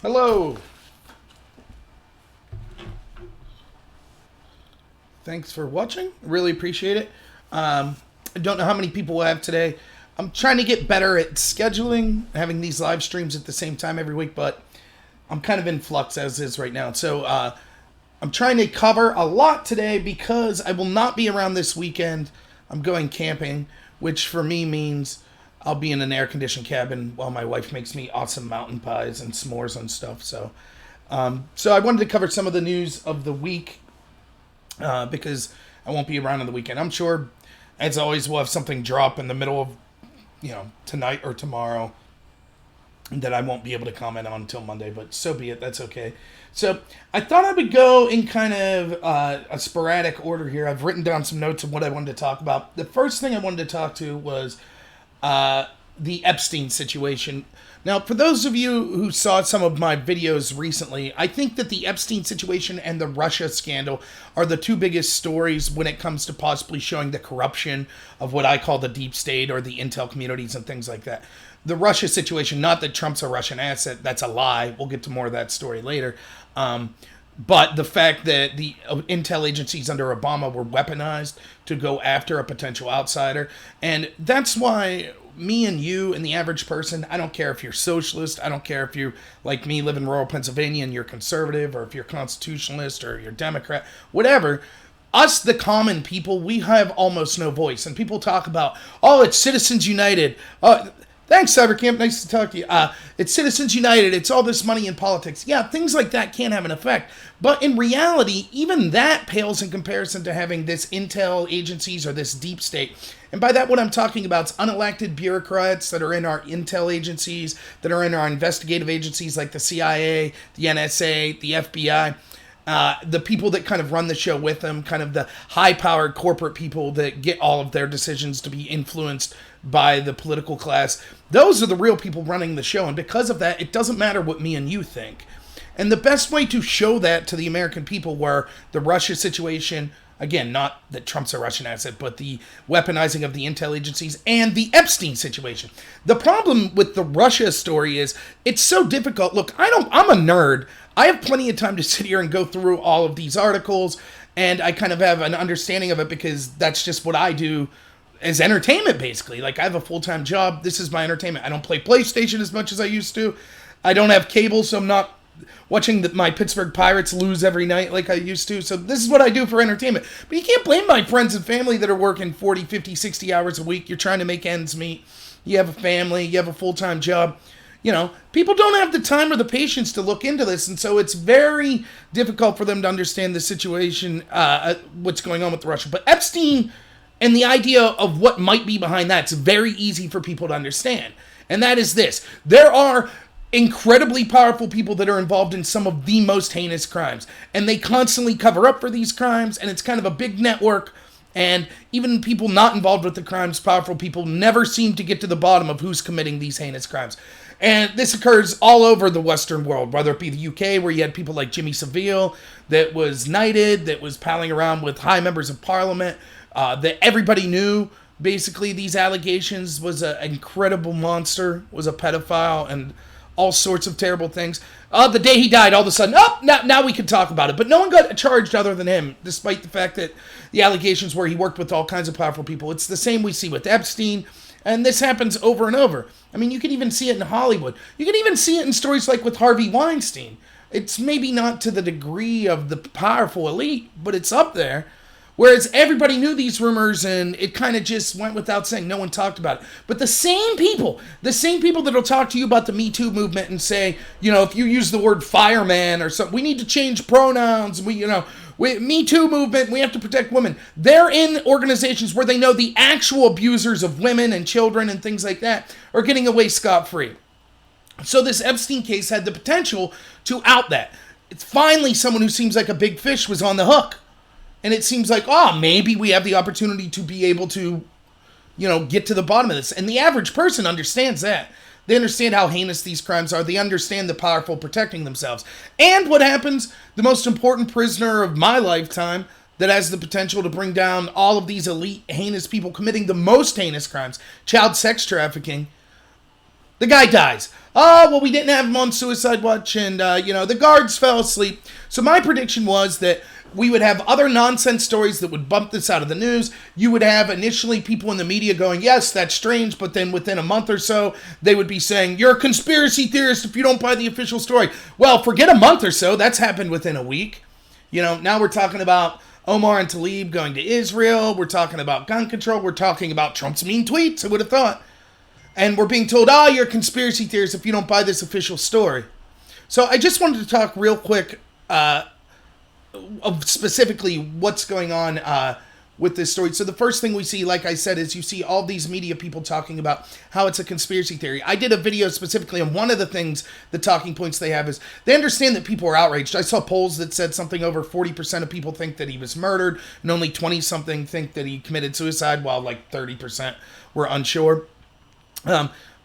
Hello. Thanks for watching. Really appreciate it. I don't know how many people we'll have today. I'm trying to get better at scheduling, having these live streams at the same time every week, but I'm kind of in flux as is right now. So I'm trying to cover a lot today because I will not be around this weekend. I'm going camping, which for me means I'll be in an air-conditioned cabin while my wife makes me awesome mountain pies and s'mores and stuff. So I wanted to cover some of the news of the week because I won't be around on the weekend. I'm sure, as always, we'll have something drop in the middle of, tonight or tomorrow that I won't be able to comment on until Monday, but so be it. That's okay. So I thought I would go in kind of a sporadic order here. I've written down some notes of what I wanted to talk about. The first thing I wanted to talk to was the Epstein situation. Now, for those of you who saw some of my videos recently, I think that the Epstein situation and the Russia scandal are the two biggest stories when it comes to possibly showing the corruption of what I call the deep state or the intel communities and things like that. The Russia situation, not that Trump's a Russian asset, that's a lie. We'll get to more of that story later. But the fact that the intel agencies under Obama were weaponized to go after a potential outsider. And that's why me and you and the average person, I don't care if you're socialist, I don't care if you, like me, live in rural Pennsylvania and you're conservative, or if you're constitutionalist or you're Democrat, whatever. Us, the common people, we have almost no voice. And people talk about, oh, it's Citizens United. Thanks, Cybercamp. Nice to talk to you. It's Citizens United. It's all this money in politics. Yeah, things like that can have an effect. But in reality, even that pales in comparison to having this intel agencies or this deep state. And by that, what I'm talking about is unelected bureaucrats that are in our intel agencies, that are in our investigative agencies like the CIA, the NSA, the FBI. The people that kind of run the show with them, kind of the high-powered corporate people that get all of their decisions to be influenced by the political class. Those are the real people running the show. And because of that, it doesn't matter what me and you think. And the best way to show that to the American people were the Russia situation, again, not that Trump's a Russian asset, but the weaponizing of the intel agencies and the Epstein situation. The problem with the Russia story is it's so difficult. Look, I'm a nerd. I have plenty of time to sit here and go through all of these articles, and I kind of have an understanding of it because that's just what I do as entertainment, basically. Like, I have a full-time job. This is my entertainment. I don't play PlayStation as much as I used to. I don't have cable, so I'm not watching my Pittsburgh Pirates lose every night like I used to. So this is what I do for entertainment. But you can't blame my friends and family that are working 40, 50, 60 hours a week. You're trying to make ends meet. You have a family. You have a full-time job. People don't have the time or the patience to look into this, and so it's very difficult for them to understand the situation, what's going on with Russia. But Epstein and the idea of what might be behind that, it's very easy for people to understand. And that is this. There are incredibly powerful people that are involved in some of the most heinous crimes, and they constantly cover up for these crimes, and it's kind of a big network. And even people not involved with the crimes, powerful people, never seem to get to the bottom of who's committing these heinous crimes. And this occurs all over the Western world, whether it be the UK, where you had people like Jimmy Savile that was knighted, that was palling around with high members of parliament, that everybody knew, basically, these allegations, was an incredible monster, was a pedophile, and all sorts of terrible things. The day he died, all of a sudden, now we can talk about it. But no one got charged other than him, despite the fact that the allegations were he worked with all kinds of powerful people. It's the same we see with Epstein, and this happens over and over. I mean, you can even see it in Hollywood. You can even see it in stories like with Harvey Weinstein. It's maybe not to the degree of the powerful elite, but it's up there. Whereas everybody knew these rumors, and it kind of just went without saying. No one talked about it. But the same people that'll talk to you about the Me Too movement and say, if you use the word fireman or something, we need to change pronouns. Me Too movement, we have to protect women. They're in organizations where they know the actual abusers of women and children and things like that are getting away scot-free. So this Epstein case had the potential to out that. It's finally someone who seems like a big fish was on the hook. And it seems like, maybe we have the opportunity to be able to, get to the bottom of this. And the average person understands that. They understand how heinous these crimes are. They understand the powerful protecting themselves. And what happens, the most important prisoner of my lifetime that has the potential to bring down all of these elite, heinous people committing the most heinous crimes, child sex trafficking, The guy dies. Oh, well, we didn't have him on suicide watch, and, the guards fell asleep. So my prediction was that we would have other nonsense stories that would bump this out of the news. You would have initially people in the media going, yes, that's strange, but then within a month or so, they would be saying, you're a conspiracy theorist if you don't buy the official story. Well, forget a month or so. That's happened within a week. Now we're talking about Omar and Tlaib going to Israel. We're talking about gun control. We're talking about Trump's mean tweets. Who would have thought? And we're being told, you're a conspiracy theorist if you don't buy this official story. So I just wanted to talk real quick of specifically what's going on with this story. So the first thing we see, like I said, is you see all these media people talking about how it's a conspiracy theory. I did a video specifically on one of the things, the talking points they have is they understand that people are outraged. I saw polls that said something over 40% of people think that he was murdered and only 20-something think that he committed suicide, while like 30% were unsure.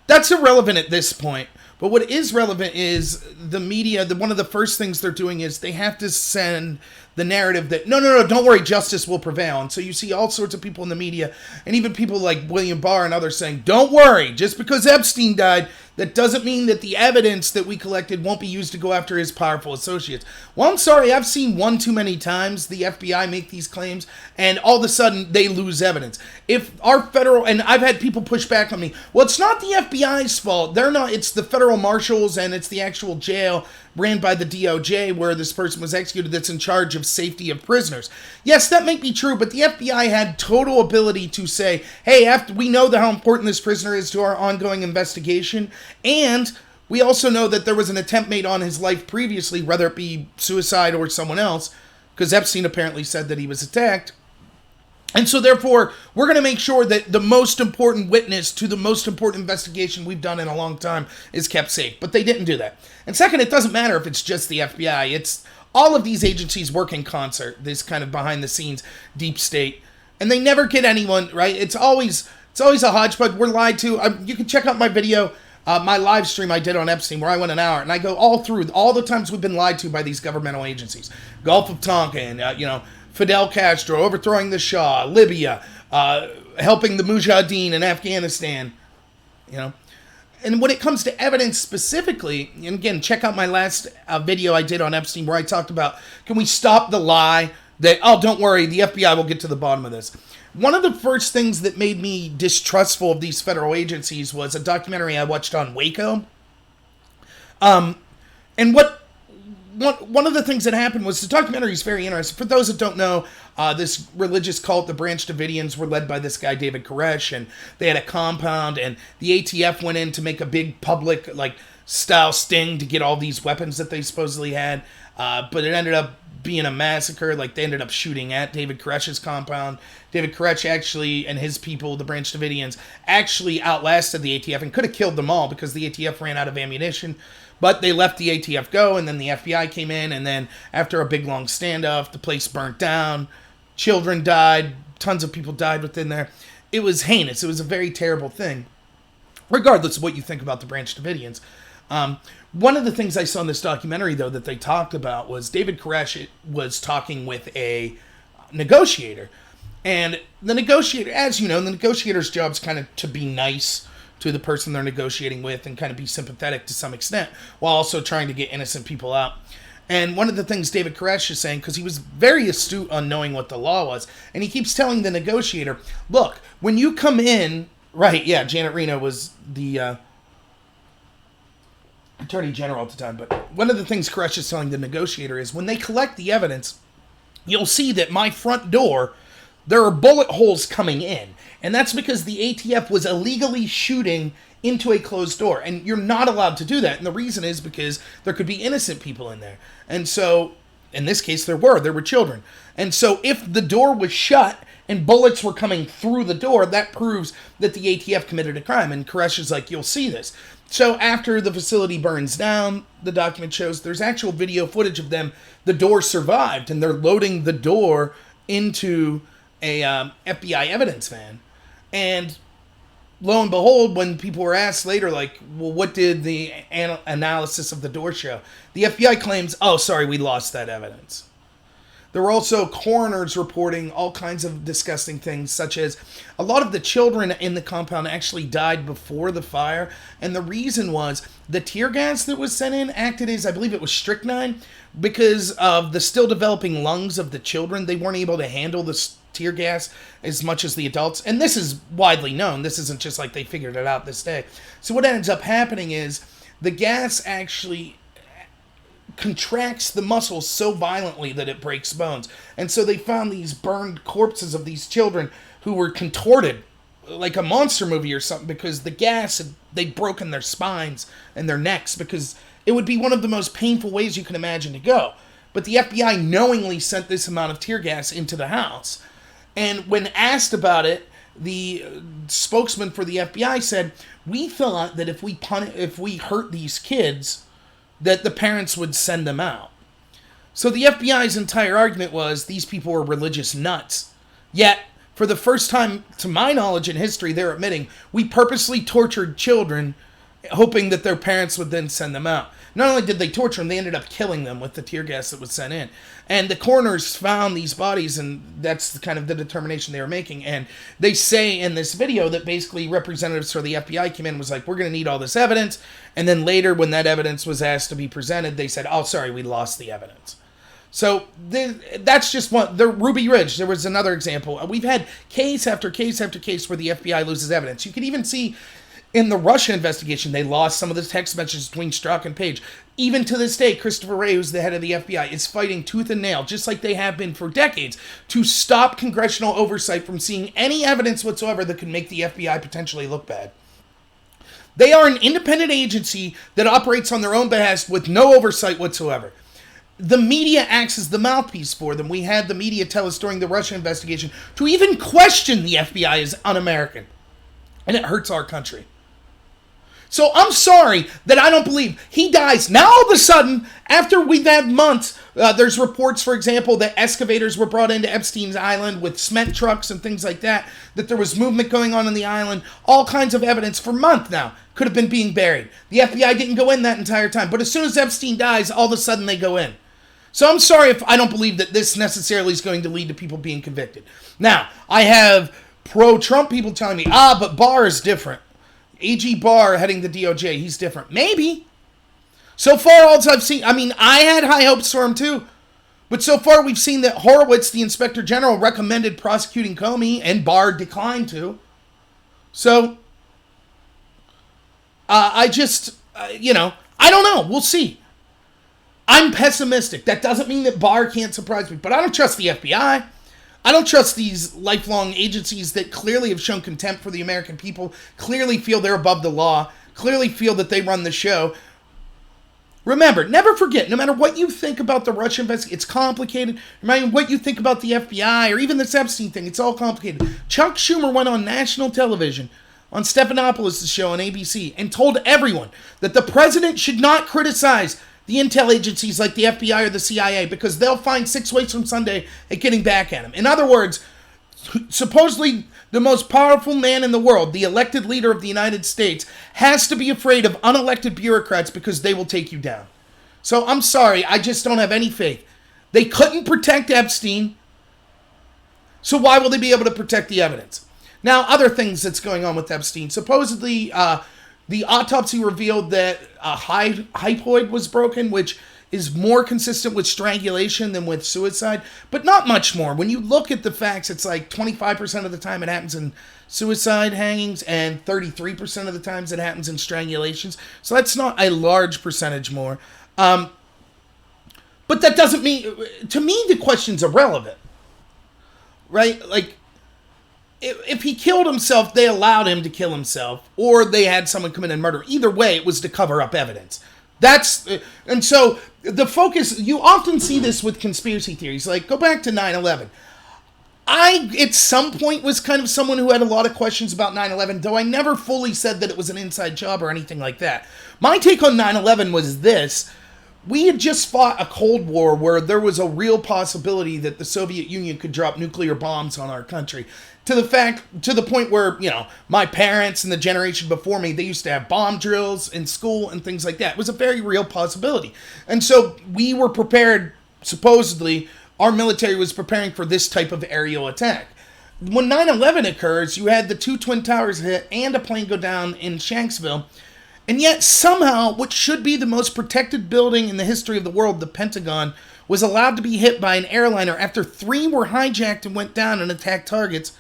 That's irrelevant at this point. But what is relevant is the media, one of the first things they're doing is they have to send the narrative that, no, don't worry, justice will prevail. And so you see all sorts of people in the media, and even people like William Barr and others saying, don't worry, just because Epstein died, that doesn't mean that the evidence that we collected won't be used to go after his powerful associates. Well, I'm sorry, I've seen one too many times the FBI make these claims, and all of a sudden they lose evidence. If our federal, and I've had people push back on me, well, it's not the FBI's fault. They're not, it's the federal marshals, and it's the actual jail ran by the DOJ where this person was executed that's in charge of safety of prisoners. Yes, that may be true, but the FBI had total ability to say, hey, after we know how important this prisoner is to our ongoing investigation, and we also know that there was an attempt made on his life previously, whether it be suicide or someone else, because Epstein apparently said that he was attacked. And so therefore, we're going to make sure that the most important witness to the most important investigation we've done in a long time is kept safe. But they didn't do that. And second, it doesn't matter if it's just the FBI. It's all of these agencies work in concert, this kind of behind the scenes deep state. And they never get anyone, right? It's always a hodgepodge. We're lied to. You can check out my video, my live stream I did on Epstein, where I went an hour. And I go all through all the times we've been lied to by these governmental agencies. Gulf of Tonkin, Fidel Castro, overthrowing the Shah, Libya, helping the Mujahideen in Afghanistan, And when it comes to evidence specifically, and again, check out my last video I did on Epstein where I talked about, can we stop the lie that, don't worry, the FBI will get to the bottom of this. One of the first things that made me distrustful of these federal agencies was a documentary I watched on Waco. And one of the things that happened was the documentary is very interesting. For those that don't know, this religious cult, the Branch Davidians, were led by this guy, David Koresh, and they had a compound, and the ATF went in to make a big public, style sting to get all these weapons that they supposedly had, but it ended up being a massacre. They ended up shooting at David Koresh's compound. David Koresh actually, and his people, the Branch Davidians, actually outlasted the ATF and could have killed them all because the ATF ran out of ammunition. But they let the ATF go, and then the FBI came in, and then after a big, long standoff, the place burnt down. Children died. Tons of people died within there. It was heinous. It was a very terrible thing, regardless of what you think about the Branch Davidians. One of the things I saw in this documentary, though, that they talked about was David Koresh was talking with a negotiator. And the negotiator, as you know, the negotiator's job is kind of to be nice to the person they're negotiating with and kind of be sympathetic to some extent while also trying to get innocent people out. And one of the things David Koresh is saying, because he was very astute on knowing what the law was, and he keeps telling the negotiator, look, when you come in, right, yeah, Janet Reno was the Attorney General at the time, but one of the things Koresh is telling the negotiator is when they collect the evidence, you'll see that my front door, there are bullet holes coming in. And that's because the ATF was illegally shooting into a closed door. And you're not allowed to do that. And the reason is because there could be innocent people in there. And so, in this case, there were children. And so if the door was shut and bullets were coming through the door, that proves that the ATF committed a crime. And Koresh is like, you'll see this. So after the facility burns down, the document shows there's actual video footage of them. The door survived, and they're loading the door into a FBI evidence van. And lo and behold, when people were asked later, well, what did the analysis of the door show? The FBI claims, oh, sorry, we lost that evidence. There were also coroners reporting all kinds of disgusting things, such as a lot of the children in the compound actually died before the fire. And the reason was the tear gas that was sent in acted as, I believe it was strychnine, because of the still developing lungs of the children. They weren't able to handle the tear gas as much as the adults. And this is widely known. This isn't just like they figured it out this day. So what ends up happening is the gas actually contracts the muscles so violently that it breaks bones. And so they found these burned corpses of these children who were contorted like a monster movie or something, because the gas, they'd broken their spines and their necks, because it would be one of the most painful ways you can imagine to go. But the FBI knowingly sent this amount of tear gas into the house. And when asked about it, the spokesman for the FBI said, "We thought that if we hurt these kids, that the parents would send them out." So the FBI's entire argument was these people were religious nuts. Yet, for the first time, to my knowledge in history, they're admitting we purposely tortured children, hoping that their parents would then send them out. Not only did they torture them, they ended up killing them with the tear gas that was sent in. And the coroners found these bodies, and that's kind of the determination they were making. And they say in this video that basically representatives for the FBI came in and was like, we're going to need all this evidence. And then later, when that evidence was asked to be presented, they said, oh, sorry, we lost the evidence. So that's just one. The Ruby Ridge, there was another example. We've had case after case after case where the FBI loses evidence. You can even see in the Russia investigation, they lost some of the text messages between Strzok and Page. Even to this day, Christopher Wray, who's the head of the FBI, is fighting tooth and nail, just like they have been for decades, to stop congressional oversight from seeing any evidence whatsoever that could make the FBI potentially look bad. They are an independent agency that operates on their own behest with no oversight whatsoever. The media acts as the mouthpiece for them. We had the media tell us during the Russia investigation to even question the FBI as un-American. And it hurts our country. So I'm sorry that I don't believe he dies. Now all of a sudden, after we've had months, there's reports, for example, that excavators were brought into Epstein's island with cement trucks and things like that, that there was movement going on the island, all kinds of evidence for months now could have been being buried. The FBI didn't go in that entire time, but as soon as Epstein dies, all of a sudden they go in. So I'm sorry if I don't believe that this necessarily is going to lead to people being convicted. Now, I have pro-Trump people telling me, but Barr is different. A.G. Barr heading the DOJ, he's different. Maybe. So far, all I've seen, I had high hopes for him too. But so far, we've seen that Horowitz, the Inspector General, recommended prosecuting Comey, and Barr declined to. So, I don't know. We'll see. I'm pessimistic. That doesn't mean that Barr can't surprise me, but I don't trust the FBI. I don't trust these lifelong agencies that clearly have shown contempt for the American people, clearly feel they're above the law, clearly feel that they run the show. Remember, never forget, no matter what you think about the Russia investigation, it's complicated. No matter what you think about the FBI or even this Epstein thing, it's all complicated. Chuck Schumer went on national television on Stephanopoulos' show on ABC and told everyone that the president should not criticize the intel agencies like the FBI or the CIA because they'll find 6 ways from Sunday at getting back at him. In other words, supposedly the most powerful man in the world, the elected leader of the United States, has to be afraid of unelected bureaucrats because they will take you down. So I'm sorry, I just don't have any faith. They couldn't protect Epstein, so why will they be able to protect the evidence? Now, other things that's going on with Epstein. Supposedly, the autopsy revealed that a hypoid was broken, which is more consistent with strangulation than with suicide, but not much more. When you look at the facts, it's like 25% of the time it happens in suicide hangings and 33% of the times it happens in strangulations. So that's not a large percentage more. But that doesn't mean, to me, the question's irrelevant, right? Like, if he killed himself, they allowed him to kill himself, or they had someone come in and murder. Either way, it was to cover up evidence. And so the focus, you often see this with conspiracy theories, like go back to 9/11. I, at some point, was kind of someone who had a lot of questions about 9/11, though I never fully said that it was an inside job or anything like that. My take on 9/11 was this. We had just fought a Cold War where there was a real possibility that the Soviet Union could drop nuclear bombs on our country. To the point where, my parents and the generation before me, they used to have bomb drills in school and things like that. It was a very real possibility. And so we were prepared, supposedly, our military was preparing for this type of aerial attack. When 9/11 occurs, you had the 2 Twin Towers hit and a plane go down in Shanksville. And yet somehow what should be the most protected building in the history of the world, the Pentagon, was allowed to be hit by an airliner after 3 were hijacked and went down and attacked targets.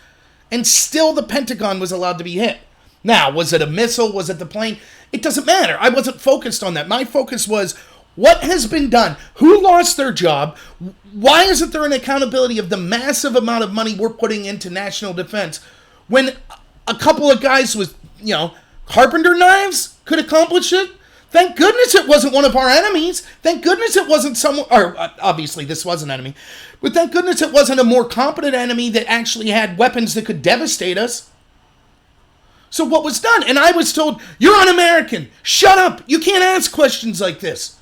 And still the Pentagon was allowed to be hit. Now, was it a missile? Was it the plane? It doesn't matter. I wasn't focused on that. My focus was what has been done? Who lost their job? Why isn't there an accountability of the massive amount of money we're putting into national defense when a couple of guys with, carpenter knives could accomplish it? Thank goodness it wasn't one of our enemies. Thank goodness it wasn't someone, or obviously this was an enemy, but thank goodness it wasn't a more competent enemy that actually had weapons that could devastate us. So what was done? And I was told, you're un-American. Shut up. You can't ask questions like this.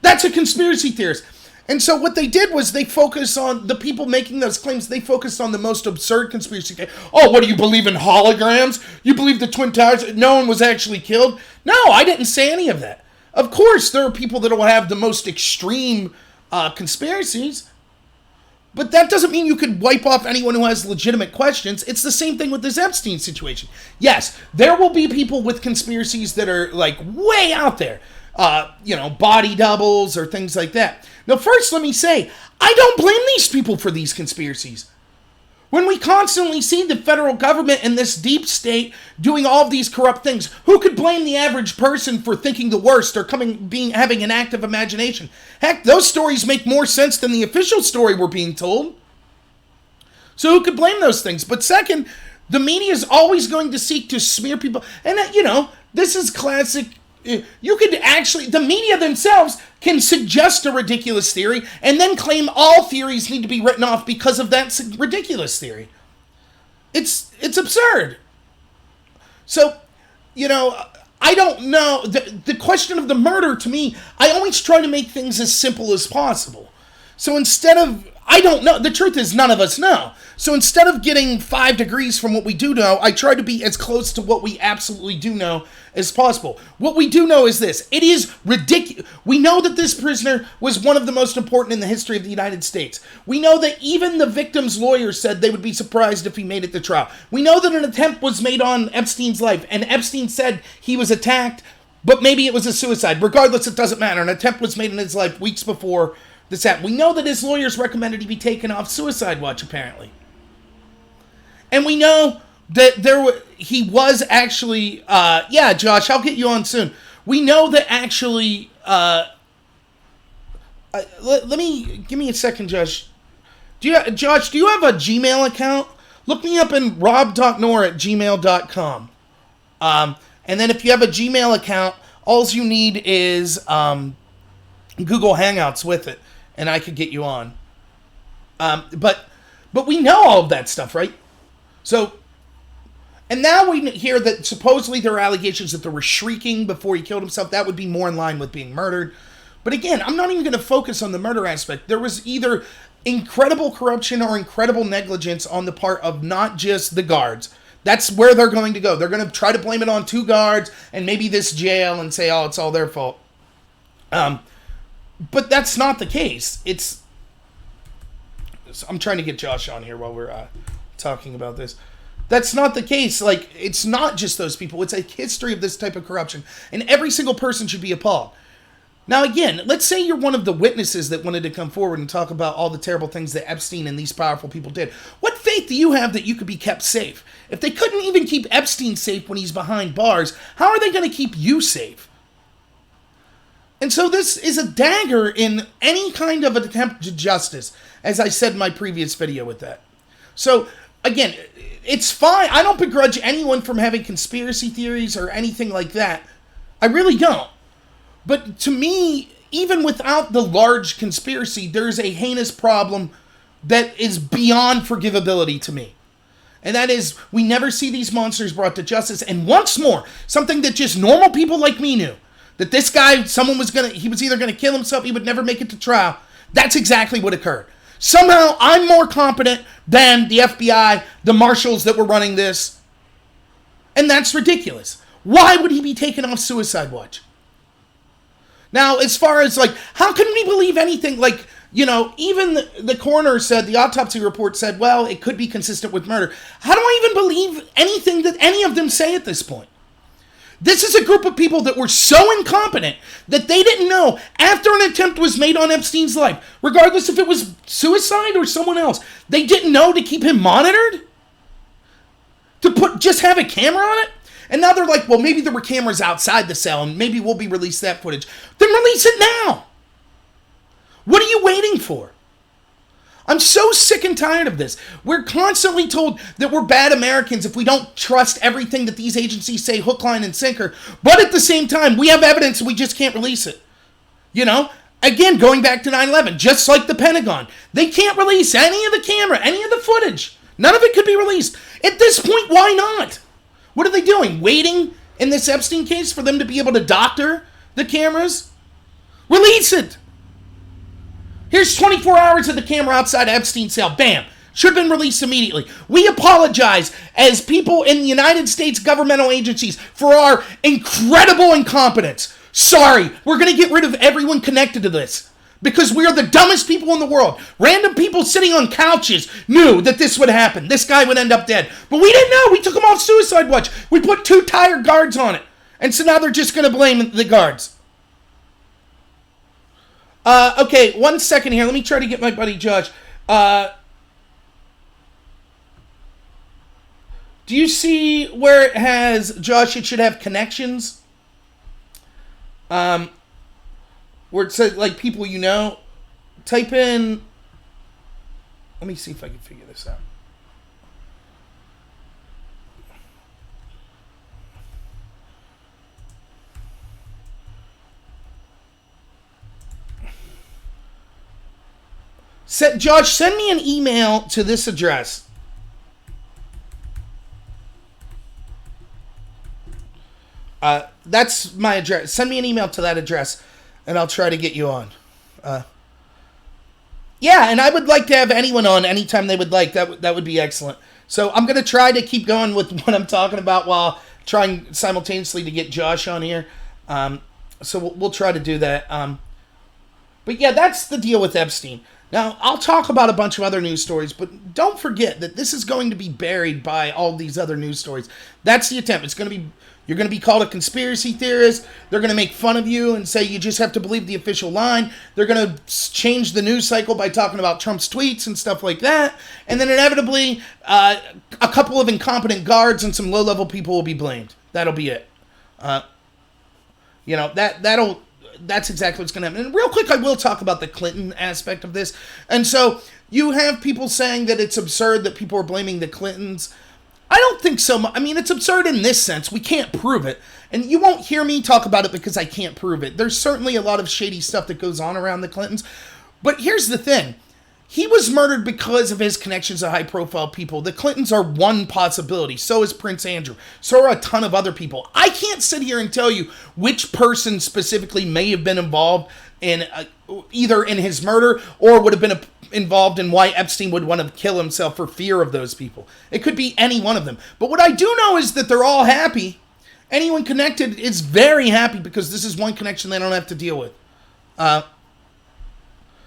That's a conspiracy theorist. And so what they did was they focused on the people making those claims. They focused on the most absurd conspiracy theory. Oh, what do you believe in holograms? You believe the Twin Towers? No one was actually killed? No, I didn't say any of that. Of course, there are people that will have the most extreme conspiracies. But that doesn't mean you could wipe off anyone who has legitimate questions. It's the same thing with this Epstein situation. Yes, there will be people with conspiracies that are like way out there. Body doubles or things like that. Now, first, let me say, I don't blame these people for these conspiracies. When we constantly see the federal government and this deep state doing all of these corrupt things, who could blame the average person for thinking the worst or having an active imagination? Heck, those stories make more sense than the official story we're being told. So who could blame those things? But second, the media is always going to seek to smear people. And, this is classic. You could actually, the media themselves can suggest a ridiculous theory and then claim all theories need to be written off because of that ridiculous theory. It's absurd. So, I don't know. The question of the murder, to me, I always try to make things as simple as possible. So instead of, I don't know. The truth is none of us know. So instead of getting 5 degrees from what we do know, I try to be as close to what we absolutely do know as possible. What we do know is this. It is ridiculous. We know that this prisoner was one of the most important in the history of the United States. We know that even the victim's lawyer said they would be surprised if he made it to trial. We know that an attempt was made on Epstein's life, and Epstein said he was attacked, but maybe it was a suicide. Regardless, it doesn't matter. An attempt was made in his life weeks before this happened. We know that his lawyers recommended he be taken off suicide watch, apparently. And we know that he was actually, Josh, I'll get you on soon. We know that actually, give me a second, Josh. Josh, do you have a Gmail account? Look me up in rob.nor@gmail.com. And then if you have a Gmail account, all you need is Google Hangouts with it, and I could get you on. But we know all of that stuff, right? So, and now we hear that supposedly there are allegations that there were shrieking before he killed himself. That would be more in line with being murdered. But again, I'm not even going to focus on the murder aspect. There was either incredible corruption or incredible negligence on the part of not just the guards. That's where they're going to go. They're going to try to blame it on 2 guards and maybe this jail and say, oh, it's all their fault. But that's not the case. I'm trying to get Josh on here while we're talking about this. That's not the case. Like, it's not just those people. It's a history of this type of corruption. And every single person should be appalled. Now, again, let's say you're one of the witnesses that wanted to come forward and talk about all the terrible things that Epstein and these powerful people did. What faith do you have that you could be kept safe? If they couldn't even keep Epstein safe when he's behind bars, how are they going to keep you safe? And so this is a dagger in any kind of an attempt to justice, as I said in my previous video with that. So, again, it's fine. I don't begrudge anyone from having conspiracy theories or anything like that. I really don't. But to me, even without the large conspiracy, there's a heinous problem that is beyond forgivability to me. And that is, we never see these monsters brought to justice. And once more, something that just normal people like me knew, that this guy, he was either going to kill himself, he would never make it to trial. That's exactly what occurred. Somehow, I'm more competent than the FBI, the marshals that were running this. And that's ridiculous. Why would he be taken off suicide watch? Now, as far as, how can we believe anything? Even the coroner said, the autopsy report said, well, it could be consistent with murder. How do I even believe anything that any of them say at this point? This is a group of people that were so incompetent that they didn't know after an attempt was made on Epstein's life, regardless if it was suicide or someone else, they didn't know to keep him monitored? Just have a camera on it? And now they're like, well, maybe there were cameras outside the cell and maybe we'll release that footage. Then release it now. What are you waiting for? I'm so sick and tired of this. We're constantly told that we're bad Americans if we don't trust everything that these agencies say hook, line, and sinker. But at the same time, we have evidence and we just can't release it. Again, going back to 9/11, just like the Pentagon. They can't release any of the camera, any of the footage. None of it could be released. At this point, why not? What are they doing? Waiting in this Epstein case for them to be able to doctor the cameras? Release it. Here's 24 hours of the camera outside Epstein's cell. Bam. Should have been released immediately. We apologize as people in the United States governmental agencies for our incredible incompetence. Sorry. We're going to get rid of everyone connected to this because we are the dumbest people in the world. Random people sitting on couches knew that this would happen. This guy would end up dead. But we didn't know. We took him off suicide watch. We put 2 tired guards on it. And so now they're just going to blame the guards. Okay, 1 second here. Let me try to get my buddy Josh. Do you see where it has, Josh, it should have connections? Where it says, like, people you know. Type in, let me see if I can figure this out. Josh, send me an email to this address. That's my address. Send me an email to that address, and I'll try to get you on. Yeah, and I would like to have anyone on anytime they would like. That would be excellent. So I'm going to try to keep going with what I'm talking about while trying simultaneously to get Josh on here. So we'll try to do that. But yeah, that's the deal with Epstein. Now, I'll talk about a bunch of other news stories, but don't forget that this is going to be buried by all these other news stories. That's the attempt. You're going to be called a conspiracy theorist. They're going to make fun of you and say you just have to believe the official line. They're going to change the news cycle by talking about Trump's tweets and stuff like that. And then inevitably, a couple of incompetent guards and some low-level people will be blamed. That'll be it. That's exactly what's going to happen. And real quick, I will talk about the Clinton aspect of this. And so you have people saying that it's absurd that people are blaming the Clintons. I don't think so. I mean, it's absurd in this sense. We can't prove it. And you won't hear me talk about it because I can't prove it. There's certainly a lot of shady stuff that goes on around the Clintons. But here's the thing. He was murdered because of his connections to high-profile people. The Clintons are one possibility. So is Prince Andrew. So are a ton of other people. I can't sit here and tell you which person specifically may have been involved in either in his murder or would have been involved in why Epstein would want to kill himself for fear of those people. It could be any one of them. But what I do know is that they're all happy. Anyone connected is very happy because this is one connection they don't have to deal with.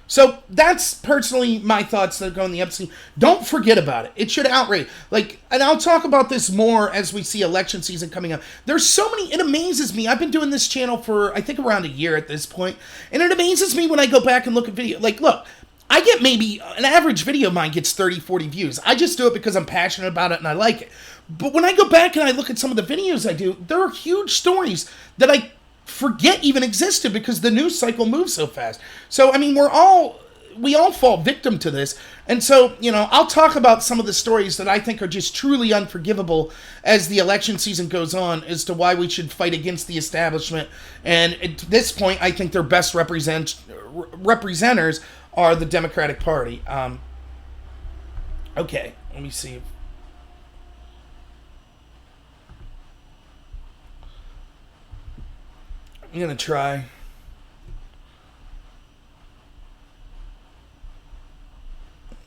So that's personally my thoughts that go on the Epstein. Don't forget about it. It should outrage. And I'll talk about this more as we see election season coming up. There's so many, it amazes me. I've been doing this channel for, I think, around a year at this point. And it amazes me when I go back and look at video. Look, I get maybe, an average video of mine gets 30, 40 views. I just do it because I'm passionate about it and I like it. But when I go back and I look at some of the videos I do, there are huge stories that I forget even existed because the news cycle moves so fast. So, I mean, we all fall victim to this. And so, I'll talk about some of the stories that I think are just truly unforgivable as the election season goes on as to why we should fight against the establishment. And at this point, I think their best representers are the Democratic Party. Okay, let me see. I'm going to try.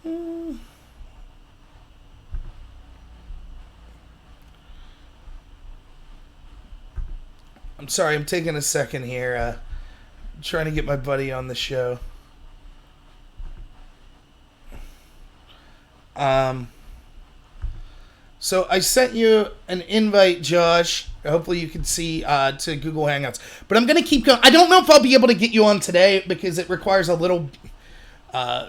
I'm sorry, I'm taking a second here. Trying to get my buddy on the show. So I sent you an invite, Josh. Hopefully you can see to Google Hangouts. But I'm going to keep going. I don't know if I'll be able to get you on today because it requires a little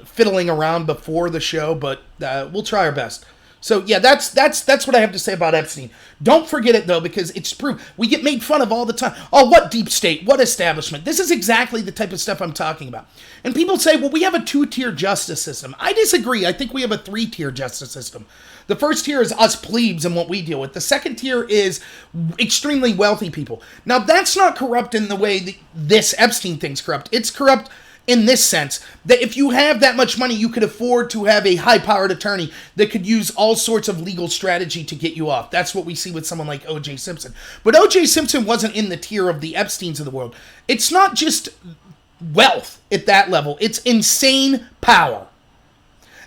fiddling around before the show, but we'll try our best. So yeah, that's what I have to say about Epstein. Don't forget it though, because it's proof. We get made fun of all the time. Oh, what deep state? What establishment? This is exactly the type of stuff I'm talking about. And people say, well, we have a 2-tier justice system. I disagree. I think we have a 3-tier justice system. The first tier is us plebes and what we deal with. The second tier is extremely wealthy people. Now, that's not corrupt in the way this Epstein thing's corrupt. It's corrupt in this sense, that if you have that much money, you could afford to have a high-powered attorney that could use all sorts of legal strategy to get you off. That's what we see with someone like O.J. Simpson. But O.J. Simpson wasn't in the tier of the Epsteins of the world. It's not just wealth at that level. It's insane power.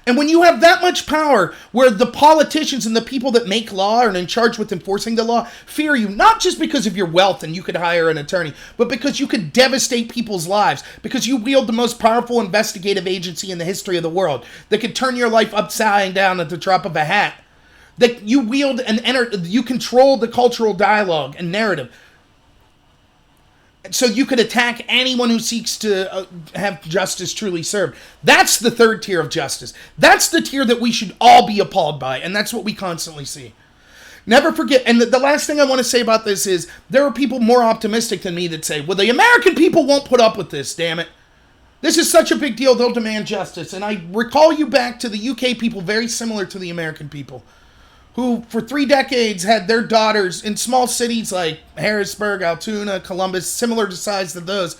And when you have that much power, where the politicians and the people that make law and in charge with enforcing the law fear you, not just because of your wealth and you could hire an attorney, but because you could devastate people's lives, because you wield the most powerful investigative agency in the history of the world that could turn your life upside down at the drop of a hat, that you wield and you control the cultural dialogue and narrative. So you could attack anyone who seeks to have justice truly served. That's the third tier of justice. That's the tier that we should all be appalled by, and that's what we constantly see. Never forget, and the last thing I want to say about this is, there are people more optimistic than me that say, well, the American people won't put up with this, damn it. This is such a big deal, they'll demand justice. And I recall you back to the UK people, very similar to the American people, who for 3 decades had their daughters in small cities like Harrisburg, Altoona, Columbus, similar to size to those.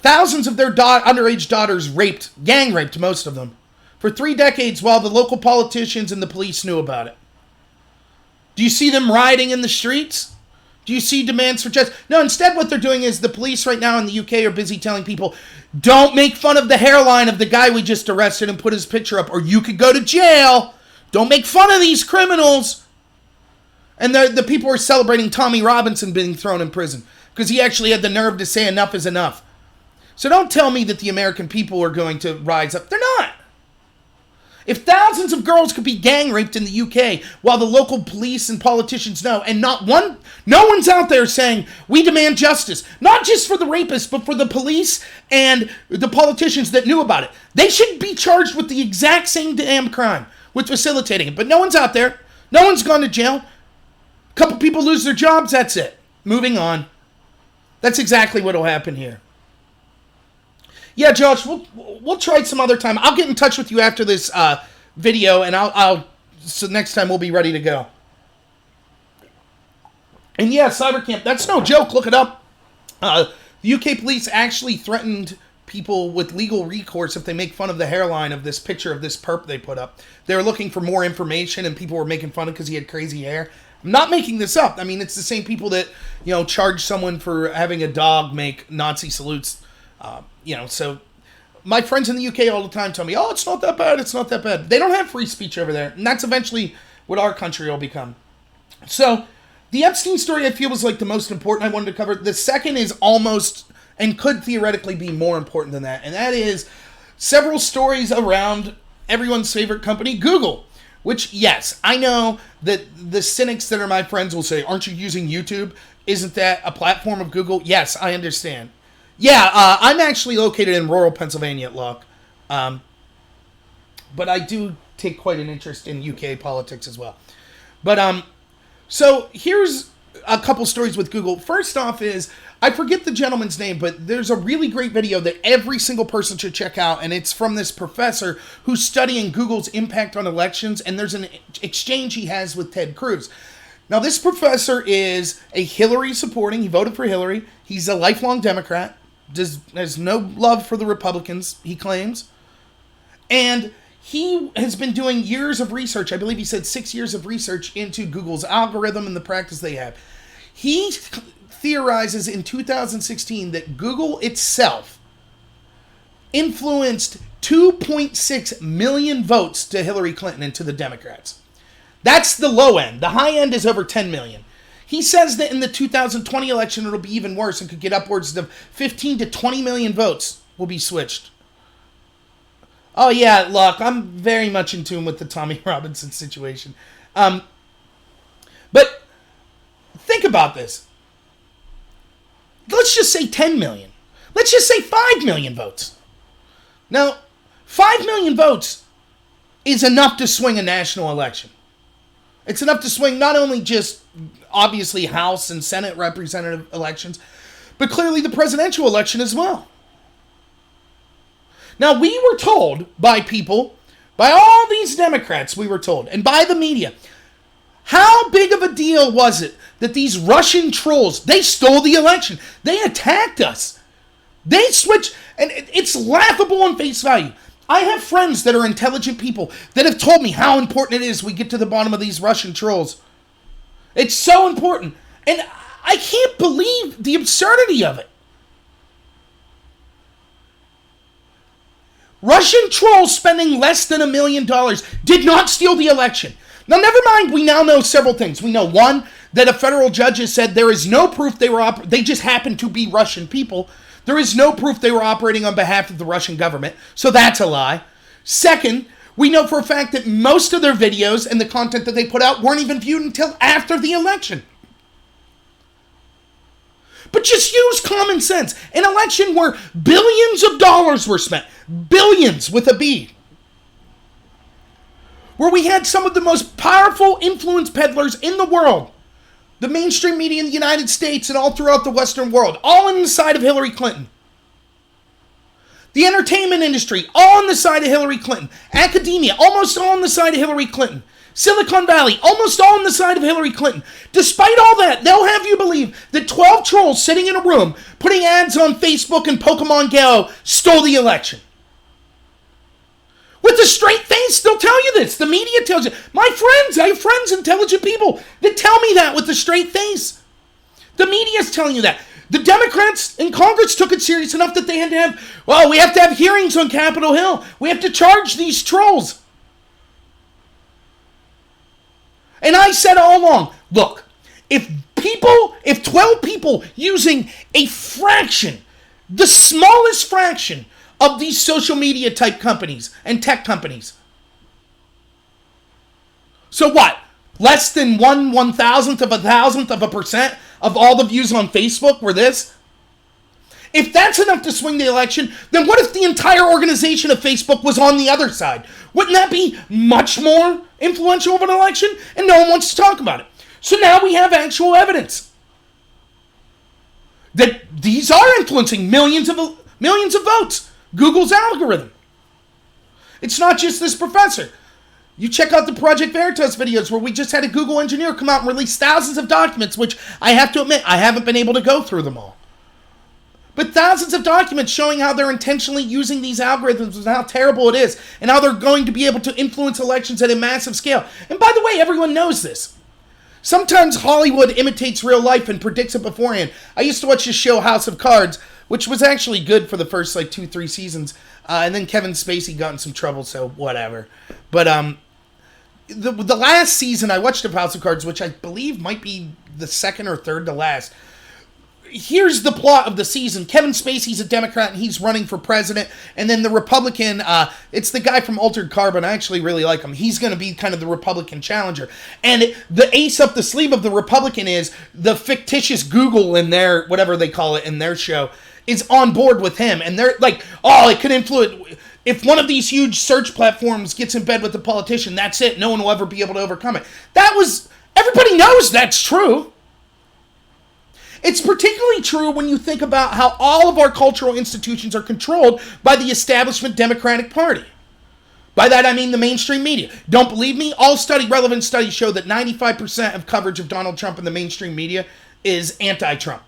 Thousands of their underage daughters raped, gang raped most of them, for 3 decades while the local politicians and the police knew about it. Do you see them rioting in the streets? Do you see demands for justice? No, instead what they're doing is the police right now in the UK are busy telling people, don't make fun of the hairline of the guy we just arrested and put his picture up, or you could go to jail. Don't make fun of these criminals. And the people are celebrating Tommy Robinson being thrown in prison because he actually had the nerve to say enough is enough. So don't tell me that the American people are going to rise up. They're not. If thousands of girls could be gang raped in the UK while the local police and politicians know, and no one's out there saying, we demand justice, not just for the rapists, but for the police and the politicians that knew about it. They should be charged with the exact same damn crime, with facilitating it. But no one's out there. No one's gone to jail. A couple people lose their jobs, that's it. Moving on. That's exactly what will happen here. Yeah, Josh, we'll try some other time. I'll get in touch with you after this video, and so next time we'll be ready to go. And yeah, cybercamp, that's no joke. Look it up. The UK police actually threatened people with legal recourse if they make fun of the hairline of this picture of this perp they put up. They were looking for more information, and people were making fun of because he had crazy hair. I'm not making this up. I mean, it's the same people that, charge someone for having a dog make Nazi salutes. So my friends in the UK all the time tell me, oh, it's not that bad. It's not that bad. They don't have free speech over there. And that's eventually what our country will become. So the Epstein story, I feel, was like the most important I wanted to cover. The second is almost and could theoretically be more important than that. And that is several stories around everyone's favorite company, Google. Which, yes, I know that the cynics that are my friends will say, aren't you using YouTube? Isn't that a platform of Google? Yes, I understand. Yeah, I'm actually located in rural Pennsylvania at Locke. But I do take quite an interest in UK politics as well. But, so here's a couple stories with Google. First off is, I forget the gentleman's name, but there's a really great video that every single person should check out, and it's from this professor who's studying Google's impact on elections, and there's an exchange he has with Ted Cruz. Now, this professor is a Hillary supporting, he voted for Hillary, he's a lifelong Democrat, has no love for the Republicans, he claims, and he has been doing years of research, I believe he said 6 years of research into Google's algorithm and the practice they have. He theorizes in 2016 that Google itself influenced 2.6 million votes to Hillary Clinton and to the Democrats. That's the low end. The high end is over 10 million. He says that in the 2020 election, it'll be even worse and could get upwards of 15 to 20 million votes will be switched. Oh yeah, look, I'm very much in tune with the Tommy Robinson situation. But think about this. Let's just say 10 million. Let's just say 5 million votes. Now, 5 million votes is enough to swing a national election. It's enough to swing not only just, obviously, House and Senate representative elections, but clearly the presidential election as well. Now, we were told by people, by all these Democrats, we were told, and by the media, how big of a deal was it that these Russian trolls, they stole the election. They attacked us. They switched, and it's laughable on face value. I have friends that are intelligent people that have told me how important it is we get to the bottom of these Russian trolls. It's so important. And I can't believe the absurdity of it. Russian trolls spending less than $1 million did not steal the election. Now, never mind, we now know several things. We know, one, that a federal judge has said there is no proof they just happened to be Russian people. There is no proof they were operating on behalf of the Russian government, so that's a lie. Second, we know for a fact that most of their videos and the content that they put out weren't even viewed until after the election. But just use common sense. An election where billions of dollars were spent, billions with a B, where we had some of the most powerful influence peddlers in the world, the mainstream media in the United States and all throughout the Western world, all on the side of Hillary Clinton. The entertainment industry, all on the side of Hillary Clinton. Academia, almost all on the side of Hillary Clinton. Silicon Valley, almost all on the side of Hillary Clinton. Despite all that, they'll have you believe that 12 trolls sitting in a room putting ads on Facebook and Pokemon Go stole the election. With a straight face, they'll tell you this. The media tells you. My friends, I have friends, intelligent people, that tell me that with a straight face. The media's telling you that. The Democrats in Congress took it serious enough that they had to we have to have hearings on Capitol Hill. We have to charge these trolls. And I said all along, look, if 12 people using a fraction, the smallest fraction of these social media type companies and tech companies. So what? Less than 1/1000th of a thousandth of a percent of all the views on Facebook were this? If that's enough to swing the election, then what if the entire organization of Facebook was on the other side? Wouldn't that be much more influential of an election? And no one wants to talk about it. So now we have actual evidence that these are influencing millions of votes. Google's algorithm. It's not just this professor. You check out the Project Veritas videos where we just had a Google engineer come out and release thousands of documents, which I have to admit, I haven't been able to go through them all. But thousands of documents showing how they're intentionally using these algorithms and how terrible it is, and how they're going to be able to influence elections at a massive scale. And by the way, everyone knows this. Sometimes Hollywood imitates real life and predicts it beforehand. I used to watch this show, House of Cards, which was actually good for the first 2-3 seasons. And then Kevin Spacey got in some trouble, so whatever. But the last season I watched of House of Cards, which I believe might be the second or third to last. Here's the plot of the season. Kevin Spacey's a Democrat and he's running for president. And then the Republican, it's the guy from Altered Carbon. I actually really like him. He's going to be kind of the Republican challenger. And the ace up the sleeve of the Republican is the fictitious Google in their, whatever they call it in their show, is on board with him. And they're like, it could influence. If one of these huge search platforms gets in bed with the politician, that's it. No one will ever be able to overcome it. Everybody knows that's true. It's particularly true when you think about how all of our cultural institutions are controlled by the establishment Democratic Party. By that I mean the mainstream media. Don't believe me? All relevant studies show that 95% of coverage of Donald Trump in the mainstream media is anti-Trump.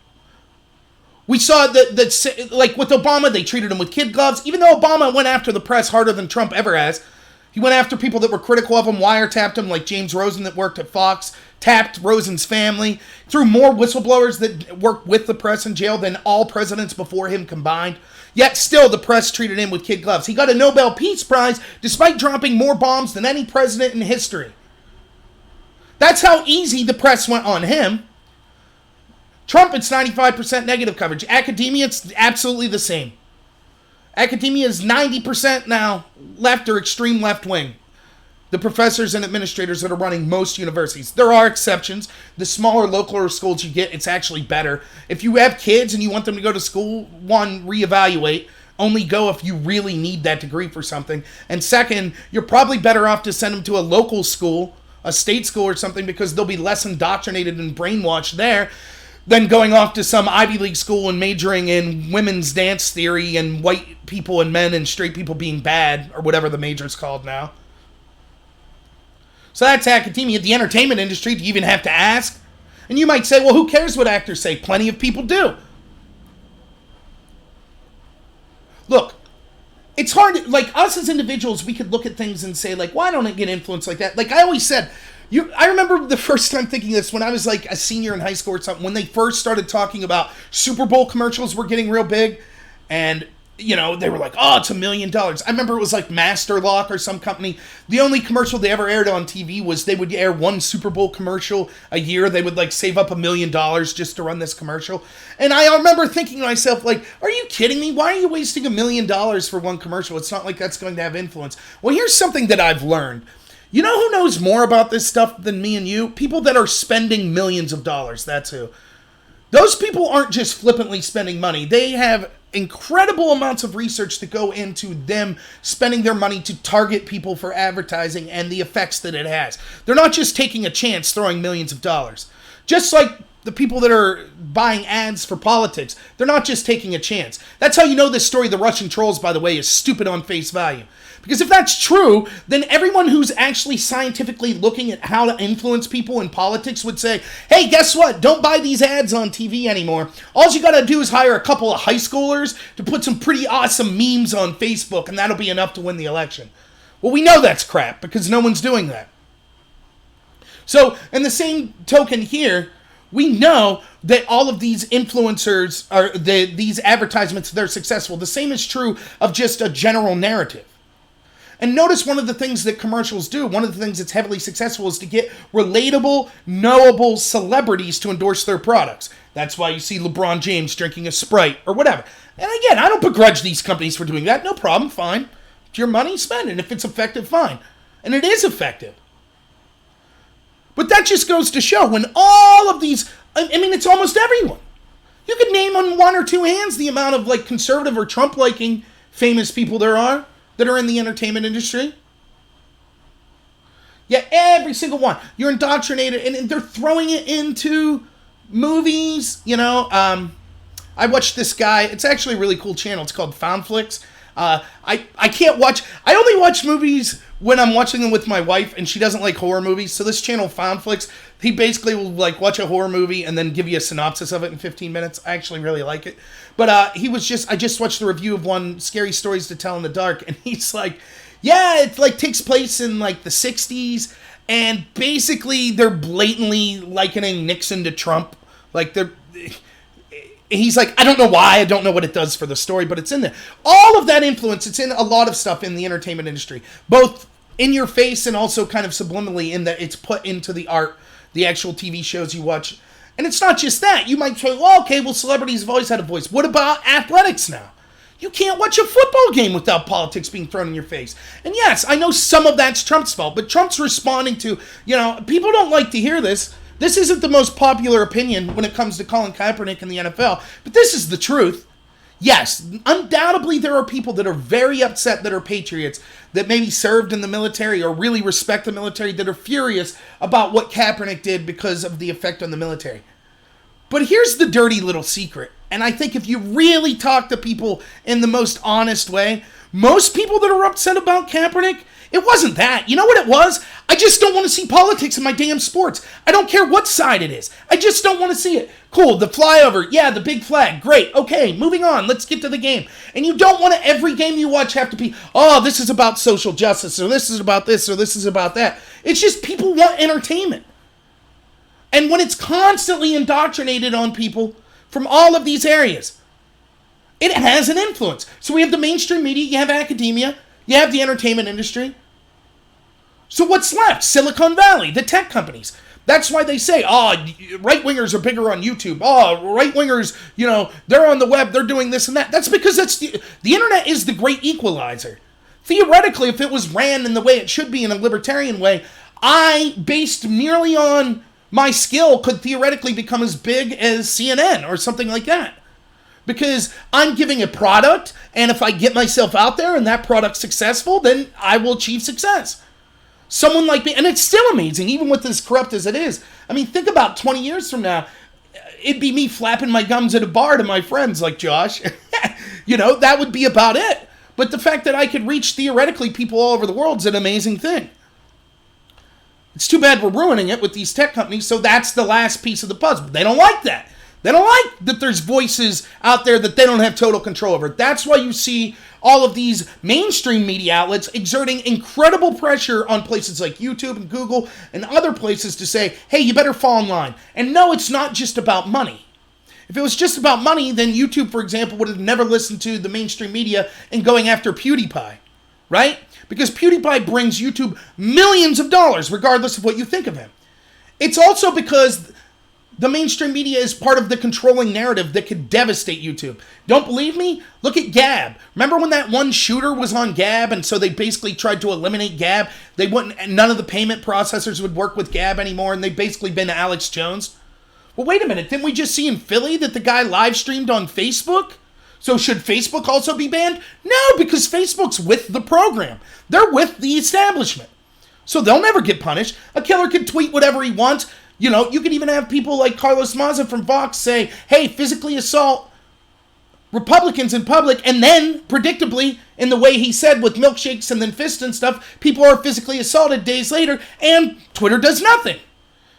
We saw that like with Obama, they treated him with kid gloves. Even though Obama went after the press harder than Trump ever has. He went after people that were critical of him, wiretapped him, like James Rosen that worked at Fox, tapped Rosen's family, threw more whistleblowers that worked with the press in jail than all presidents before him combined. Yet still, the press treated him with kid gloves. He got a Nobel Peace Prize despite dropping more bombs than any president in history. That's how easy the press went on him. Trump, it's 95% negative coverage. Academia, it's absolutely the same. Academia is 90% now left or extreme left wing. The professors and administrators that are running most universities. There are exceptions. The smaller local schools you get, it's actually better. If you have kids and you want them to go to school, one, reevaluate. Only go if you really need that degree for something. And second, you're probably better off to send them to a local school, a state school or something, because they'll be less indoctrinated and brainwashed there than going off to some Ivy League school and majoring in women's dance theory and white people and men and straight people being bad, or whatever the major's called now. So that's academia. The entertainment industry, do you even have to ask? And you might say, well, who cares what actors say? Plenty of people do. Look, it's hard, like us as individuals, we could look at things and say, like, why don't I get influenced like that? Like I always said, I remember the first time thinking this when I was like a senior in high school or something, when they first started talking about Super Bowl commercials were getting real big, and you know, they were like, oh, it's $1 million. I remember it was like Master Lock or some company. The only commercial they ever aired on TV was they would air one Super Bowl commercial a year. They would like save up $1 million just to run this commercial. And I remember thinking to myself, like, are you kidding me? Why are you wasting $1 million for one commercial? It's not like that's going to have influence. Well, here's something that I've learned. You know who knows more about this stuff than me and you? People that are spending millions of dollars. That's who. Those people aren't just flippantly spending money. They have incredible amounts of research that go into them spending their money to target people for advertising and the effects that it has. They're not just taking a chance throwing millions of dollars. Just like the people that are buying ads for politics, they're not just taking a chance. That's how you know this story, the Russian trolls, by the way, is stupid on face value. Because if that's true, then everyone who's actually scientifically looking at how to influence people in politics would say, hey, guess what? Don't buy these ads on TV anymore. All you gotta do is hire a couple of high schoolers to put some pretty awesome memes on Facebook, and that'll be enough to win the election. Well, we know that's crap, because no one's doing that. So, in the same token here, we know that all of these influencers, these advertisements, they're successful. The same is true of just a general narrative. And notice one of the things that commercials do, one of the things that's heavily successful is to get relatable, knowable celebrities to endorse their products. That's why you see LeBron James drinking a Sprite or whatever. And again, I don't begrudge these companies for doing that. No problem, fine. It's your money, spend it. If it's effective, fine. And it is effective. But that just goes to show when all of these, I mean, it's almost everyone. You could name on one or two hands the amount of like conservative or Trump-liking famous people there are that are in the entertainment industry. Yeah, every single one. You're indoctrinated, and they're throwing it into movies. You know, I watched this guy. It's actually a really cool channel. It's called Foundflix. I can't watch. I only watch movies when I'm watching them with my wife, and she doesn't like horror movies. So this channel, Foundflix, he basically will like watch a horror movie and then give you a synopsis of it in 15 minutes. I actually really like it. But I just watched the review of one, Scary Stories to Tell in the Dark, and he's like, yeah, it like takes place in like the 60s, and basically they're blatantly likening Nixon to Trump. Like he's like, I don't know why, I don't know what it does for the story, but it's in there. All of that influence, it's in a lot of stuff in the entertainment industry, both in your face and also kind of subliminally in that it's put into the art, the actual TV shows you watch. And it's not just that. You might say, well, okay, well, celebrities have always had a voice. What about athletics now? You can't watch a football game without politics being thrown in your face. And yes, I know some of that's Trump's fault, but Trump's responding to, you know, people don't like to hear this. This isn't the most popular opinion when it comes to Colin Kaepernick in the NFL, but this is the truth. Yes, undoubtedly there are people that are very upset that are patriots, that maybe served in the military or really respect the military, that are furious about what Kaepernick did because of the effect on the military. But here's the dirty little secret, and I think if you really talk to people in the most honest way, most people that are upset about Kaepernick, it wasn't that. You know what it was? I just don't want to see politics in my damn sports. I don't care what side it is. I just don't want to see it. Cool, the flyover. Yeah, the big flag. Great. Okay, moving on. Let's get to the game. And you don't want to, every game you watch have to be, oh, this is about social justice, or this is about this, or this is about that. It's just people want entertainment. And when it's constantly indoctrinated on people from all of these areas, it has an influence. So we have the mainstream media, you have academia, you have the entertainment industry. So what's left? Silicon Valley, the tech companies. That's why they say, right-wingers are bigger on YouTube. Right-wingers, they're on the web, they're doing this and that. That's because the internet is the great equalizer. Theoretically, if it was ran in the way it should be, in a libertarian way, I, based merely on my skill, could theoretically become as big as CNN or something like that. Because I'm giving a product, and if I get myself out there and that product's successful, then I will achieve success. Someone like me, and it's still amazing, even with as corrupt as it is. I mean, think about 20 years from now, it'd be me flapping my gums at a bar to my friends like Josh. That would be about it. But the fact that I could reach, theoretically, people all over the world is an amazing thing. It's too bad we're ruining it with these tech companies, so that's the last piece of the puzzle. They don't like that. They don't like that there's voices out there that they don't have total control over. That's why you see all of these mainstream media outlets exerting incredible pressure on places like YouTube and Google and other places to say, hey, you better fall in line. And no, it's not just about money. If it was just about money, then YouTube, for example, would have never listened to the mainstream media and going after PewDiePie, right? Because PewDiePie brings YouTube millions of dollars, regardless of what you think of him. It's also because the mainstream media is part of the controlling narrative that could devastate YouTube. Don't believe me? Look at Gab. Remember when that one shooter was on Gab, and so they basically tried to eliminate Gab? None of the payment processors would work with Gab anymore, and they basically been Alex Jones. Well, wait a minute. Didn't we just see in Philly that the guy live streamed on Facebook? So should Facebook also be banned? No, because Facebook's with the program. They're with the establishment. So they'll never get punished. A killer can tweet whatever he wants. You can even have people like Carlos Maza from Vox say, hey, physically assault Republicans in public, and then, predictably, in the way he said with milkshakes and then fists and stuff, people are physically assaulted days later, and Twitter does nothing.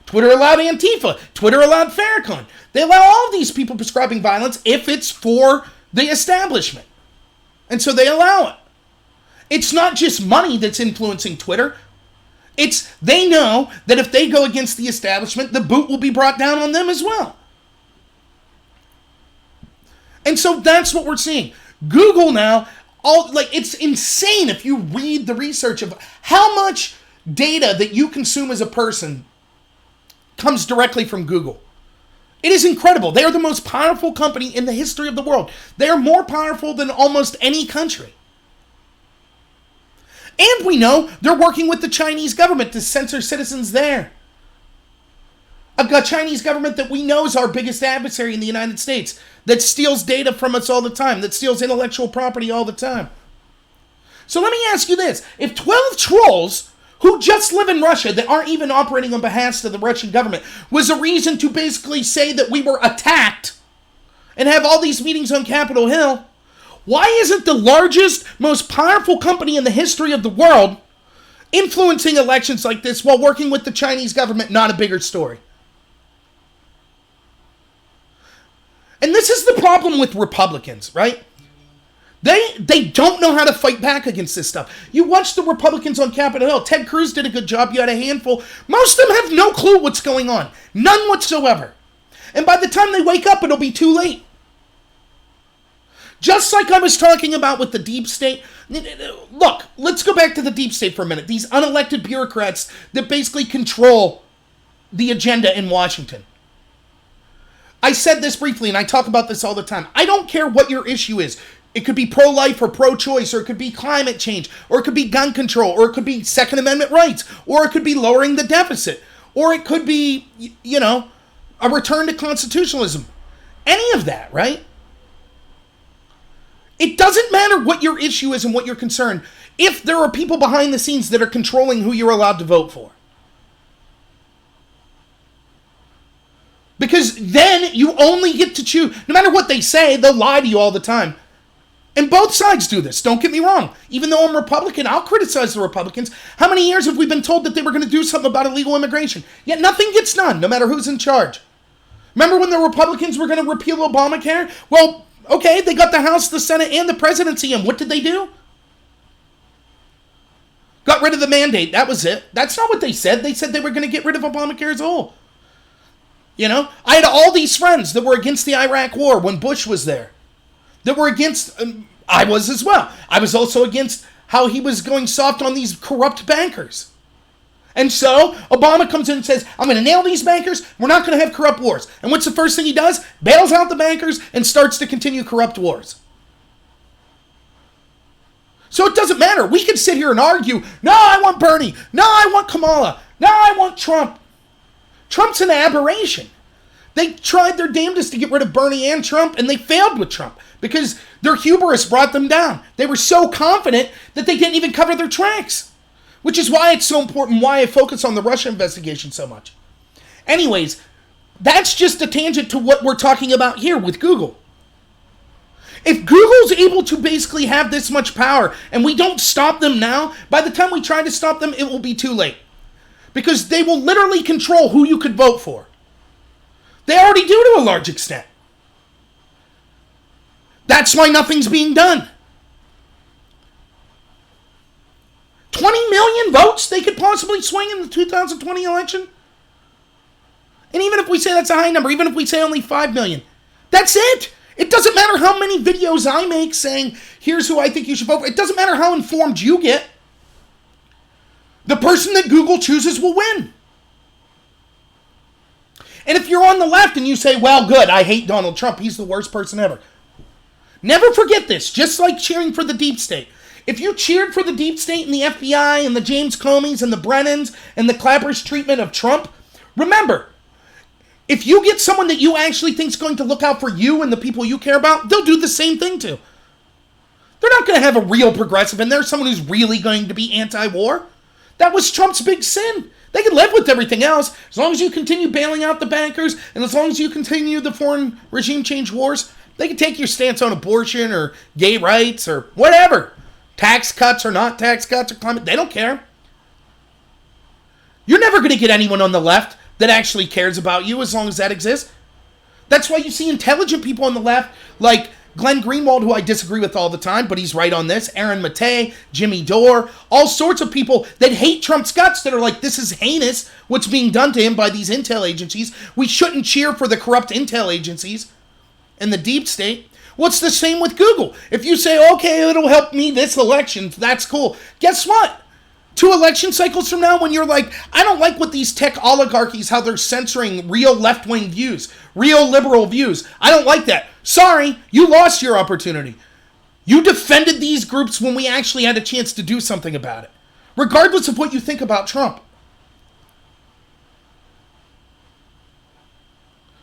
Twitter allowed Antifa. Twitter allowed Farrakhan. They allow all of these people prescribing violence if it's for the establishment. And so they allow it. It's not just money that's influencing Twitter. They know that if they go against the establishment, the boot will be brought down on them as well. And so that's what we're seeing. Google now, it's insane if you read the research of how much data that you consume as a person comes directly from Google. It is incredible. They are the most powerful company in the history of the world. They are more powerful than almost any country. And we know they're working with the Chinese government to censor citizens there. A Chinese government that we know is our biggest adversary in the United States, that steals data from us all the time, that steals intellectual property all the time. So let me ask you this. If 12 trolls who just live in Russia, that aren't even operating on behalf of the Russian government, was a reason to basically say that we were attacked and have all these meetings on Capitol Hill, why isn't the largest, most powerful company in the history of the world influencing elections like this while working with the Chinese government not a bigger story? And this is the problem with Republicans, right? They don't know how to fight back against this stuff. You watch the Republicans on Capitol Hill. Ted Cruz did a good job. You had a handful. Most of them have no clue what's going on. None whatsoever. And by the time they wake up, it'll be too late. Just like I was talking about with the deep state. Look, let's go back to the deep state for a minute. These unelected bureaucrats that basically control the agenda in Washington. I said this briefly, and I talk about this all the time. I don't care what your issue is. It could be pro-life or pro-choice, or it could be climate change, or it could be gun control, or it could be Second Amendment rights, or it could be lowering the deficit, or it could be, a return to constitutionalism. Any of that, right? It doesn't matter what your issue is and what your concern, if there are people behind the scenes that are controlling who you're allowed to vote for. Because then you only get to choose. No matter what they say, they'll lie to you all the time. And both sides do this, don't get me wrong. Even though I'm Republican, I'll criticize the Republicans. How many years have we been told that they were going to do something about illegal immigration? Yet nothing gets done, no matter who's in charge. Remember when the Republicans were going to repeal Obamacare? Well, okay, they got the House, the Senate, and the presidency, and what did they do? Got rid of the mandate, that was it. That's not what they said. They said they were going to get rid of Obamacare as a whole. I had all these friends that were against the Iraq war when Bush was there. That were against, I was as well. I was also against how he was going soft on these corrupt bankers. And so Obama comes in and says, I'm going to nail these bankers. We're not going to have corrupt wars. And what's the first thing he does? Bails out the bankers and starts to continue corrupt wars. So it doesn't matter. We can sit here and argue, no, I want Bernie. No, I want Kamala. No, I want Trump. Trump's an aberration. They tried their damnedest to get rid of Bernie and Trump, and they failed with Trump because their hubris brought them down. They were so confident that they didn't even cover their tracks, which is why it's so important, why I focus on the Russia investigation so much. Anyways, that's just a tangent to what we're talking about here with Google. If Google's able to basically have this much power and we don't stop them now, by the time we try to stop them, it will be too late. Because they will literally control who you could vote for. They already do to a large extent. That's why nothing's being done. 20 million votes they could possibly swing in the 2020 election? And even if we say that's a high number, even if we say only 5 million, that's it. It doesn't matter how many videos I make saying, here's who I think you should vote for. It doesn't matter how informed you get. The person that Google chooses will win. And if you're on the left and you say, well, good, I hate Donald Trump, he's the worst person ever. Never forget this, just like cheering for the deep state. If you cheered for the deep state and the FBI and the James Comeys and the Brennans and the Clapper's treatment of Trump, remember, if you get someone that you actually think is going to look out for you and the people you care about, they'll do the same thing too. They're not going to have a real progressive in there, someone who's really going to be anti-war. That was Trump's big sin. They can live with everything else as long as you continue bailing out the bankers and as long as you continue the foreign regime change wars. They can take your stance on abortion or gay rights or whatever. Tax cuts or not tax cuts or climate. They don't care. You're never going to get anyone on the left that actually cares about you as long as that exists. That's why you see intelligent people on the left like Glenn Greenwald, who I disagree with all the time, but he's right on this, Aaron Mattei, Jimmy Dore, all sorts of people that hate Trump's guts that are like, this is heinous what's being done to him by these intel agencies. We shouldn't cheer for the corrupt intel agencies and the deep state. What's the same with Google? If you say, okay, it'll help me this election, that's cool. Guess what? 2 election cycles from now when you're like, I don't like what these tech oligarchies, how they're censoring real left-wing views, real liberal views. I don't like that. Sorry, you lost your opportunity. You defended these groups when we actually had a chance to do something about it, regardless of what you think about Trump.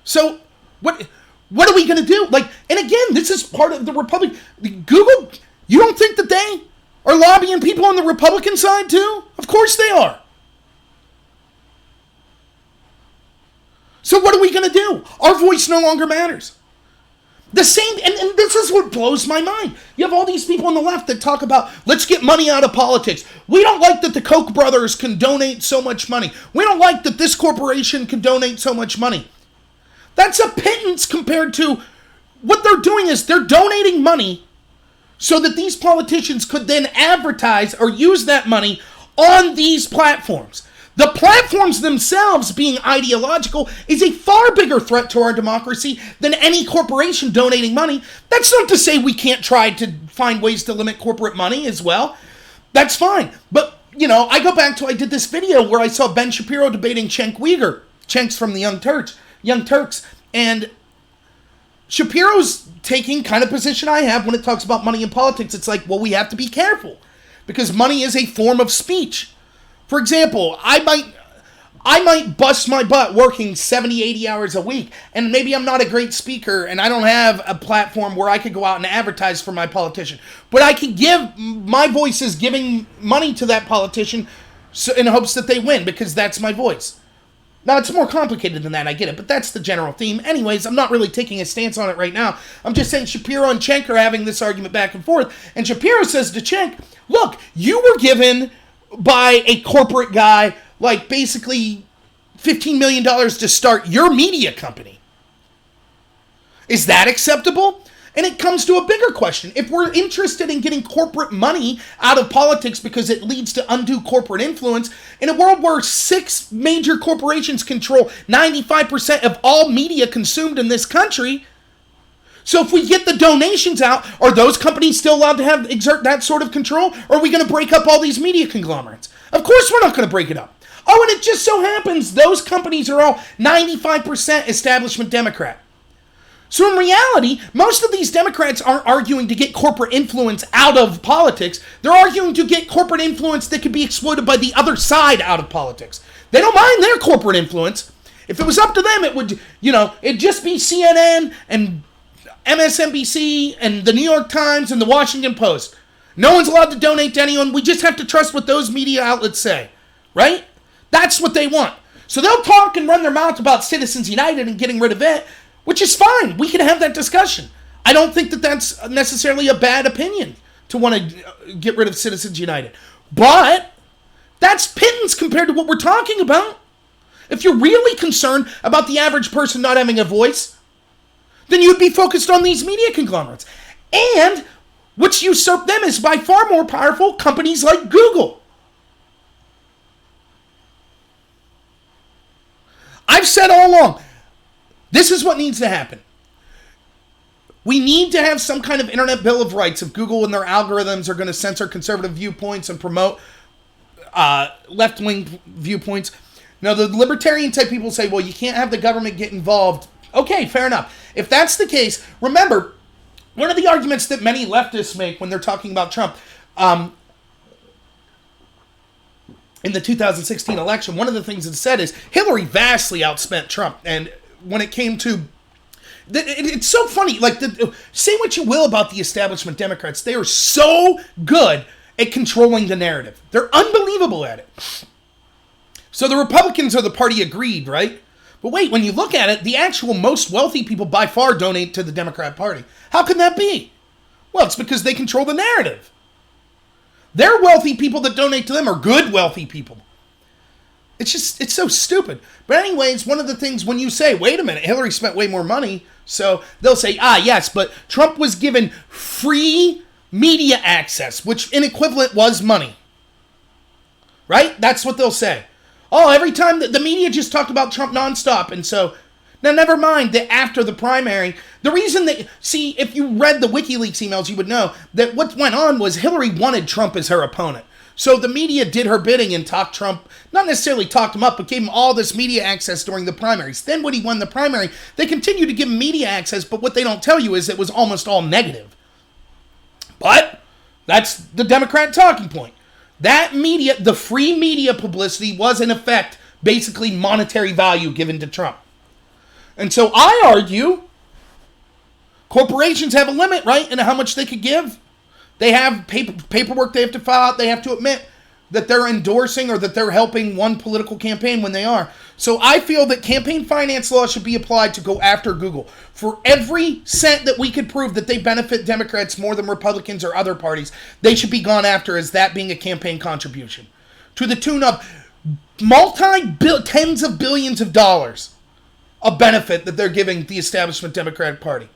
So, what are we going to do? Like, and again, this is part of the Republic. Google, you don't think that they are lobbying people on the Republican side too? Of course they are. So what are we going to do? Our voice no longer matters. The same, and this is what blows my mind. You have all these people on the left that talk about, let's get money out of politics. We don't like that the Koch brothers can donate so much money. We don't like that this corporation can donate so much money. That's a pittance compared to what they're doing is they're donating money so that these politicians could then advertise or use that money on these platforms. The platforms themselves being ideological is a far bigger threat to our democracy than any corporation donating money. That's not to say we can't try to find ways to limit corporate money as well. That's fine. But, you know, I go back to, I did this video where I saw Ben Shapiro debating Cenk Uygur. Cenk's from the Young Turks. And Shapiro's taking kind of position I have when it talks about money in politics. It's like, well, we have to be careful because money is a form of speech. For example, I might bust my butt working 70, 80 hours a week, and maybe I'm not a great speaker, and I don't have a platform where I could go out and advertise for my politician. But I can give, my voice is giving money to that politician in hopes that they win, because that's my voice. Now, it's more complicated than that, I get it, but that's the general theme. Anyways, I'm not really taking a stance on it right now. I'm just saying Shapiro and Cenk are having this argument back and forth, and Shapiro says to Cenk, look, you were given by a corporate guy, like basically $15 million to start your media company. Is that acceptable? And it comes to a bigger question. If we're interested in getting corporate money out of politics because it leads to undue corporate influence, in a world where 6 major corporations control 95% of all media consumed in this country, so if we get the donations out, are those companies still allowed to exert that sort of control? Or are we going to break up all these media conglomerates? Of course we're not going to break it up. Oh, and it just so happens those companies are all 95% establishment Democrat. So in reality, most of these Democrats aren't arguing to get corporate influence out of politics. They're arguing to get corporate influence that could be exploited by the other side out of politics. They don't mind their corporate influence. If it was up to them, it would, it'd just be CNN and MSNBC and the New York Times and the Washington Post. No one's allowed to donate to anyone. We just have to trust what those media outlets say, right? That's what they want. So they'll talk and run their mouth about Citizens United and getting rid of it, which is fine. We can have that discussion. I don't think that that's necessarily a bad opinion to want to get rid of Citizens United. But that's pittance compared to what we're talking about. If you're really concerned about the average person not having a voice, then you'd be focused on these media conglomerates. And which usurp them is by far more powerful companies like Google. I've said all along, this is what needs to happen. We need to have some kind of internet bill of rights if Google and their algorithms are going to censor conservative viewpoints and promote left-wing viewpoints. Now, the libertarian type people say, well, you can't have the government get involved. Okay, fair enough. If that's the case, remember, one of the arguments that many leftists make when they're talking about Trump, in the 2016 election, one of the things it said is Hillary vastly outspent Trump. And when it came to, it's so funny, say what you will about the establishment Democrats, they are so good at controlling the narrative. They're unbelievable at it. So the Republicans are the party agreed, right? But wait, when you look at it, the actual most wealthy people by far donate to the Democrat Party. How can that be? Well, it's because they control the narrative. Their wealthy people that donate to them are good wealthy people. It's so stupid. But anyways, one of the things when you say, wait a minute, Hillary spent way more money, so they'll say, yes, but Trump was given free media access, which in equivalent was money. Right? That's what they'll say. Oh, every time the media just talked about Trump nonstop, and so, now never mind that after the primary, the reason that, see, if you read the WikiLeaks emails, you would know that what went on was Hillary wanted Trump as her opponent. So the media did her bidding and talked Trump, not necessarily talked him up, but gave him all this media access during the primaries. Then when he won the primary, they continued to give him media access, but what they don't tell you is it was almost all negative. But that's the Democrat talking point. That media, the free media publicity was in effect basically monetary value given to Trump. And so I argue corporations have a limit, right, in how much they could give. They have paperwork they have to file out. They have to admit that they're endorsing or that they're helping one political campaign when they are. So I feel that campaign finance law should be applied to go after Google. For every cent that we could prove that they benefit Democrats more than Republicans or other parties, they should be gone after as that being a campaign contribution. To the tune of tens of billions of dollars of benefit that they're giving the establishment Democratic Party.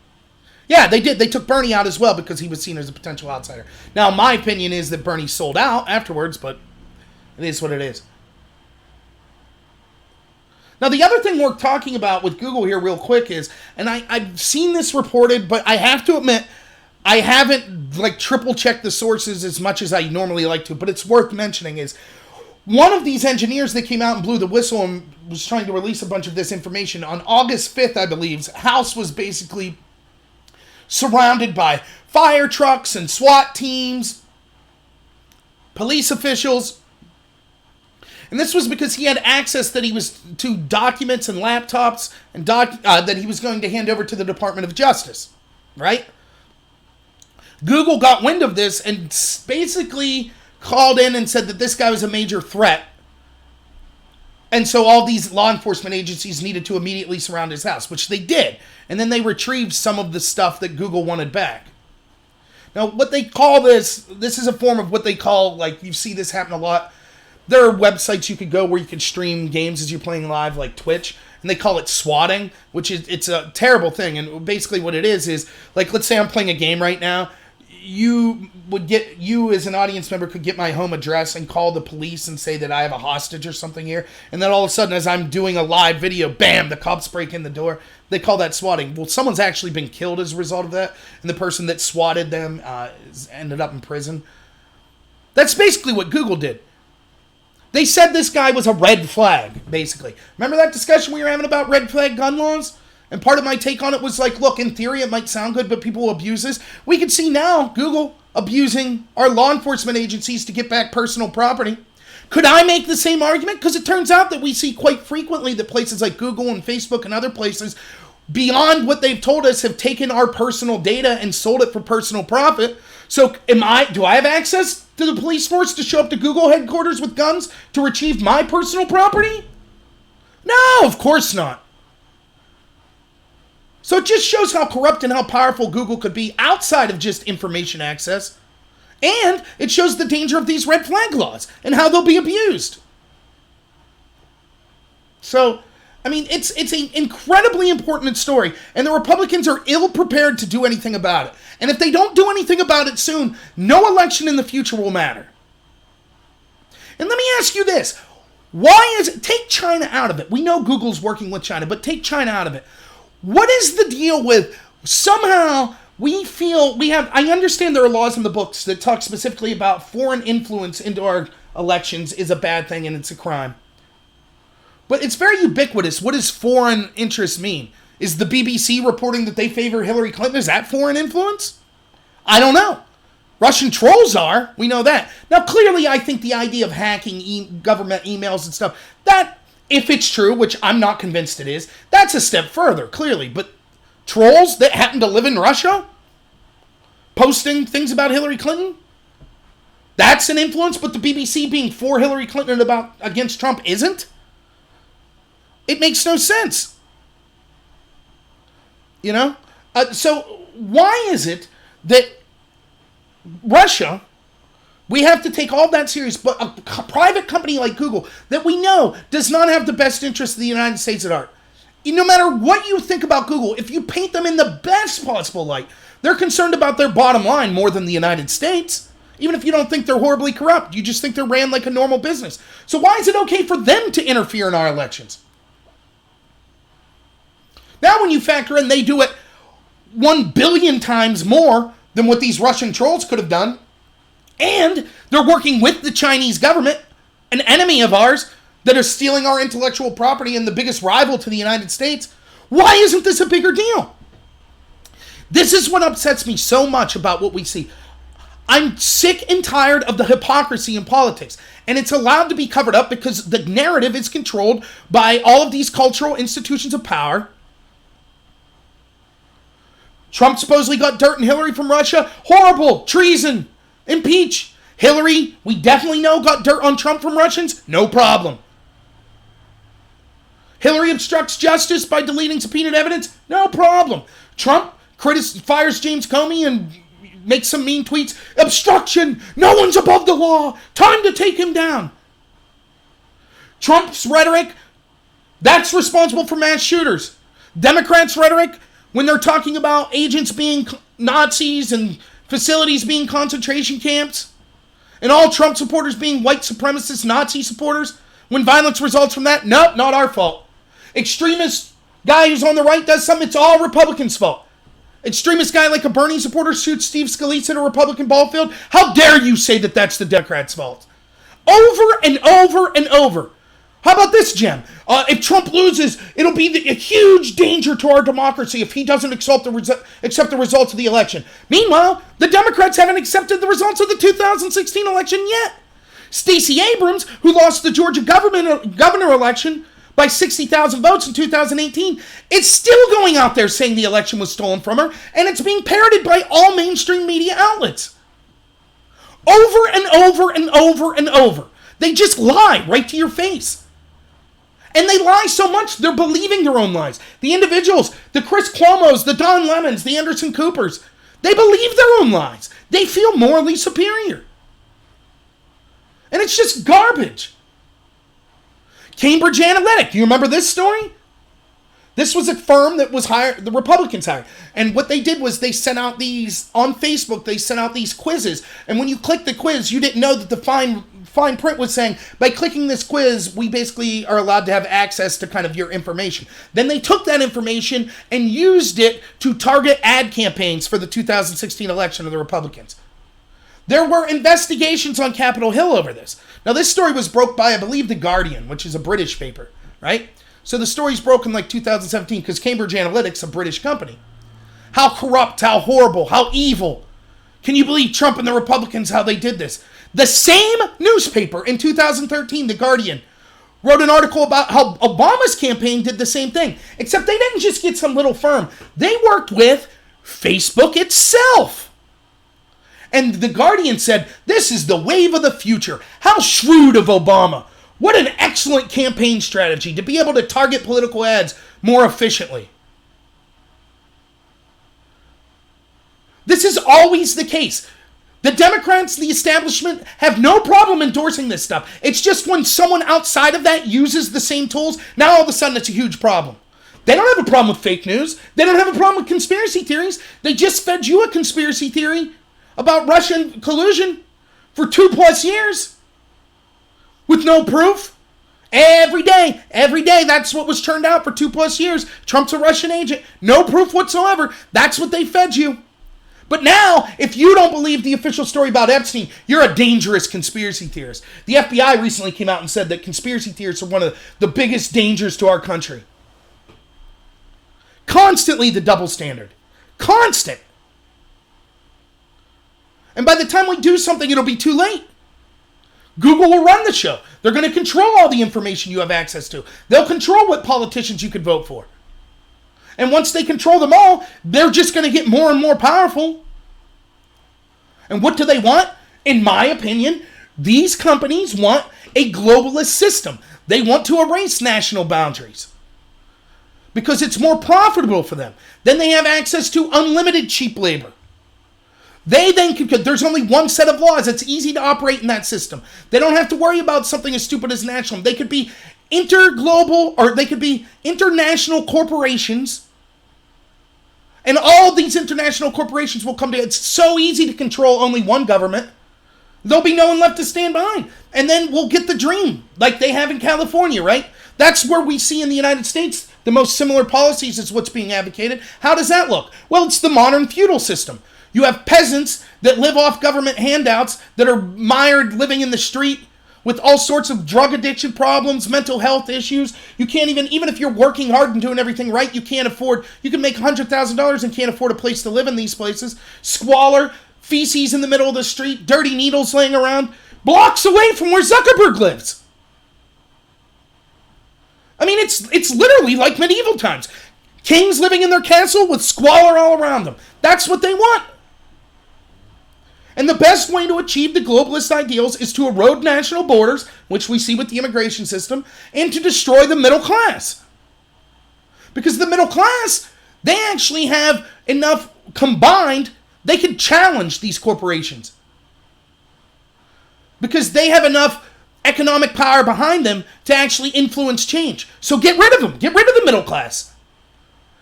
Yeah, they did. They took Bernie out as well because he was seen as a potential outsider. Now, my opinion is that Bernie sold out afterwards, but it is what it is. Now, the other thing we're talking about with Google here real quick is, and I've seen this reported, but I have to admit, I haven't triple checked the sources as much as I normally like to, but it's worth mentioning is one of these engineers that came out and blew the whistle and was trying to release a bunch of this information on August 5th, I believe, House was basically surrounded by fire trucks and SWAT teams, police officials. And this was because he had access to documents and laptops and that he was going to hand over to the Department of Justice, right? Google got wind of this and basically called in and said that this guy was a major threat. And so all these law enforcement agencies needed to immediately surround his house, which they did. And then they retrieved some of the stuff that Google wanted back. Now, what they call this is a form of what they call, you see this happen a lot. There are websites you could go where you can stream games as you're playing live, like Twitch, and they call it swatting, it's a terrible thing. And basically what it is let's say I'm playing a game right now. You as an audience member could get my home address and call the police and say that I have a hostage or something here. And then all of a sudden, as I'm doing a live video, bam, the cops break in the door. They call that swatting. Well, someone's actually been killed as a result of that. And the person that swatted them ended up in prison. That's basically what Google did. They said this guy was a red flag, basically. Remember that discussion we were having about red flag gun laws? And part of my take on it was like, look, in theory it might sound good, but people will abuse this. We can see now Google abusing our law enforcement agencies to get back personal property. Could I make the same argument? Because it turns out that we see quite frequently that places like Google and Facebook and other places, beyond what they've told us, have taken our personal data and sold it for personal profit. So do I have access to the police force to show up to Google headquarters with guns to retrieve my personal property? No, of course not. So it just shows how corrupt and how powerful Google could be outside of just information access. And it shows the danger of these red flag laws and how they'll be abused. So, I mean, it's an incredibly important story, and the Republicans are ill-prepared to do anything about it. And if they don't do anything about it soon, no election in the future will matter. And let me ask you this. Take China out of it. We know Google's working with China, but take China out of it. What is the deal with somehow I understand there are laws in the books that talk specifically about foreign influence into our elections is a bad thing and it's a crime. But it's very ubiquitous. What does foreign interest mean? Is the BBC reporting that they favor Hillary Clinton? Is that foreign influence? I don't know. Russian trolls are. We know that. Now, clearly, I think the idea of hacking government emails and stuff, that, if it's true, which I'm not convinced it is, that's a step further, clearly. But trolls that happen to live in Russia? Posting things about Hillary Clinton? That's an influence, but the BBC being for Hillary Clinton and against Trump isn't? It makes no sense. You know? So why is it that Russia, we have to take all that serious, but a private company like Google that we know does not have the best interests of the United States at heart? No matter what you think about Google, if you paint them in the best possible light, they're concerned about their bottom line more than the United States. Even if you don't think they're horribly corrupt, you just think they're ran like a normal business. So why is it okay for them to interfere in our elections? Now when you factor in they do it 1 billion times more than what these Russian trolls could have done, and they're working with the Chinese government, an enemy of ours, that are stealing our intellectual property and the biggest rival to the United States, why isn't this a bigger deal? This is what upsets me so much about what we see. I'm sick and tired of the hypocrisy in politics, and it's allowed to be covered up because the narrative is controlled by all of these cultural institutions of power. Trump supposedly got dirt and Hillary from Russia. Horrible. Treason. Impeach. Hillary, we definitely know, got dirt on Trump from Russians. No problem. Hillary obstructs justice by deleting subpoenaed evidence. No problem. Trump fires James Comey and makes some mean tweets. Obstruction. No one's above the law. Time to take him down. Trump's rhetoric, that's responsible for mass shooters. Democrats' rhetoric, when they're talking about agents being Nazis and facilities being concentration camps, and all Trump supporters being white supremacist Nazi supporters, when violence results from that, nope, not our fault. Extremist guy who's on the right does something, it's all Republicans' fault. Extremist guy like a Bernie supporter shoots Steve Scalise in a Republican ball field. How dare you say that that's the Democrats' fault? Over and over and over. How about this, Jem? If Trump loses, it'll be a huge danger to our democracy if he doesn't accept the results of the election. Meanwhile, the Democrats haven't accepted the results of the 2016 election yet. Stacey Abrams, who lost the Georgia governor election by 60,000 votes in 2018, is still going out there saying the election was stolen from her, and it's being parroted by all mainstream media outlets. Over and over and over and over. They just lie right to your face. And they lie so much, they're believing their own lies. The individuals, the Chris Cuomos, the Don Lemons, the Anderson Coopers, they believe their own lies. They feel morally superior. And it's just garbage. Cambridge Analytica, do you remember this story? This was a firm that was hired, the Republicans hired. And what they did was they sent out these, on Facebook, they sent out these quizzes. And when you click the quiz, you didn't know that the fine print was saying, by clicking this quiz, we basically are allowed to have access to kind of your information. Then they took that information and used it to target ad campaigns for the 2016 election of the Republicans. There were investigations on Capitol Hill over this. Now, this story was broke by, I believe, The Guardian, which is a British paper, right? So the story's broke in like 2017 because Cambridge Analytica, a British company. How corrupt, how horrible, how evil. Can you believe Trump and the Republicans, how they did this? The same newspaper in 2013, The Guardian, wrote an article about how Obama's campaign did the same thing. Except they didn't just get some little firm. They worked with Facebook itself. And The Guardian said, this is the wave of the future. How shrewd of Obama. What an excellent campaign strategy to be able to target political ads more efficiently. This is always the case. The Democrats, the establishment, have no problem endorsing this stuff. It's just when someone outside of that uses the same tools, now all of a sudden it's a huge problem. They don't have a problem with fake news. They don't have a problem with conspiracy theories. They just fed you a conspiracy theory about Russian collusion for 2+ years with no proof. Every day, that's what was turned out for 2+ years. Trump's a Russian agent. No proof whatsoever. That's what they fed you. But now, if you don't believe the official story about Epstein, you're a dangerous conspiracy theorist. The FBI recently came out and said that conspiracy theorists are one of the biggest dangers to our country. Constantly the double standard. Constant. And by the time we do something, it'll be too late. Google will run the show. They're going to control all the information you have access to. They'll control what politicians you can vote for. And once they control them all, they're just going to get more and more powerful. And what do they want? In my opinion, these companies want a globalist system. They want to erase national boundaries because it's more profitable for them. Then they have access to unlimited cheap labor. They then can, there's only one set of laws. It's easy to operate in that system. They don't have to worry about something as stupid as national. They could be interglobal, or they could be international corporations. And all these international corporations will come together. It's so easy to control only one government. There'll be no one left to stand behind. And then we'll get the dream, like they have in California, right? That's where we see in the United States the most similar policies is what's being advocated. How does that look? Well, it's the modern feudal system. You have peasants that live off government handouts that are mired living in the street with all sorts of drug addiction problems, mental health issues. You can't even if you're working hard and doing everything right, you can make $100,000 and can't afford a place to live in these places. Squalor, feces in the middle of the street, dirty needles laying around, blocks away from where Zuckerberg lives. I mean, it's literally like medieval times. Kings living in their castle with squalor all around them. That's what they want. And the best way to achieve the globalist ideals is to erode national borders, which we see with the immigration system, and to destroy the middle class. Because the middle class, they actually have enough combined, they could challenge these corporations. Because they have enough economic power behind them to actually influence change. So get rid of them. Get rid of the middle class.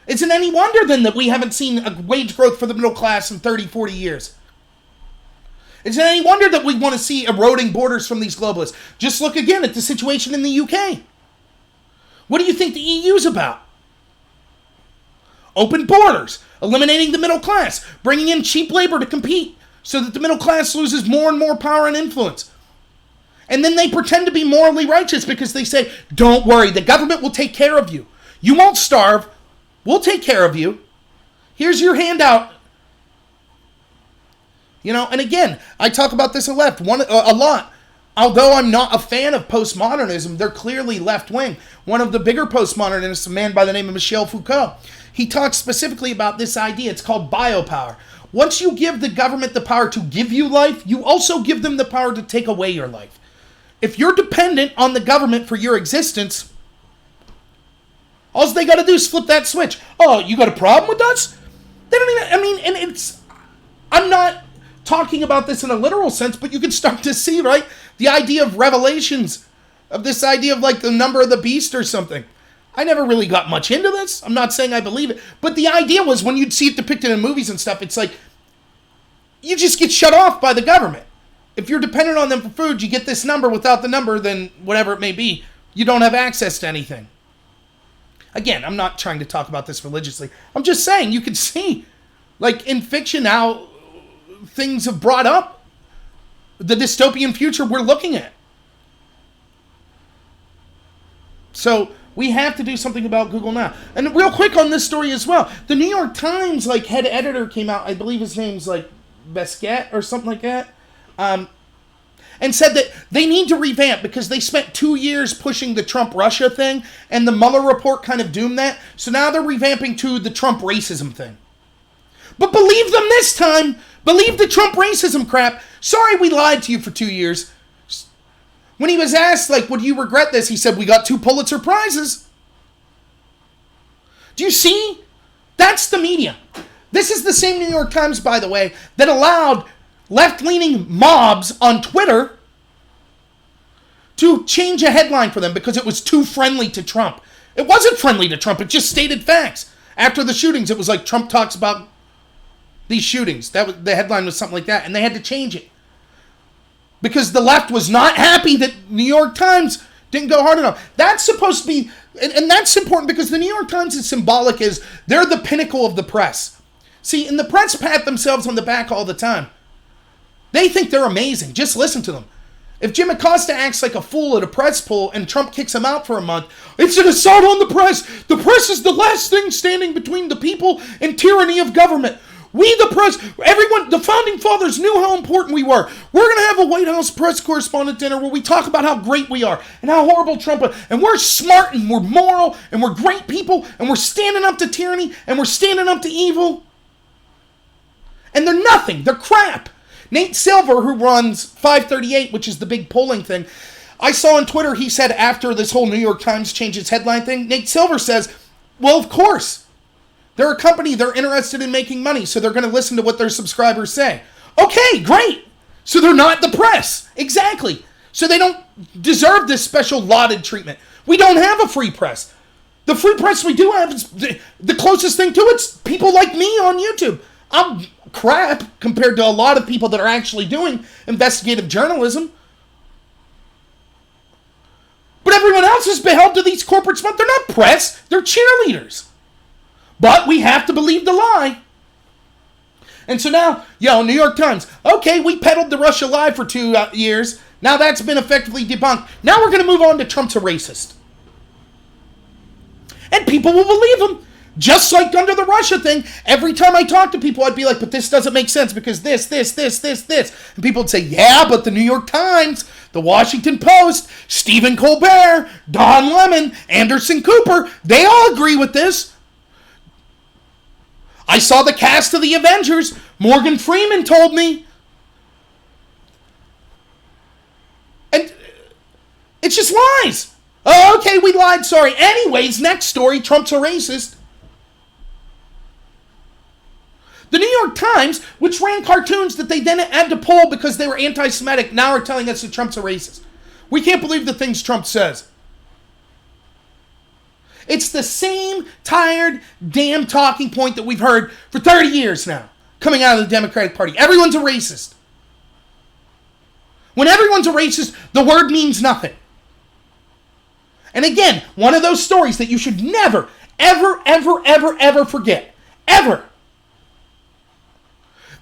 Isn't any wonder then that we haven't seen a wage growth for the middle class in 30, 40 years? Is it any wonder that we want to see eroding borders from these globalists? Just look again at the situation in the UK. What do you think the EU's about? Open borders, eliminating the middle class, bringing in cheap labor to compete so that the middle class loses more and more power and influence. And then they pretend to be morally righteous because they say, don't worry, the government will take care of you. You won't starve. We'll take care of you. Here's your handout. You know, and again, I talk about this a lot. Although I'm not a fan of postmodernism, they're clearly left-wing. One of the bigger postmodernists, a man by the name of Michel Foucault, he talks specifically about this idea. It's called biopower. Once you give the government the power to give you life, you also give them the power to take away your life. If you're dependent on the government for your existence, all they got to do is flip that switch. Oh, you got a problem with us? They don't even, I'm not talking about this in a literal sense, but you can start to see, right? The idea of revelations, of this idea of like the number of the beast or something. I never really got much into this. I'm not saying I believe it. But the idea was when you'd see it depicted in movies and stuff, it's like you just get shut off by the government. If you're dependent on them for food, you get this number. Without the number, then whatever it may be, you don't have access to anything. Again, I'm not trying to talk about this religiously. I'm just saying you can see, like in fiction, how things have brought up the dystopian future we're looking at. So we have to do something about Google now. And real quick on this story as well, the New York Times head editor came out, I believe his name's Besquet or something like that, and said that they need to revamp because they spent 2 years pushing the Trump-Russia thing, and the Mueller report kind of doomed that. So now they're revamping to the Trump racism thing. But believe them this time. Believe the Trump racism crap. Sorry we lied to you for 2 years. When he was asked, would you regret this? He said, we got 2 Pulitzer Prizes. Do you see? That's the media. This is the same New York Times, by the way, that allowed left-leaning mobs on Twitter to change a headline for them because it was too friendly to Trump. It wasn't friendly to Trump. It just stated facts. After the shootings, it was Trump talks about these shootings. The headline was something like that, and they had to change it because the left was not happy that New York Times didn't go hard enough. That's supposed to be, and that's important because the New York Times is symbolic as they're the pinnacle of the press. See, and the press pat themselves on the back all the time. They think they're amazing. Just listen to them. If Jim Acosta acts like a fool at a press poll and Trump kicks him out for a month, it's an assault on the press. The press is the last thing standing between the people and tyranny of government. We, the press, everyone, the founding fathers knew how important we were. We're going to have a White House press correspondent dinner where we talk about how great we are and how horrible Trump is. And we're smart and we're moral and we're great people and we're standing up to tyranny and we're standing up to evil. And they're nothing. They're crap. Nate Silver, who runs 538, which is the big polling thing, I saw on Twitter, he said after this whole New York Times changed its headline thing, Nate Silver says, well, of course. They're a company, they're interested in making money, so they're going to listen to what their subscribers say. Okay, great. So they're not the press. Exactly. So they don't deserve this special lauded treatment. We don't have a free press. The free press we do have is the closest thing to it's people like me on YouTube. I'm crap compared to a lot of people that are actually doing investigative journalism. But everyone else is beheld to these corporate sponsors. They're not press. They're cheerleaders. But we have to believe the lie. And so now, New York Times. Okay, we peddled the Russia lie for 2 years. Now that's been effectively debunked. Now we're going to move on to Trump's a racist. And people will believe him. Just like under the Russia thing, every time I talk to people, I'd be like, but this doesn't make sense because this. And people would say, yeah, but the New York Times, the Washington Post, Stephen Colbert, Don Lemon, Anderson Cooper, they all agree with this. I saw the cast of the Avengers. Morgan Freeman told me. And it's just lies. Oh, okay, we lied, sorry. Anyways, next story, Trump's a racist. The New York Times, which ran cartoons that they then had to pull because they were anti-Semitic, now are telling us that Trump's a racist. We can't believe the things Trump says. It's the same tired, damn talking point that we've heard for 30 years now, coming out of the Democratic Party. Everyone's a racist. When everyone's a racist, the word means nothing. And again, one of those stories that you should never, ever forget. Ever.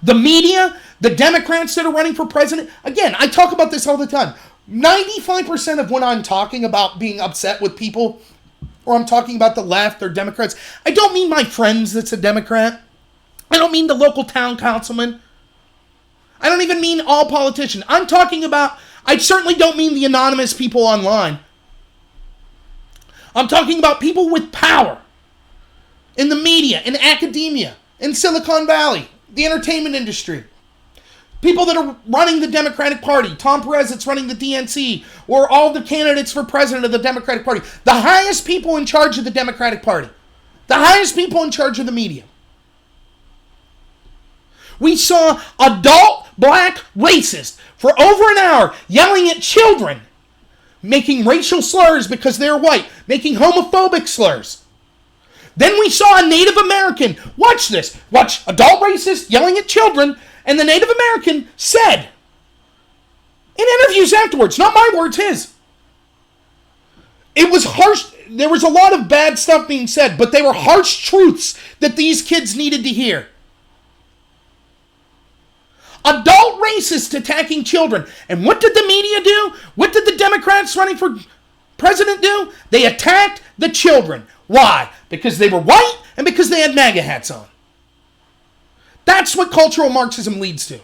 The media, the Democrats that are running for president, again, I talk about this all the time. 95% of when I'm talking about being upset with people, or I'm talking about the left or Democrats, I don't mean my friends that's a Democrat. I don't mean the local town councilman. I don't even mean all politicians. I'm talking about, I certainly don't mean the anonymous people online. I'm talking about people with power in the media, in academia, in Silicon Valley, the entertainment industry. People that are running the Democratic Party, Tom Perez that's running the DNC, or all the candidates for president of the Democratic Party. The highest people in charge of the Democratic Party. The highest people in charge of the media. We saw adult black racists for over an hour yelling at children, making racial slurs because they're white, making homophobic slurs. Then we saw a Native American, watch this, watch adult racist yelling at children, and the Native American said, in interviews afterwards, not my words, his. It was harsh, there was a lot of bad stuff being said, but they were harsh truths that these kids needed to hear. Adult racists attacking children. And what did the media do? What did the Democrats running for president do? They attacked the children. Why? Because they were white and because they had MAGA hats on. That's what cultural Marxism leads to.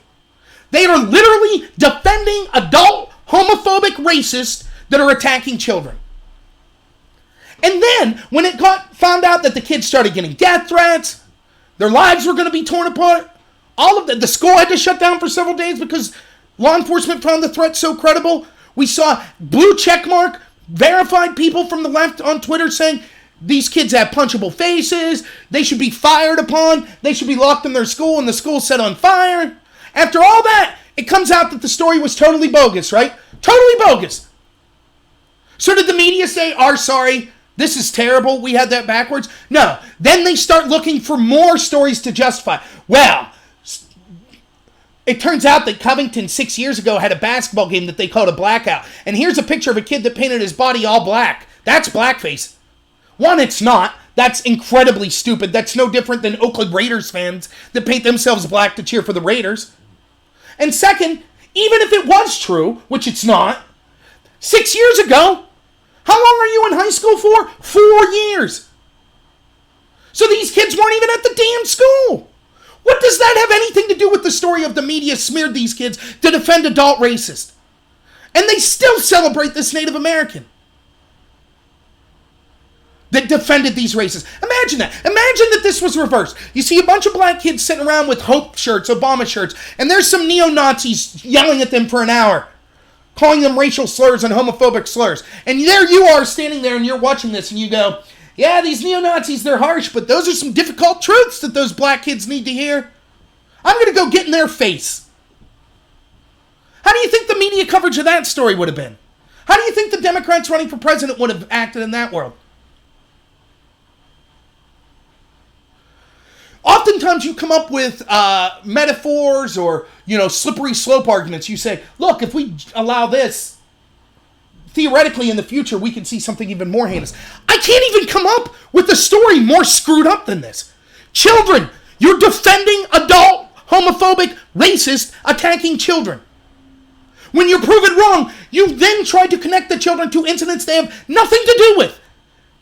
They are literally defending adult homophobic racists that are attacking children. And then, when it found out that the kids started getting death threats, their lives were going to be torn apart, all of the school had to shut down for several days because law enforcement found the threat so credible. We saw blue checkmark, verified people from the left on Twitter saying, these kids have punchable faces, they should be fired upon, they should be locked in their school and the school set on fire. After all that, it comes out that the story was totally bogus, right? Totally bogus. So did the media say, sorry, this is terrible, we had that backwards? No. Then they start looking for more stories to justify. Well, it turns out that Covington 6 years ago had a basketball game that they called a blackout. And here's a picture of a kid that painted his body all black. That's blackface. One, it's not. That's incredibly stupid. That's no different than Oakland Raiders fans that paint themselves black to cheer for the Raiders. And second, even if it was true, which it's not, 6 years ago, how long are you in high school for? 4 years. So these kids weren't even at the damn school. What does that have anything to do with the story of the media smeared these kids to defend adult racists? And they still celebrate this Native American that defended these racists. Imagine that. Imagine that this was reversed. You see a bunch of black kids sitting around with Hope shirts, Obama shirts, and there's some neo-Nazis yelling at them for an hour, calling them racial slurs and homophobic slurs. And there you are standing there and you're watching this and you go, yeah, these neo-Nazis, they're harsh, but those are some difficult truths that those black kids need to hear. I'm going to go get in their face. How do you think the media coverage of that story would have been? How do you think the Democrats running for president would have acted in that world? Oftentimes you come up with metaphors or, slippery slope arguments. You say, look, if we allow this, theoretically in the future, we can see something even more heinous. I can't even come up with a story more screwed up than this. Children, you're defending adult, homophobic, racist, attacking children. When you're proven wrong, you then try to connect the children to incidents they have nothing to do with,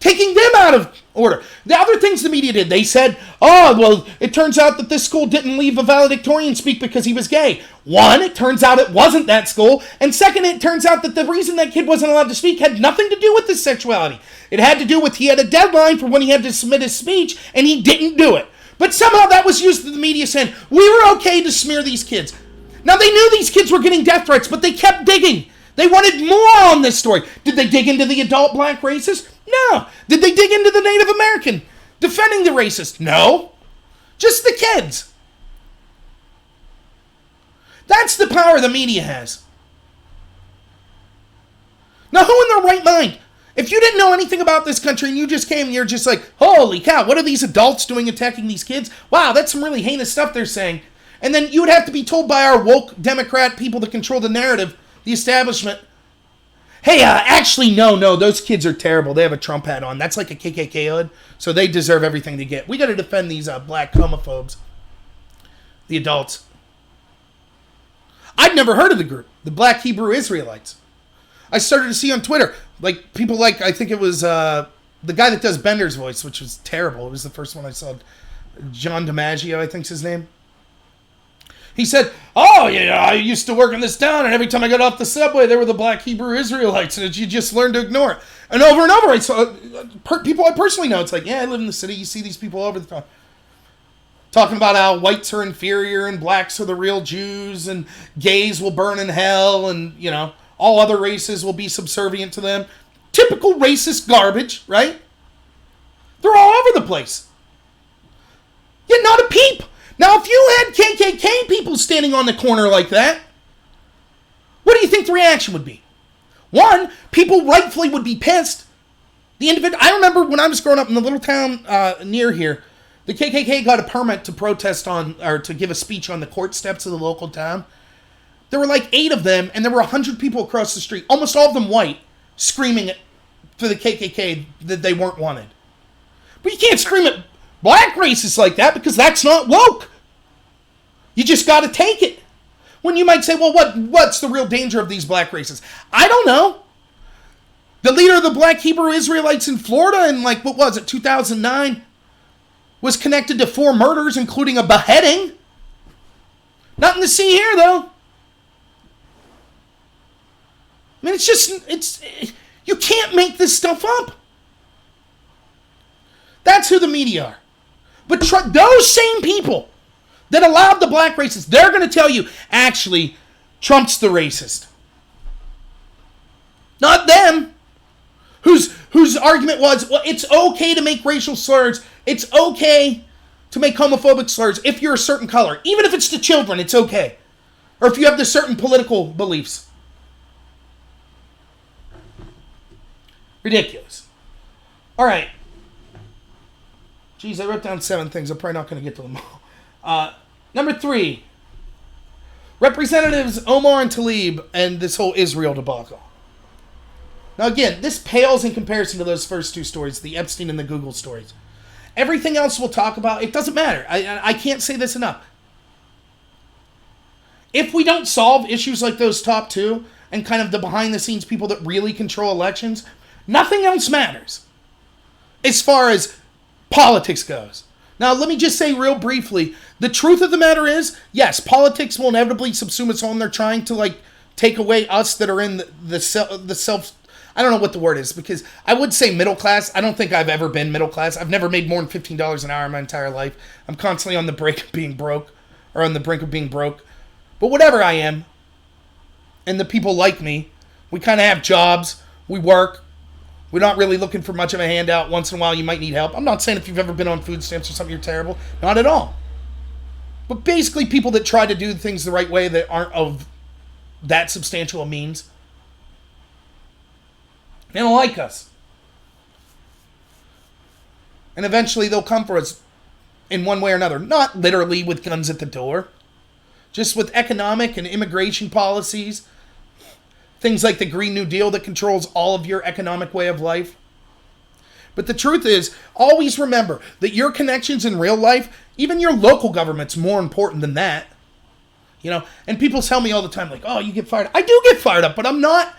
taking them out of order. The other things the media did, they said, it turns out that this school didn't leave a valedictorian speak because he was gay. One, it turns out it wasn't that school. And second, it turns out that the reason that kid wasn't allowed to speak had nothing to do with his sexuality. It had to do with he had a deadline for when he had to submit his speech, and he didn't do it. But somehow that was used to the media saying, we were okay to smear these kids. Now, they knew these kids were getting death threats, but they kept digging. They wanted more on this story. Did they dig into the adult black racist? No. Did they dig into the Native American defending the racist? No. Just the kids. That's the power the media has. Now, who in their right mind? If you didn't know anything about this country and you just came and you're just like, holy cow, what are these adults doing attacking these kids? Wow, that's some really heinous stuff they're saying. And then you would have to be told by our woke Democrat people that control the narrative, the establishment, hey, actually, no, those kids are terrible. They have a Trump hat on. That's like a KKK hood, so they deserve everything they get. We got to defend these black homophobes, the adults. I'd never heard of the group, the Black Hebrew Israelites. I started to see on Twitter, like, people like, I think it was the guy that does Bender's voice, which was terrible. It was the first one I saw. John DiMaggio, I think's his name. He said, I used to work in this town, and every time I got off the subway, there were the Black Hebrew Israelites, and you just learned to ignore it. And over, I saw people I personally know. It's like, yeah, I live in the city. You see these people all over the time. Talking about how whites are inferior, and blacks are the real Jews, and gays will burn in hell, and, all other races will be subservient to them. Typical racist garbage, right? They're all over the place. Yet not a peep. Now, if you had KKK people standing on the corner like that, what do you think the reaction would be? One, people rightfully would be pissed. I remember when I was growing up in the little town near here, the KKK got a permit to protest or to give a speech on the court steps of the local town. There were like 8 of them, and there were 100 people across the street, almost all of them white, screaming for the KKK that they weren't wanted. But you can't scream at black racists like that because that's not woke. You just got to take it. When you might say, well, what's the real danger of these black races? I don't know. The leader of the black Hebrew Israelites in Florida in 2009, was connected to 4 murders, including a beheading. Nothing to see here, though. I mean, you can't make this stuff up. That's who the media are. But those same people that allowed the black racists, they're going to tell you, actually, Trump's the racist. Not them. Whose argument was, well, it's okay to make racial slurs. It's okay to make homophobic slurs if you're a certain color. Even if it's to children, it's okay. Or if you have the certain political beliefs. Ridiculous. All right. Geez, I wrote down 7 things. I'm probably not going to get to them all. Number 3. Representatives Omar and Tlaib and this whole Israel debacle. Now again, this pales in comparison to those first 2 stories, the Epstein and the Google stories. Everything else we'll talk about, it doesn't matter. I can't say this enough. If we don't solve issues like those top 2, and kind of the behind-the-scenes people that really control elections, nothing else matters as far as politics goes. Now, let me just say real briefly, the truth of the matter is, yes, politics will inevitably subsume us all, and they're trying to, take away us that are in the self... I don't know what the word is, because I would say middle class. I don't think I've ever been middle class. I've never made more than $15 an hour in my entire life. I'm constantly on the brink of being broke, or on the brink of being broke. But whatever I am, and the people like me, we kind of have jobs, we work, we're not really looking for much of a handout. Once in a while you might need help. I'm not saying if you've ever been on food stamps or something you're terrible. Not at all. But basically people that try to do things the right way that aren't of that substantial a means, they don't like us. And eventually they'll come for us in one way or another. Not literally with guns at the door. Just with economic and immigration policies. Things like the Green New Deal that controls all of your economic way of life. But the truth is, always remember that your connections in real life, even your local government's more important than that. And people tell me all the time, oh, you get fired up. I do get fired up, but I'm not...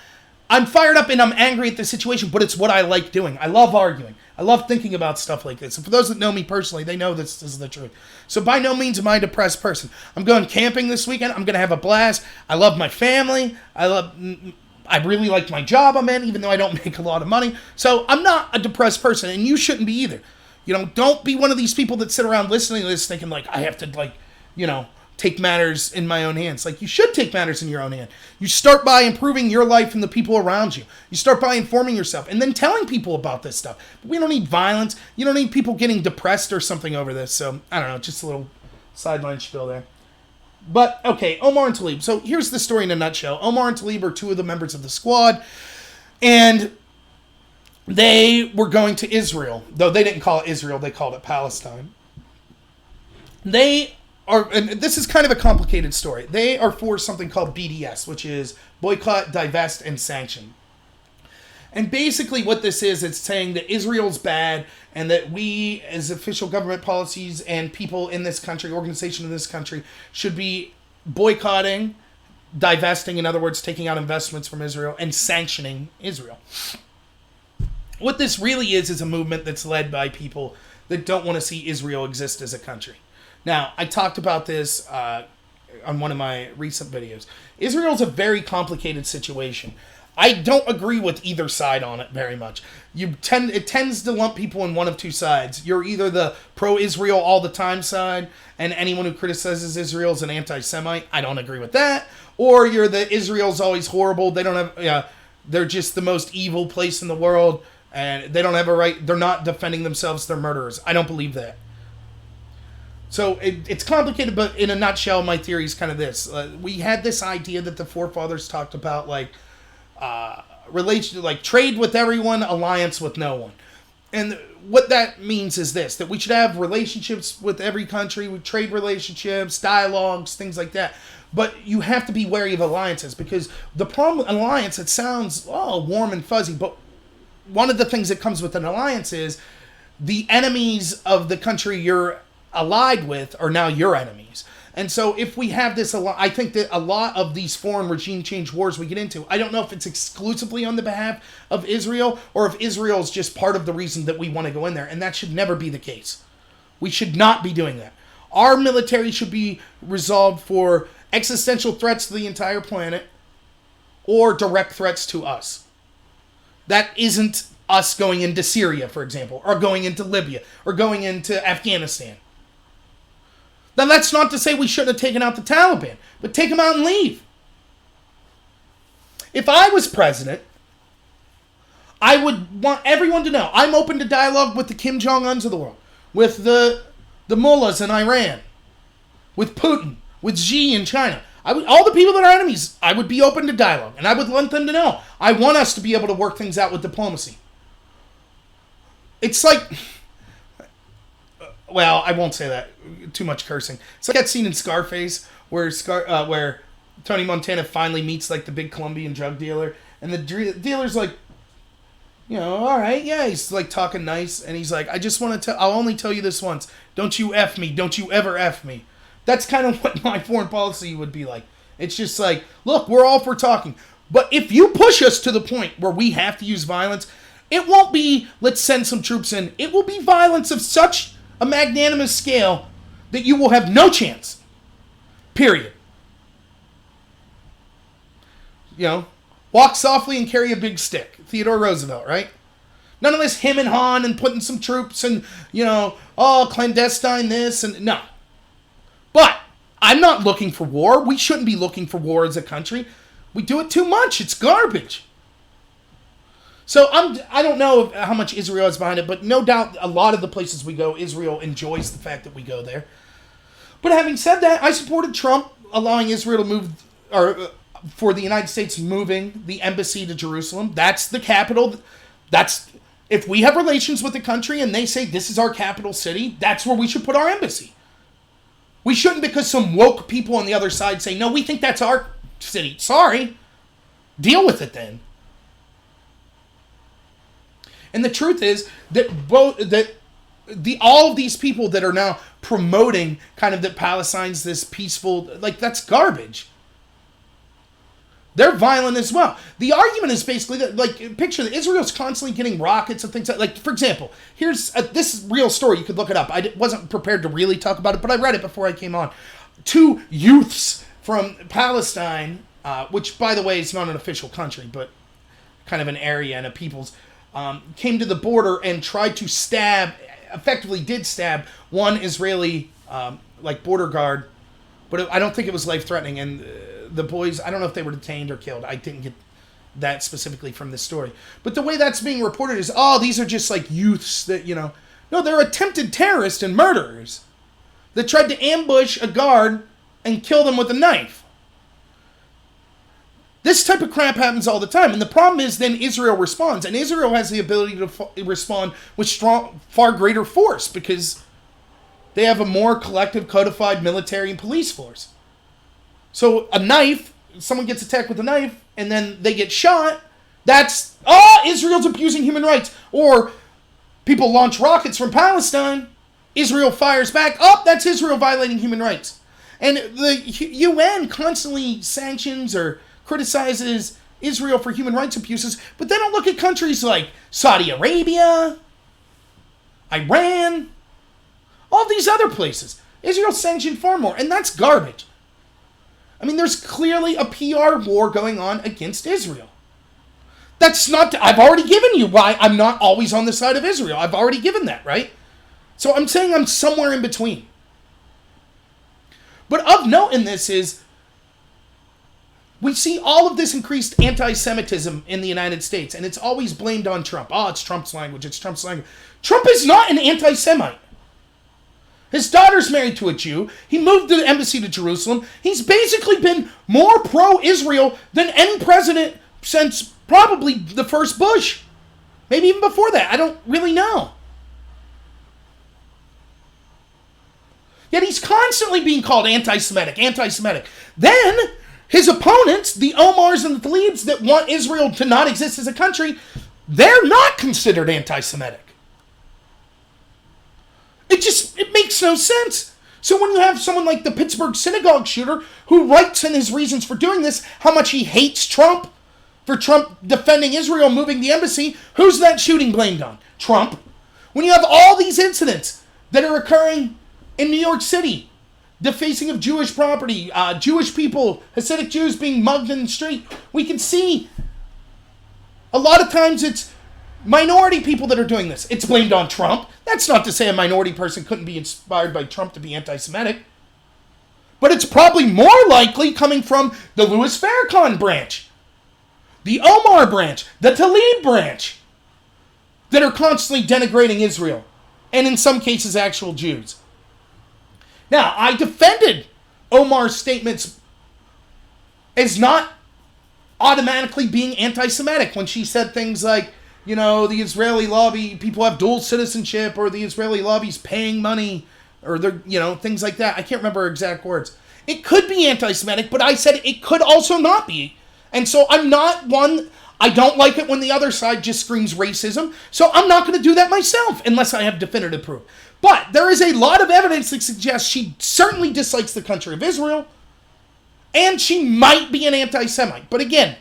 I'm fired up and I'm angry at the situation, but it's what I like doing. I love arguing. I love thinking about stuff like this. And for those that know me personally, they know this is the truth. So by no means am I a depressed person. I'm going camping this weekend. I'm going to have a blast. I love my family. I really like my job I'm in, even though I don't make a lot of money. So I'm not a depressed person, and you shouldn't be either. Don't be one of these people that sit around listening to this thinking I have to take matters in my own hands. You should take matters in your own hand. You start by improving your life and the people around you. You start by informing yourself and then telling people about this stuff. But we don't need violence. You don't need people getting depressed or something over this. So, I don't know, just a little sideline spiel there. But, okay, Omar and Tlaib. So, here's the story in a nutshell. Omar and Tlaib are 2 of the members of the squad. And they were going to Israel. Though they didn't call it Israel, they called it Palestine. And this is kind of a complicated story. They are for something called BDS, which is boycott, divest, and sanction. And basically what this is, it's saying that Israel's bad and that we, as official government policies and people in this country, organization in this country, should be boycotting, divesting, in other words, taking out investments from Israel, and sanctioning Israel. What this really is a movement that's led by people that don't want to see Israel exist as a country. Now, I talked about this on one of my recent videos. Israel's a very complicated situation. I don't agree with either side on it very much. It tends to lump people in one of 2 sides. You're either the pro-Israel all the time side, and anyone who criticizes Israel is an anti-Semite. I don't agree with that. Or you're the Israel's always horrible. They don't have. They're just the most evil place in the world, and they don't have a right. They're not defending themselves. They're murderers. I don't believe that. So it's complicated, but in a nutshell, my theory is kind of this. We had this idea that the forefathers talked about, trade with everyone, alliance with no one. And what that means is this, that we should have relationships with every country, with trade relationships, dialogues, things like that. But you have to be wary of alliances, because the problem with alliance, it sounds warm and fuzzy, but one of the things that comes with an alliance is the enemies of the country you're allied with are now your enemies. And so if we have this, I think that a lot of these foreign regime change wars we get into, I don't know if it's exclusively on the behalf of Israel or if Israel is just part of the reason that we want to go in there. And that should never be the case. We should not be doing that. Our military should be resolved for existential threats to the entire planet or direct threats to us. That isn't us going into Syria, for example, or going into Libya, or going into Afghanistan. Now, that's not to say we shouldn't have taken out the Taliban, but take them out and leave. If I was president, I would want everyone to know I'm open to dialogue with the Kim Jong-uns of the world, with the mullahs in Iran, with Putin, with Xi in China. All the people that are enemies, I would be open to dialogue, and I would want them to know I want us to be able to work things out with diplomacy. It's like, well, I won't say that. Too much cursing. It's like that scene in Scarface where Tony Montana finally meets like the big Colombian drug dealer, and the dealer's like, all right, yeah, he's like talking nice, and he's like, I just want to I'll only tell you this once. Don't you F me. Don't you ever F me. That's kind of what my foreign policy would be like. It's just like, look, we're all for talking. But if you push us to the point where we have to use violence, it won't be, let's send some troops in. It will be violence of such a magnanimous scale that you will have no chance. Period. Walk softly and carry a big stick. Theodore Roosevelt, right? None of this him and Han and putting some troops and, clandestine this and no. But I'm not looking for war. We shouldn't be looking for war as a country. We do it too much. It's garbage. So I don't know how much Israel is behind it, but no doubt a lot of the places we go, Israel enjoys the fact that we go there. But having said that, I supported Trump allowing Israel to move, or for the United States moving the embassy to Jerusalem. That's the capital. If we have relations with the country and they say this is our capital city, that's where we should put our embassy. We shouldn't, because some woke people on the other side say, no, we think that's our city. Sorry. Deal with it then. And the truth is that all of these people that are now promoting kind of that Palestine's this peaceful, like, that's garbage. They're violent as well. The argument is basically that, like, picture that Israel's constantly getting rockets and things like, for example, here's this real story. You could look it up. I wasn't prepared to really talk about it, but I read it before I came on. 2 youths from Palestine, which, by the way, is not an official country, but kind of an area and a people's, came to the border and tried to effectively did stab one Israeli, border guard, but I don't think it was life-threatening, and the boys, I don't know if they were detained or killed. I didn't get that specifically from this story. But the way that's being reported is, these are just like youths that, No, they're attempted terrorists and murderers that tried to ambush a guard and kill them with a knife. This type of crap happens all the time. And the problem is then Israel responds. And Israel has the ability to respond with far greater force because they have a more collective, codified military and police force. So a knife, someone gets attacked with a knife, and then they get shot, that's, Israel's abusing human rights. Or people launch rockets from Palestine, Israel fires back, that's Israel violating human rights. And the UN constantly sanctions or criticizes Israel for human rights abuses, but they don't look at countries like Saudi Arabia, Iran, all these other places. Israel's sanctioned far more, and that's garbage. I mean, there's clearly a PR war going on against Israel. That's not, I've already given you why I'm not always on the side of Israel. I've already given that, right? So I'm saying I'm somewhere in between. But of note in this is, we see all of this increased anti-Semitism in the United States, and it's always blamed on Trump. It's Trump's language, it's Trump's language. Trump is not an anti-Semite. His daughter's married to a Jew. He moved the embassy to Jerusalem. He's basically been more pro-Israel than any president since probably the first Bush. Maybe even before that. I don't really know. Yet he's constantly being called anti-Semitic, anti-Semitic. Then his opponents, the Omars and the Tlaibs that want Israel to not exist as a country, they're not considered anti-Semitic. It makes no sense. So when you have someone like the Pittsburgh synagogue shooter who writes in his reasons for doing this how much he hates Trump for Trump defending Israel, moving the embassy, who's that shooting blamed on? Trump. When you have all these incidents that are occurring in New York City, defacing of Jewish property, Jewish people, Hasidic Jews being mugged in the street, we can see a lot of times it's minority people that are doing this. It's blamed on Trump. That's not to say a minority person couldn't be inspired by Trump to be anti-Semitic. But it's probably more likely coming from the Louis Farrakhan branch, the Omar branch, the Tlaib branch, that are constantly denigrating Israel, and in some cases actual Jews. Now, I defended Omar's statements as not automatically being anti-Semitic when she said things like, you know, the Israeli lobby, people have dual citizenship, or the Israeli lobby's paying money, or they're, you know, things like that. I can't remember her exact words. It could be anti-Semitic, but I said it could also not be. And so I'm not one, I don't like it when the other side just screams racism, so I'm not going to do that myself unless I have definitive proof. But there is a lot of evidence that suggests she certainly dislikes the country of Israel, and she might be an anti-Semite. But again,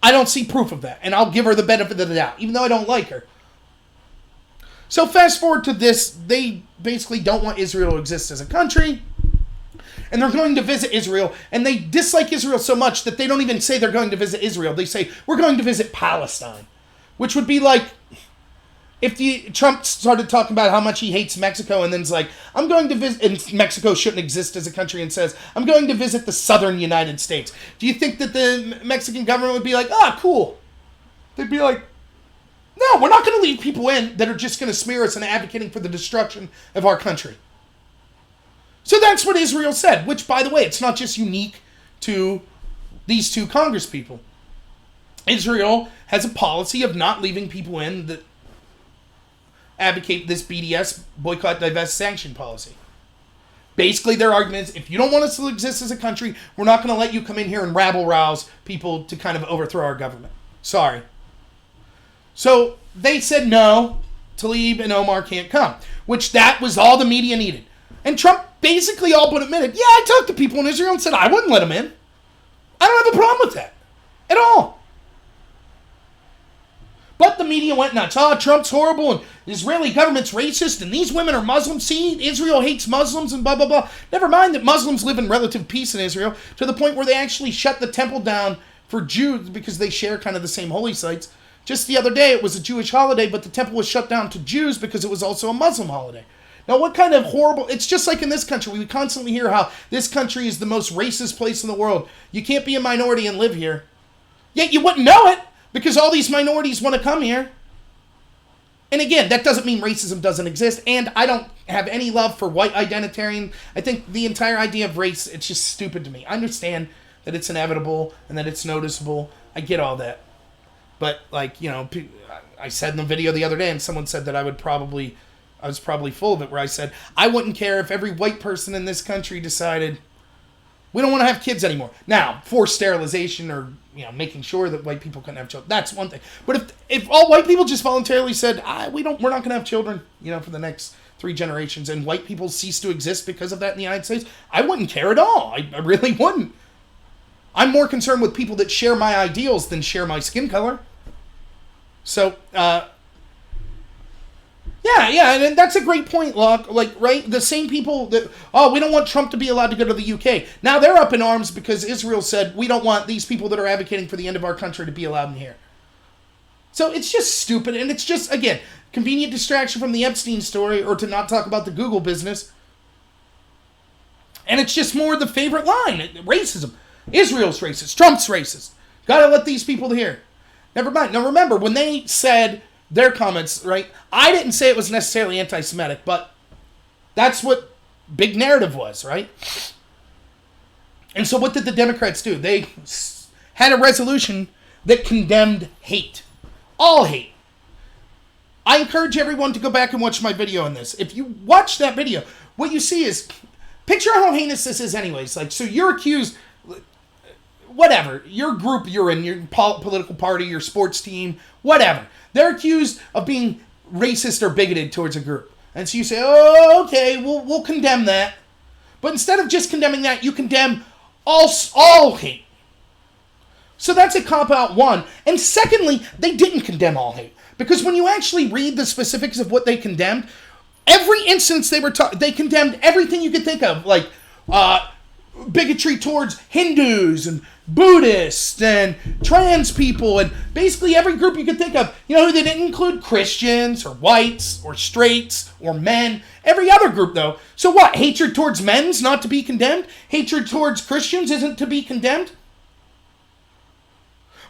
I don't see proof of that, and I'll give her the benefit of the doubt, even though I don't like her. So fast forward to this, they basically don't want Israel to exist as a country, and they're going to visit Israel, and they dislike Israel so much that they don't even say they're going to visit Israel. They say, we're going to visit Palestine, which would be like if Trump started talking about how much he hates Mexico and then's like, I'm going to visit, and Mexico shouldn't exist as a country, and says, I'm going to visit the southern United States. Do you think that the Mexican government would be like, cool? They'd be like, no, we're not going to leave people in that are just going to smear us and advocating for the destruction of our country. So that's what Israel said, which, by the way, it's not just unique to these two congresspeople. Israel has a policy of not leaving people in that advocate this BDS, boycott, divest, sanction policy. Basically, their argument is, if you don't want us to exist as a country, we're not going to let you come in here and rabble-rouse people to kind of overthrow our government. Sorry. So they said, no, Tlaib and Omar can't come, which that was all the media needed. And Trump basically all but admitted, yeah, I talked to people in Israel and said I wouldn't let them in. I don't have a problem with that at all. But the media went nuts. Trump's horrible, and the Israeli government's racist, and these women are Muslims. See, Israel hates Muslims, and blah, blah, blah. Never mind that Muslims live in relative peace in Israel, to the point where they actually shut the temple down for Jews because they share kind of the same holy sites. Just the other day, it was a Jewish holiday, but the temple was shut down to Jews because it was also a Muslim holiday. Now, what kind of horrible... It's just like in this country. We constantly hear how this country is the most racist place in the world. You can't be a minority and live here. Yet you wouldn't know it, because all these minorities want to come here. And again, that doesn't mean racism doesn't exist, and I don't have any love for white identitarian. I think the entire idea of race, it's just stupid to me. I understand that it's inevitable and that it's noticeable. I get all that. But, like, you know, I said in the video the other day, and someone said that I was probably full of it, where I said, I wouldn't care if every white person in this country decided, we don't want to have kids anymore. Now, forced sterilization or, you know, making sure that white people couldn't have children, that's one thing. But if all white people just voluntarily said, we're not going to have children, you know, for the next 3 generations, and white people cease to exist because of that in the United States, I wouldn't care at all. I really wouldn't. I'm more concerned with people that share my ideals than share my skin color. So, yeah, and that's a great point, Locke. Like, right, the same people that, we don't want Trump to be allowed to go to the UK. Now they're up in arms because Israel said, we don't want these people that are advocating for the end of our country to be allowed in here. So it's just stupid, and it's just, again, convenient distraction from the Epstein story, or to not talk about the Google business. And it's just more the favorite line, racism. Israel's racist, Trump's racist. Gotta let these people hear. Never mind. Now remember, when they said their comments, right, I didn't say it was necessarily anti-Semitic, but that's what big narrative was, right? And so what did the Democrats do? They had a resolution that condemned hate. All hate. I encourage everyone to go back and watch my video on this. If you watch that video, what you see is, picture how heinous this is anyways. Like, so you're accused, whatever, your group you're in, your political party, your sports team, whatever. They're accused of being racist or bigoted towards a group. And so you say, oh, okay, we'll condemn that. But instead of just condemning that, you condemn all hate. So that's a cop-out, one. And secondly, they didn't condemn all hate. Because when you actually read the specifics of what they condemned, every instance they condemned everything you could think of, like bigotry towards Hindus and Buddhists and trans people and basically every group you could think of. You know who they didn't include? Christians or whites or straights or men. Every other group, though. So what? Hatred towards men's not to be condemned? Hatred towards Christians isn't to be condemned?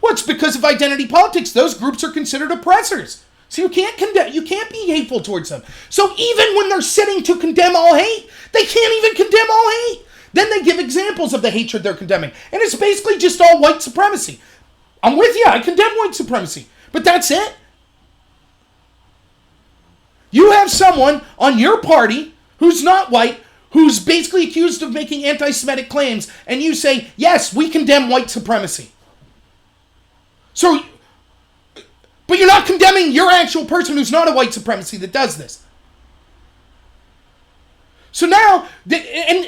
Well, it's because of identity politics. Those groups are considered oppressors. So you can't condemn, you can't be hateful towards them. So even when they're sitting to condemn all hate, they can't even condemn all hate. Then they give examples of the hatred they're condemning. And it's basically just all white supremacy. I'm with you, I condemn white supremacy. But that's it. You have someone on your party who's not white, who's basically accused of making anti-Semitic claims, and you say, yes, we condemn white supremacy. So, but you're not condemning your actual person who's not a white supremacy that does this. So now, and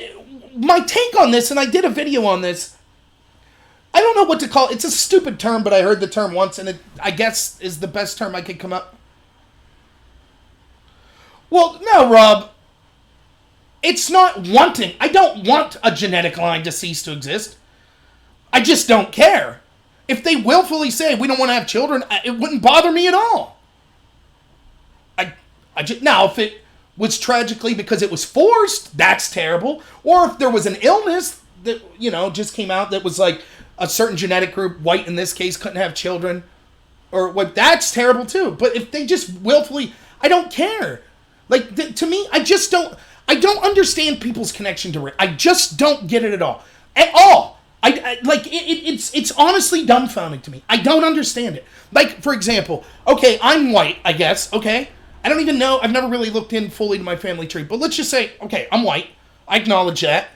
my take on this, and I did a video on this, I don't know what to call it. It's a stupid term, but I heard the term once, and it, I guess, is the best term I could come up. Well, no, Rob. It's not wanting. I don't want a genetic line to cease to exist. I just don't care. If they willfully say we don't want to have children, it wouldn't bother me at all. Now, if it was tragically because it was forced, that's terrible. Or if there was an illness that, you know, just came out that was like a certain genetic group, white in this case, couldn't have children, or what, that's terrible too. But if they just willfully, I don't care. Like, to me, I don't understand people's connection to it. I just don't get it at all. At all. It's honestly dumbfounding to me. I don't understand it. Like, for example, okay, I'm white, I guess, okay? I don't even know, I've never really looked in fully to my family tree, but let's just say, okay, I'm white. I acknowledge that.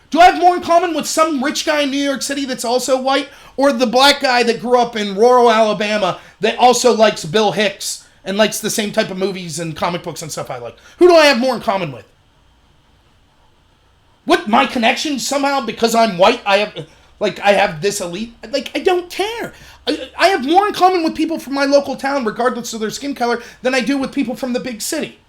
Do I have more in common with some rich guy in New York City that's also white, or the black guy that grew up in rural Alabama that also likes Bill Hicks and likes the same type of movies and comic books and stuff I like? Who do I have more in common with? What, my connection somehow, because I'm white, I have this elite? Like, I don't care. I have more in common with people from my local town, regardless of their skin color, than I do with people from the big city.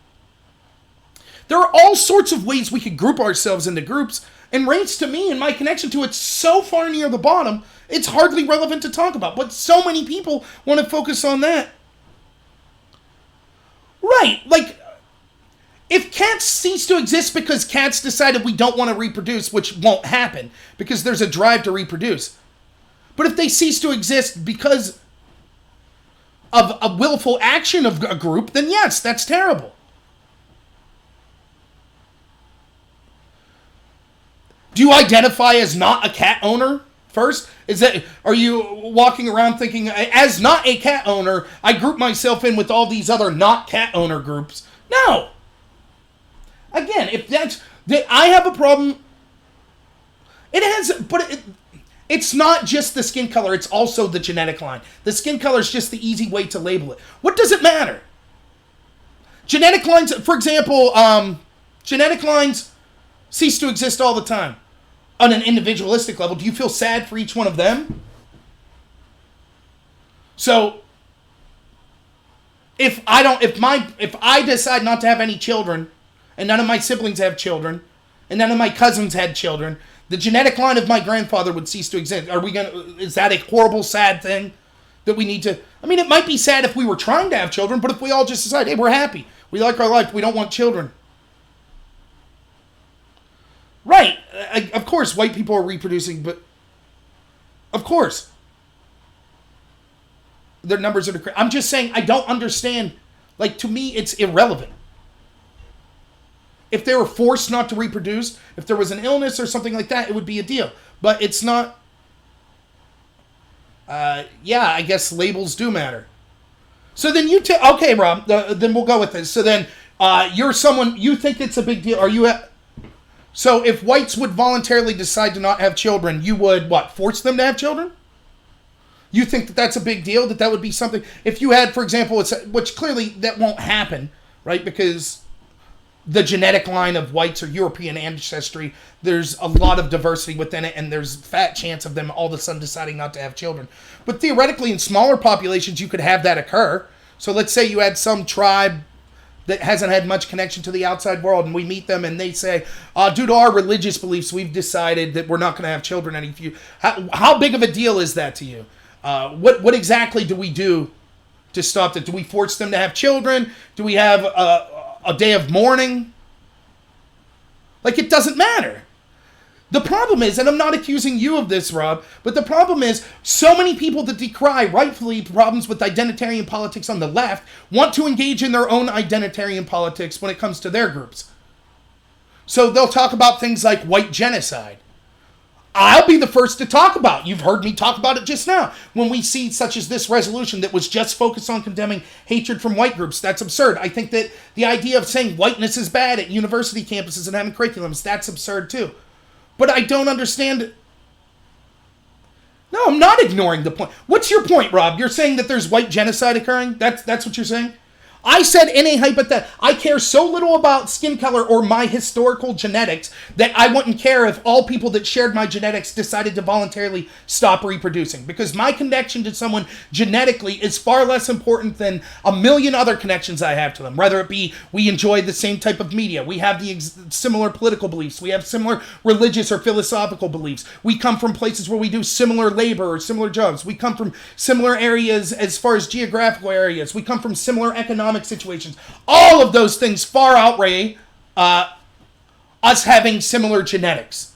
There are all sorts of ways we could group ourselves into groups, and race, to me, and my connection to it, so far near the bottom, it's hardly relevant to talk about. But so many people want to focus on that. Right, like, if cats cease to exist because cats decided we don't want to reproduce, which won't happen, because there's a drive to reproduce. But if they cease to exist because of a willful action of a group, then yes, that's terrible. Do you identify as not a cat owner first? Are you walking around thinking, as not a cat owner, I group myself in with all these other not cat owner groups? No. Again, if that's, I have a problem. It has, but it's not just the skin color, it's also the genetic line. The skin color is just the easy way to label it. What does it matter? Genetic lines, for example, genetic lines cease to exist all the time. On an individualistic level, do you feel sad for each one of them? So, if I decide not to have any children, and none of my siblings have children, and none of my cousins had children, the genetic line of my grandfather would cease to exist. Is that a horrible, sad thing that we need to, I mean, it might be sad if we were trying to have children, but if we all just decide, hey, we're happy, we like our life, we don't want children. Right, of course, white people are reproducing, but of course, their numbers are, I'm just saying, I don't understand, like, to me, it's irrelevant. If they were forced not to reproduce, if there was an illness or something like that, it would be a deal. But it's not, yeah, I guess labels do matter. So then okay, Rob, then we'll go with this. So then, you're someone, you think it's a big deal, so if whites would voluntarily decide to not have children, you would, force them to have children? You think that that's a big deal? That would be something, if you had, for example, which clearly that won't happen, right? Because the genetic line of whites or European ancestry, there's a lot of diversity within it, and there's a fat chance of them all of a sudden deciding not to have children. But theoretically, in smaller populations, you could have that occur. So let's say you had some tribe that hasn't had much connection to the outside world, and we meet them and they say, due to our religious beliefs, we've decided that we're not going to have children any few. How big of a deal is that to you? What exactly do we do to stop that? Do we force them to have children? Do we have a day of mourning? Like, it doesn't matter. The problem is, and I'm not accusing you of this, Rob, but the problem is so many people that decry, rightfully, problems with identitarian politics on the left want to engage in their own identitarian politics when it comes to their groups. So they'll talk about things like white genocide. I'll be the first to talk about. You've heard me talk about it just now. When we see such as this resolution that was just focused on condemning hatred from white groups, that's absurd. I think that the idea of saying whiteness is bad at university campuses and having curriculums, that's absurd too. But I don't understand. No, I'm not ignoring the point. What's your point, Rob? You're saying that there's white genocide occurring? That's what you're saying? I said in a hypothetical, I care so little about skin color or my historical genetics that I wouldn't care if all people that shared my genetics decided to voluntarily stop reproducing. Because my connection to someone genetically is far less important than a million other connections I have to them. Whether it be we enjoy the same type of media, we have the similar political beliefs, we have similar religious or philosophical beliefs, we come from places where we do similar labor or similar jobs, we come from similar areas as far as geographical areas, we come from similar economic situations. All of those things far outweigh us having similar genetics.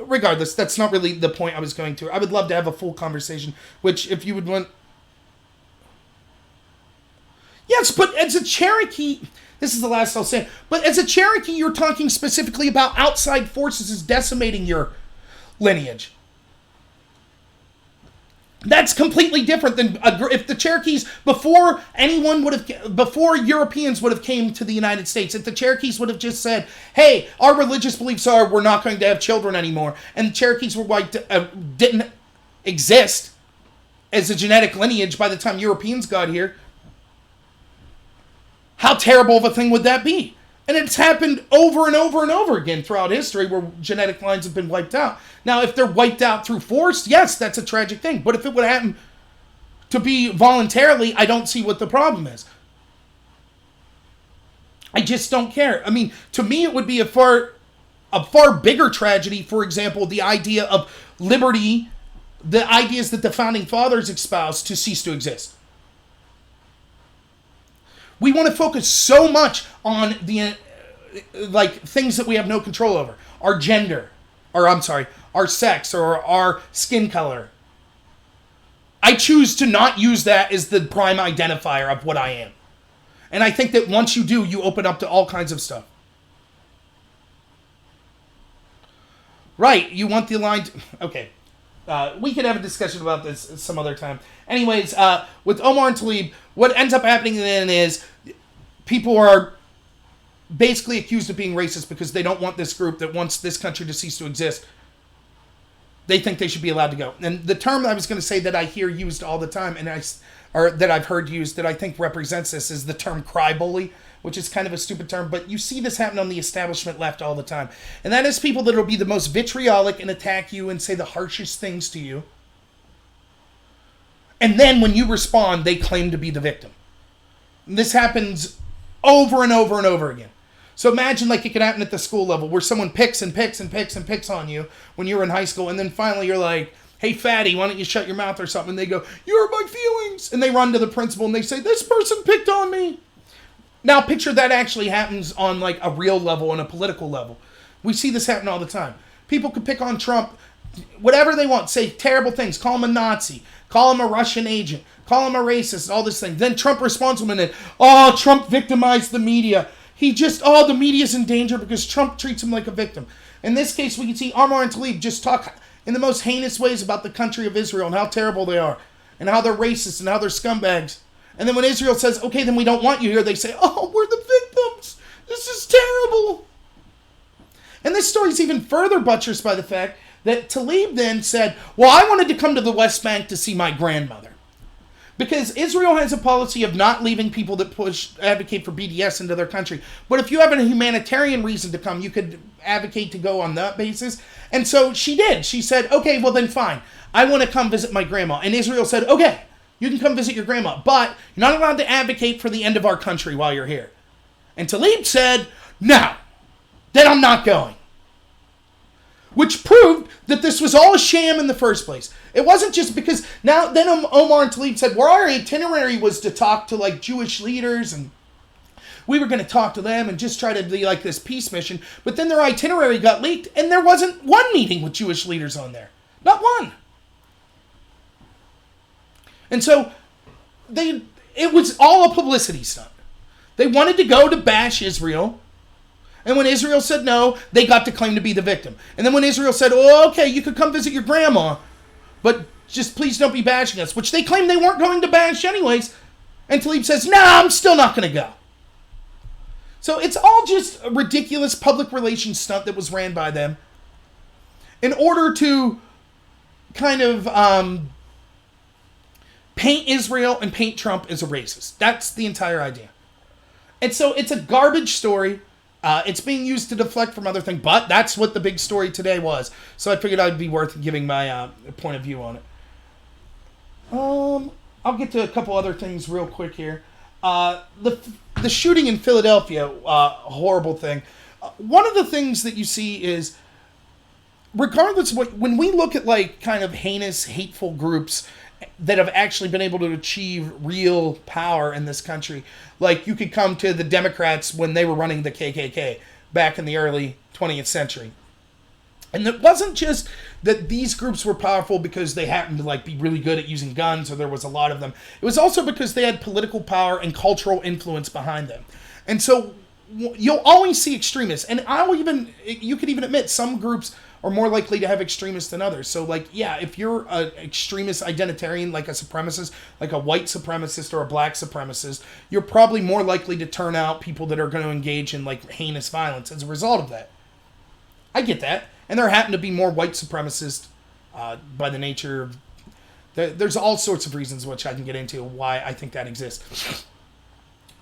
Regardless, that's not really the point I was going to. I would love to have a full conversation, which if you would want... Yes, but as a Cherokee... This is the last I'll say. But as a Cherokee, you're talking specifically about outside forces as decimating your lineage. That's completely different than if the Cherokees, before Europeans would have came to the United States, if the Cherokees would have just said, hey, our religious beliefs are we're not going to have children anymore, and the Cherokees were white, didn't exist as a genetic lineage by the time Europeans got here, how terrible of a thing would that be? And it's happened over and over and over again throughout history where genetic lines have been wiped out. Now, if they're wiped out through force, yes, that's a tragic thing. But if it would happen to be voluntarily, I don't see what the problem is. I just don't care. I mean, to me, it would be a far bigger tragedy, for example, the idea of liberty, the ideas that the Founding Fathers espoused to cease to exist. We want to focus so much on the things that we have no control over. Our gender, our sex, or our skin color. I choose to not use that as the prime identifier of what I am. And I think that once you do, you open up to all kinds of stuff. Right, you want the line... Okay. We could have a discussion about this some other time. Anyways, with Omar and Tlaib, what ends up happening then is people are basically accused of being racist because they don't want this group that wants this country to cease to exist. They think they should be allowed to go. And the term I was going to say that I hear used all the time, or that I've heard used that I think represents this, is the term cry bully, which is kind of a stupid term, but you see this happen on the establishment left all the time. And that is people that will be the most vitriolic and attack you and say the harshest things to you. And then when you respond, they claim to be the victim. And this happens over and over and over again. So imagine it could happen at the school level where someone picks and picks and picks and picks on you when you're in high school, and then finally you're like, hey, fatty, why don't you shut your mouth or something? And they go, you hurt my feelings. And they run to the principal and they say, this person picked on me. Now picture that actually happens on a real level, on a political level. We see this happen all the time. People could pick on Trump, whatever they want, say terrible things, call him a Nazi, call him a Russian agent, call him a racist, all this thing. Then Trump responds to him and then, Trump victimized the media. The media's in danger because Trump treats him like a victim. In this case, we can see Omar and Tlaib just talk in the most heinous ways about the country of Israel and how terrible they are and how they're racist and how they're scumbags. And then when Israel says, okay, then we don't want you here, they say, we're the victims. This is terrible. And this story is even further buttressed by the fact that Tlaib then said, well, I wanted to come to the West Bank to see my grandmother. Because Israel has a policy of not leaving people that advocate for BDS into their country. But if you have a humanitarian reason to come, you could advocate to go on that basis. And so she did. She said, okay, well then fine. I want to come visit my grandma. And Israel said, okay, you can come visit your grandma, but you're not allowed to advocate for the end of our country while you're here. And Tlaib said, no, then I'm not going. Which proved that this was all a sham in the first place. It wasn't just because then Omar and Tlaib said, well, our itinerary was to talk to like Jewish leaders, and we were going to talk to them and just try to be like this peace mission. But then their itinerary got leaked, and there wasn't one meeting with Jewish leaders on there. Not one. And so it was all a publicity stunt. They wanted to go to bash Israel. And when Israel said no, they got to claim to be the victim. And then when Israel said, oh, okay, you could come visit your grandma, but just please don't be bashing us, which they claimed they weren't going to bash anyways. And Tlaib says, no, I'm still not going to go. So it's all just a ridiculous public relations stunt that was ran by them in order to kind of paint Israel and paint Trump as a racist. That's the entire idea. And so it's a garbage story. It's being used to deflect from other things, but that's what the big story today was. So I figured I'd be worth giving my point of view on it. I'll get to a couple other things real quick here. The shooting in Philadelphia, horrible thing. One of the things that you see is, regardless of when we look at like kind of heinous, hateful groups that have actually been able to achieve real power in this country. Like, you could come to the Democrats when they were running the KKK back in the early 20th century. And it wasn't just that these groups were powerful because they happened to like be really good at using guns, or there was a lot of them. It was also because they had political power and cultural influence behind them. And so you'll always see extremists. And you could even admit some groups are more likely to have extremists than others. So, like, yeah, if you're an extremist identitarian, like a supremacist, like a white supremacist or a black supremacist, you're probably more likely to turn out people that are going to engage in, like, heinous violence as a result of that. I get that. And there happen to be more white supremacists by the nature of... There's all sorts of reasons which I can get into why I think that exists.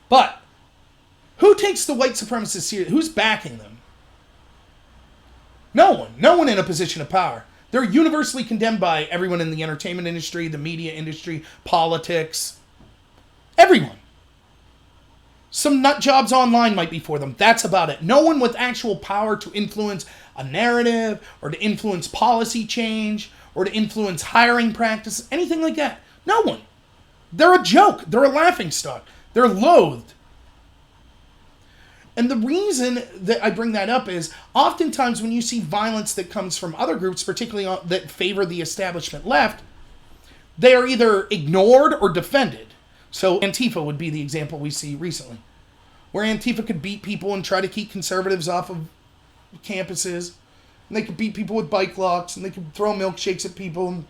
But who takes the white supremacists seriously? Who's backing them? No one. No one in a position of power. They're universally condemned by everyone in the entertainment industry, the media industry, politics. Everyone. Some nut jobs online might be for them. That's about it. No one with actual power to influence a narrative or to influence policy change or to influence hiring practices, anything like that. No one. They're a joke. They're a laughingstock. They're loathed. And the reason that I bring that up is oftentimes when you see violence that comes from other groups, particularly that favor the establishment left, they are either ignored or defended. So Antifa would be the example we see recently, where Antifa could beat people and try to keep conservatives off of campuses. And they could beat people with bike locks, and they could throw milkshakes at people and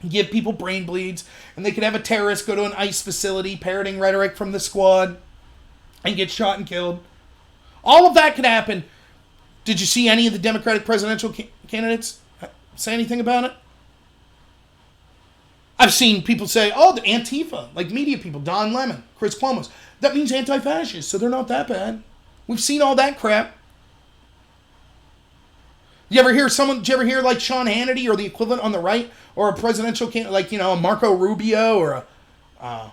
give people brain bleeds. And they could have a terrorist go to an ICE facility parroting rhetoric from the squad and get shot and killed. All of that could happen. Did you see any of the Democratic presidential candidates say anything about it? I've seen people say, oh, the Antifa, like media people, Don Lemon, Chris Cuomo, that means anti-fascist, so they're not that bad. We've seen all that crap. Did you ever hear like Sean Hannity or the equivalent on the right, or a presidential candidate like, a Marco Rubio or a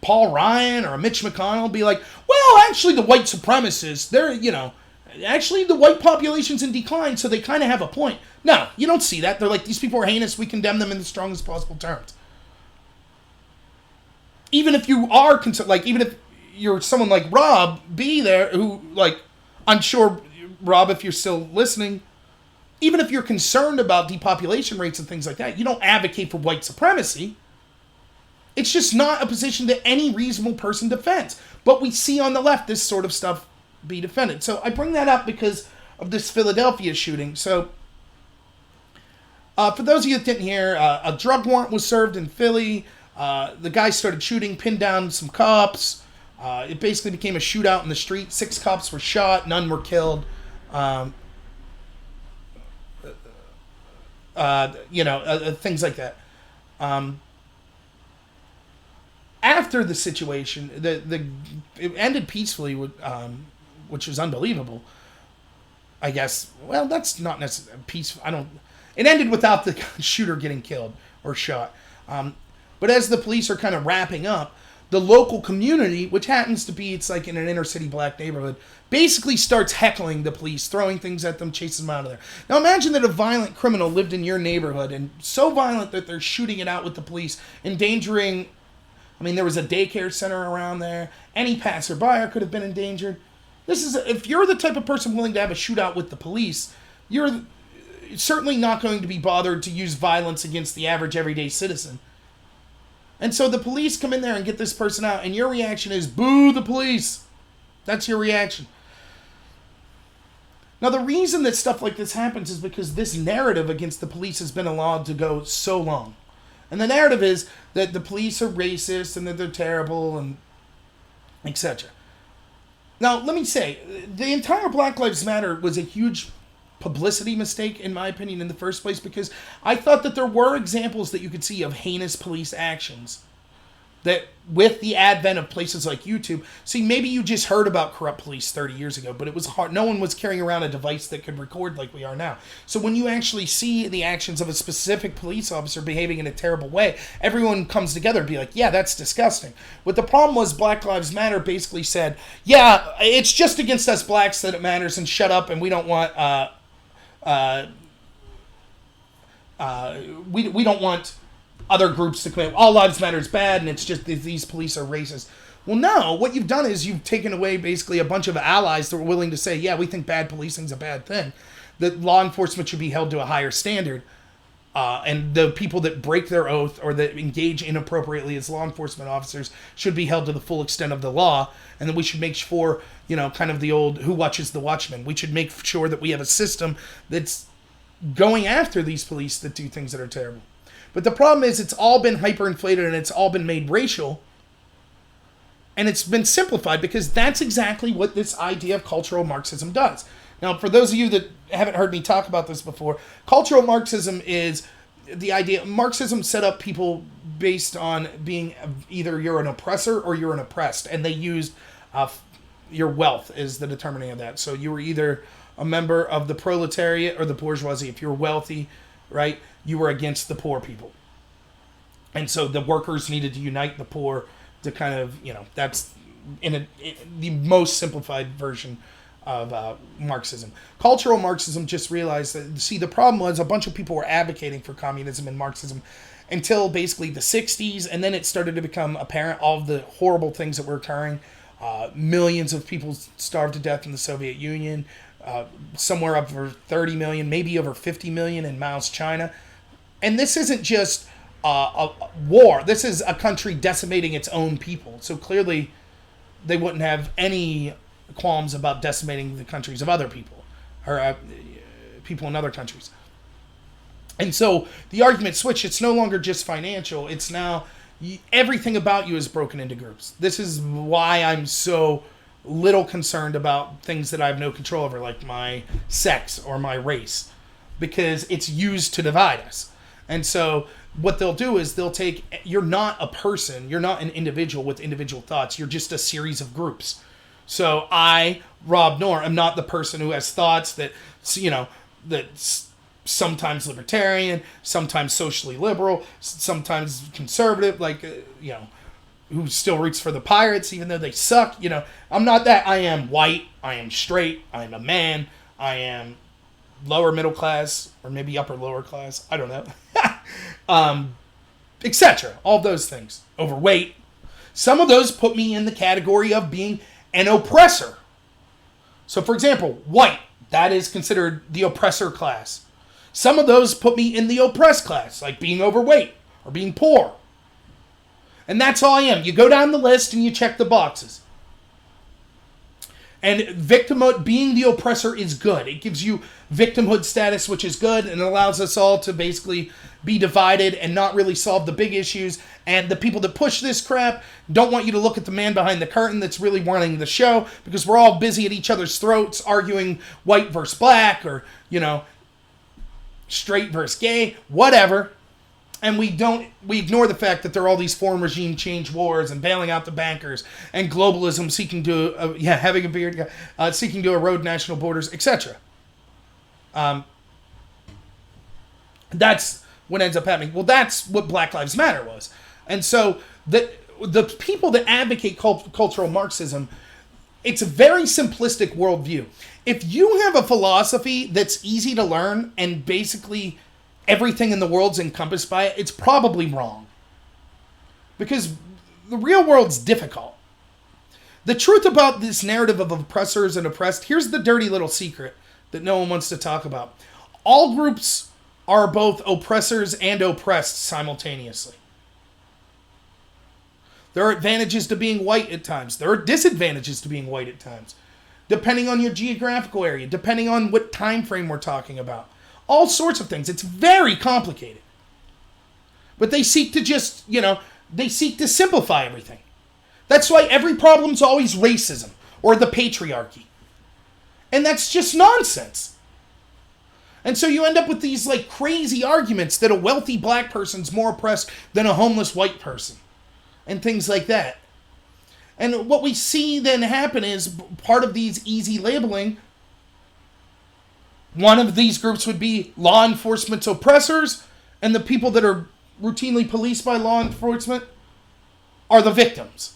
Paul Ryan or a Mitch McConnell be like, well, actually the white supremacists, actually the white population's in decline, so they kind of have a point. No, you don't see that. They're like, these people are heinous, we condemn them in the strongest possible terms. Even if you are, even if you're someone like Rob B there, who, like, I'm sure, Rob, if you're still listening, even if you're concerned about depopulation rates and things like that, you don't advocate for white supremacy. It's just not a position that any reasonable person defends. But we see on the left this sort of stuff be defended. So I bring that up because of this Philadelphia shooting. So for those of you that didn't hear, a drug warrant was served in Philly. The guy started shooting, pinned down some cops. It basically became a shootout in the street. 6 cops were shot. None were killed. Things like that. after the situation, it ended peacefully, which was unbelievable. I guess. Well, that's not necessarily peaceful. It ended without the shooter getting killed or shot. But as the police are kind of wrapping up, the local community, which happens to be, it's like in an inner city black neighborhood, basically starts heckling the police, throwing things at them, chasing them out of there. Now imagine that a violent criminal lived in your neighborhood, and so violent that they're shooting it out with the police, endangering, there was a daycare center around there. Any passerby could have been endangered. If you're the type of person willing to have a shootout with the police, you're certainly not going to be bothered to use violence against the average everyday citizen. And so the police come in there and get this person out, and your reaction is, boo the police. That's your reaction. Now, the reason that stuff like this happens is because this narrative against the police has been allowed to go so long. And the narrative is that the police are racist and that they're terrible and etc. Now, let me say, the entire Black Lives Matter was a huge publicity mistake, in my opinion, in the first place, because I thought that there were examples that you could see of heinous police actions that, with the advent of places like YouTube, see, maybe you just heard about corrupt police 30 years ago, but it was hard. No one was carrying around a device that could record like we are now. So when you actually see the actions of a specific police officer behaving in a terrible way, everyone comes together and be like, yeah, that's disgusting. What the problem was, Black Lives Matter basically said, yeah, it's just against us blacks that it matters, and shut up, and we don't want we don't want other groups to commit. All lives matter is bad, and it's just these police are racist. Well, no, what you've done is you've taken away basically a bunch of allies that were willing to say, yeah, we think bad policing is a bad thing, that law enforcement should be held to a higher standard, and the people that break their oath or that engage inappropriately as law enforcement officers should be held to the full extent of the law, and then we should make sure, kind of the old who watches the watchman. We should make sure that we have a system that's going after these police that do things that are terrible. But the problem is it's all been hyperinflated and it's all been made racial. And it's been simplified because that's exactly what this idea of cultural Marxism does. Now, for those of you that haven't heard me talk about this before, cultural Marxism is the idea. Marxism set up people based on being either you're an oppressor or you're an oppressed. And they used your wealth as the determining of that. So you were either a member of the proletariat or the bourgeoisie. If you're wealthy, right, you were against the poor people. And so the workers needed to unite the poor to kind of, that's in the most simplified version of Marxism. Cultural Marxism just realized that, see, the problem was a bunch of people were advocating for communism and Marxism until basically the 60s, and then it started to become apparent all of the horrible things that were occurring. Millions of people starved to death in the Soviet Union, somewhere over 30 million, maybe over 50 million in Mao's China. And this isn't just a war. This is a country decimating its own people. So clearly they wouldn't have any qualms about decimating the countries of other people or people in other countries. And so the argument switched. It's no longer just financial. It's now everything about you is broken into groups. This is why I'm so little concerned about things that I have no control over, like my sex or my race, because it's used to divide us. And so what they'll do is they'll take, you're not a person, you're not an individual with individual thoughts, you're just a series of groups. So I, Rob Noor, am not the person who has thoughts that, that's sometimes libertarian, sometimes socially liberal, sometimes conservative, who still roots for the Pirates even though they suck. I'm not that. I am white, I am straight, I am a man, I am lower middle class, or maybe upper lower class, I don't know. Etc. All those things. Overweight. Some of those put me in the category of being an oppressor. So for example, white, that is considered the oppressor class. Some of those put me in the oppressed class, like being overweight or being poor. And that's all I am. You go down the list and you check the boxes. And victimhood, being the oppressor, is good. It gives you victimhood status, which is good, and it allows us all to basically be divided and not really solve the big issues. And the people that push this crap don't want you to look at the man behind the curtain that's really running the show, because we're all busy at each other's throats arguing white versus black, or, straight versus gay, whatever. And we ignore the fact that there are all these foreign regime change wars and bailing out the bankers and globalism seeking to, having a beard, seeking to erode national borders, etc. That's what ends up happening. Well, that's what Black Lives Matter was. And so the people that advocate cultural Marxism, it's a very simplistic worldview. If you have a philosophy that's easy to learn and basically everything in the world's encompassed by it, it's probably wrong. Because the real world's difficult. The truth about this narrative of oppressors and oppressed, here's the dirty little secret that no one wants to talk about. All groups are both oppressors and oppressed simultaneously. There are advantages to being white at times. There are disadvantages to being white at times. Depending on your geographical area, depending on what time frame we're talking about. All sorts of things. It's very complicated. But they seek to just, they seek to simplify everything. That's why every problem's always racism or the patriarchy. And that's just nonsense. And so you end up with these crazy arguments that a wealthy black person's more oppressed than a homeless white person. And things like that. And what we see then happen is part of these easy labeling. One of these groups would be law enforcement's oppressors, and the people that are routinely policed by law enforcement are the victims.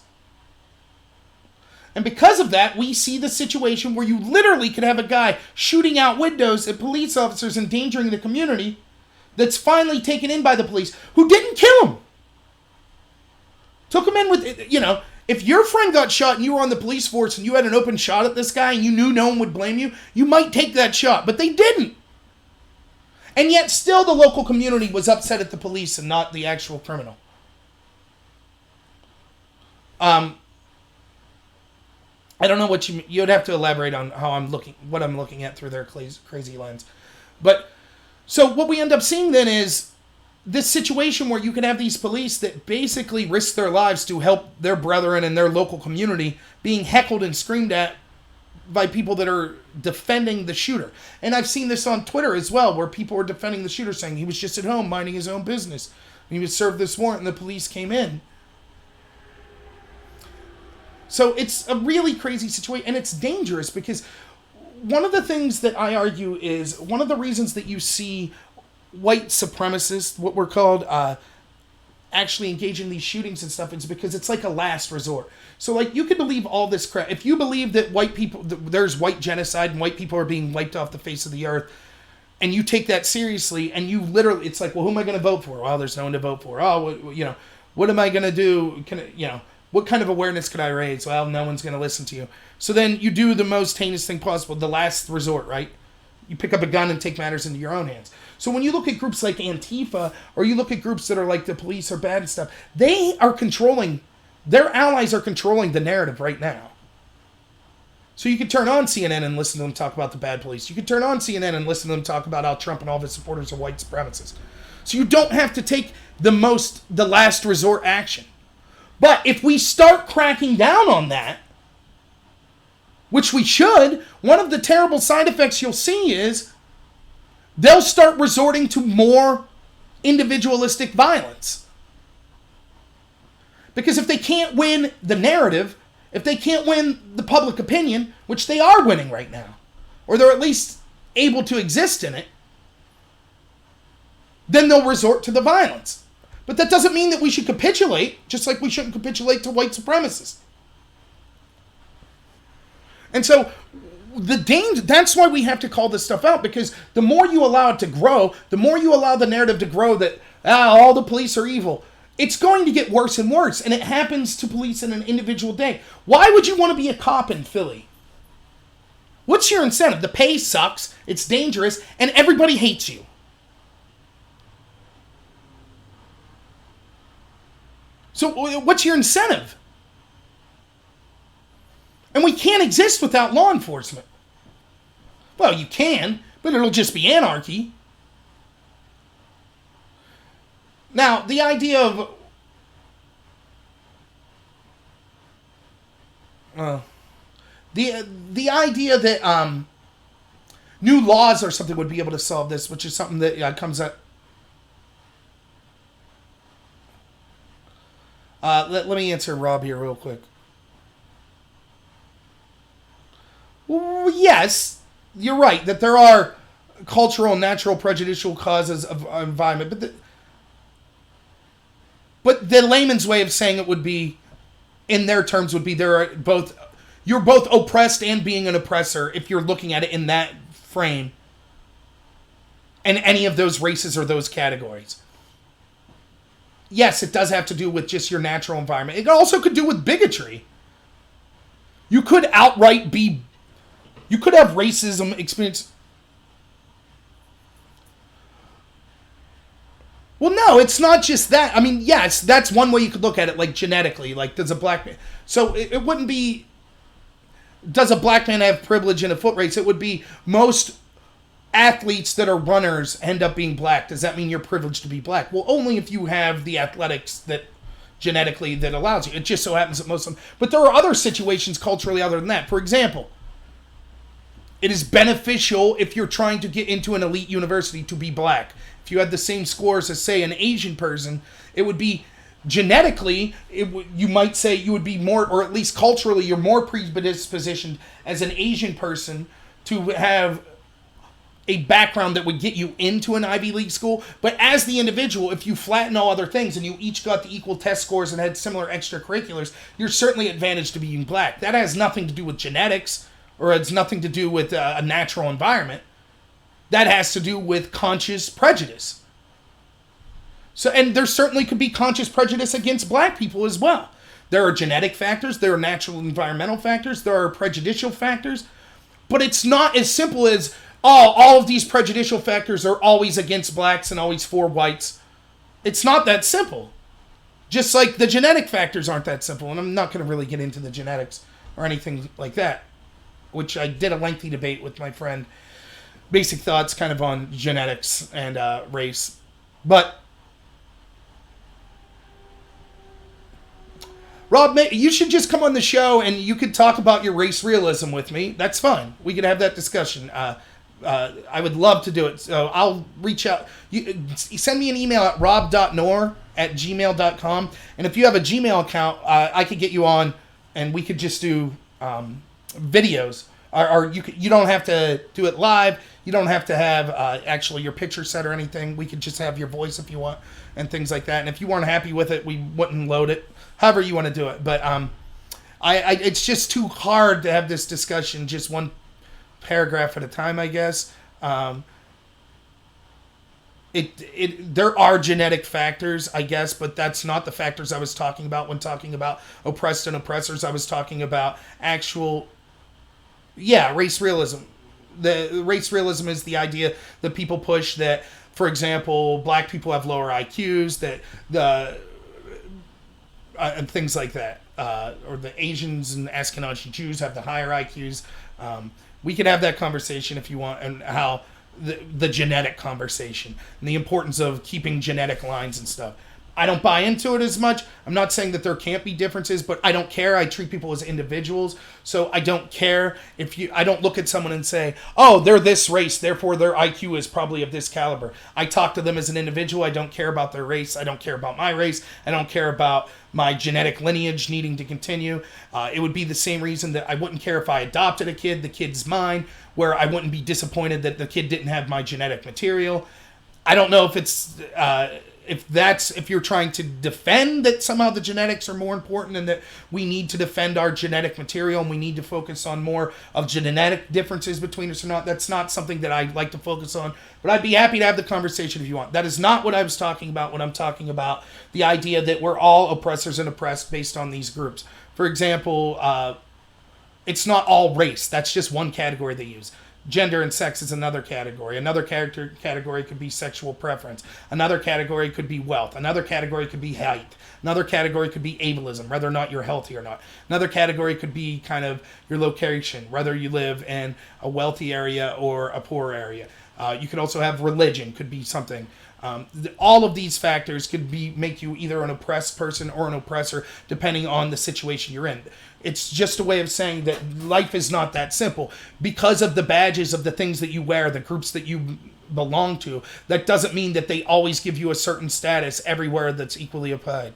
And because of that, we see the situation where you literally could have a guy shooting out windows at police officers, endangering the community, that's finally taken in by the police, who didn't kill him. Took him in with, if your friend got shot and you were on the police force and you had an open shot at this guy and you knew no one would blame you, you might take that shot, but they didn't. And yet still the local community was upset at the police and not the actual criminal. I don't know what you'd have to elaborate on what I'm looking at through their crazy lens. But, so what we end up seeing then is this situation where you can have these police that basically risk their lives to help their brethren in their local community being heckled and screamed at by people that are defending the shooter. And I've seen this on Twitter as well, where people were defending the shooter, saying he was just at home minding his own business. He was served this warrant and the police came in. So it's a really crazy situation, and it's dangerous because one of the things that I argue is one of the reasons that you see white supremacists, what we're called, actually engage in these shootings and stuff, is because it's like a last resort. So you could believe all this crap. If you believe that white people, there's white genocide and white people are being wiped off the face of the earth, and you take that seriously, and you literally, it's like, well, who am I going to vote for? Well, there's no one to vote for. Oh, what am I going to do? What kind of awareness could I raise? Well, no one's going to listen to you. So then you do the most heinous thing possible, the last resort, right? You pick up a gun and take matters into your own hands. So when you look at groups like Antifa, or you look at groups that are like the police are bad and stuff, they are controlling, their allies are controlling the narrative right now. So you can turn on CNN and listen to them talk about the bad police. You can turn on CNN and listen to them talk about how Trump and all of his supporters are white supremacists. So you don't have to take the last resort action. But if we start cracking down on that, which we should, one of the terrible side effects you'll see is they'll start resorting to more individualistic violence. Because if they can't win the narrative, if they can't win the public opinion, which they are winning right now, or they're at least able to exist in it, then they'll resort to the violence. But that doesn't mean that we should capitulate, just like we shouldn't capitulate to white supremacists. And so the danger, that's why we have to call this stuff out, because the more you allow it to grow, the more you allow the narrative to grow that all the police are evil, it's going to get worse and worse, and it happens to police in an individual day. Why would you want to be a cop in Philly? What's your incentive? The pay sucks, it's dangerous, and everybody hates you. So what's your incentive? And we can't exist without law enforcement. Well, you can, but it'll just be anarchy. Now, the idea of... the idea that new laws or something would be able to solve this, which is something that comes up... Let me answer Rob here real quick. Well, yes, you're right that there are cultural and natural prejudicial causes of environment, but the layman's way of saying it would be, in their terms, would be you're both oppressed and being an oppressor if you're looking at it in that frame, and any of those races or those categories. Yes, it does have to do with just your natural environment. It also could do with bigotry. You could have racism experience. Well, no, it's not just that. I mean, yes, that's one way you could look at it, like genetically. Like, does a black man... So it wouldn't be... Does a black man have privilege in a foot race? It would be most athletes that are runners end up being black. Does that mean you're privileged to be black? Well, only if you have the athletics that genetically that allows you. It just so happens that most of them... But there are other situations culturally other than that. For example, it is beneficial if you're trying to get into an elite university to be black. If you had the same scores as, say, an Asian person, it would be genetically, you might say you would be more, or at least culturally, you're more predispositioned as an Asian person to have a background that would get you into an Ivy League school. But as the individual, if you flatten all other things and you each got the equal test scores and had similar extracurriculars, you're certainly advantaged to being black. That has nothing to do with genetics, or it's nothing to do with a natural environment. That has to do with conscious prejudice. So, and there certainly could be conscious prejudice against black people as well. There are genetic factors, there are natural environmental factors, there are prejudicial factors, but it's not as simple as, all of these prejudicial factors are always against blacks and always for whites. It's not that simple. Just like the genetic factors aren't that simple, and I'm not going to really get into the genetics or anything like that, which I did a lengthy debate with my friend, Basic Thoughts, kind of on genetics and race. But Rob, you should just come on the show and you could talk about your race realism with me. That's fine. We could have that discussion. I would love to do it. So I'll reach out. You send me an email at rob.noor@gmail.com. And if you have a Gmail account, I could get you on and we could just do videos. Or you don't have to do it live. You don't have to have actually your picture set or anything. We could just have your voice if you want and things like that. And if you weren't happy with it, we wouldn't load it. However you want to do it. But it's just too hard to have this discussion just one paragraph at a time, I guess. There are genetic factors, I guess, but that's not the factors I was talking about when talking about oppressed and oppressors. I was talking about actual... Yeah, race realism. The race realism is the idea that people push that, for example, black people have lower IQs, that and things like that, or the Asians and Ashkenazi Jews have the higher IQs. We could have that conversation if you want, and how the genetic conversation and the importance of keeping genetic lines and stuff. I don't buy into it as much. I'm not saying that there can't be differences, but I don't care. I treat people as individuals. So I don't care I don't look at someone and say, oh, they're this race, therefore their IQ is probably of this caliber. I talk to them as an individual. I don't care about their race. I don't care about my race. I don't care about my genetic lineage needing to continue. It would be the same reason that I wouldn't care if I adopted a kid, the kid's mine, where I wouldn't be disappointed that the kid didn't have my genetic material. I don't know if it's... if you're trying to defend that somehow the genetics are more important and that we need to defend our genetic material and we need to focus on more of genetic differences between us or not, that's not something that I like to focus on. But I'd be happy to have the conversation if you want. That is not what I was talking about when I'm talking about the idea that we're all oppressors and oppressed based on these groups. For example, it's not all race. That's just one category they use. Gender and sex is another category. Another category could be sexual preference. Another category could be wealth. Another category could be height. Another category could be ableism, whether or not you're healthy or not. Another category could be kind of your location, whether you live in a wealthy area or a poor area. You could also have religion, could be something. All of these factors could make you either an oppressed person or an oppressor, depending on the situation you're in. It's just a way of saying that life is not that simple. Because of the badges of the things that you wear, the groups that you belong to, that doesn't mean that they always give you a certain status everywhere that's equally applied.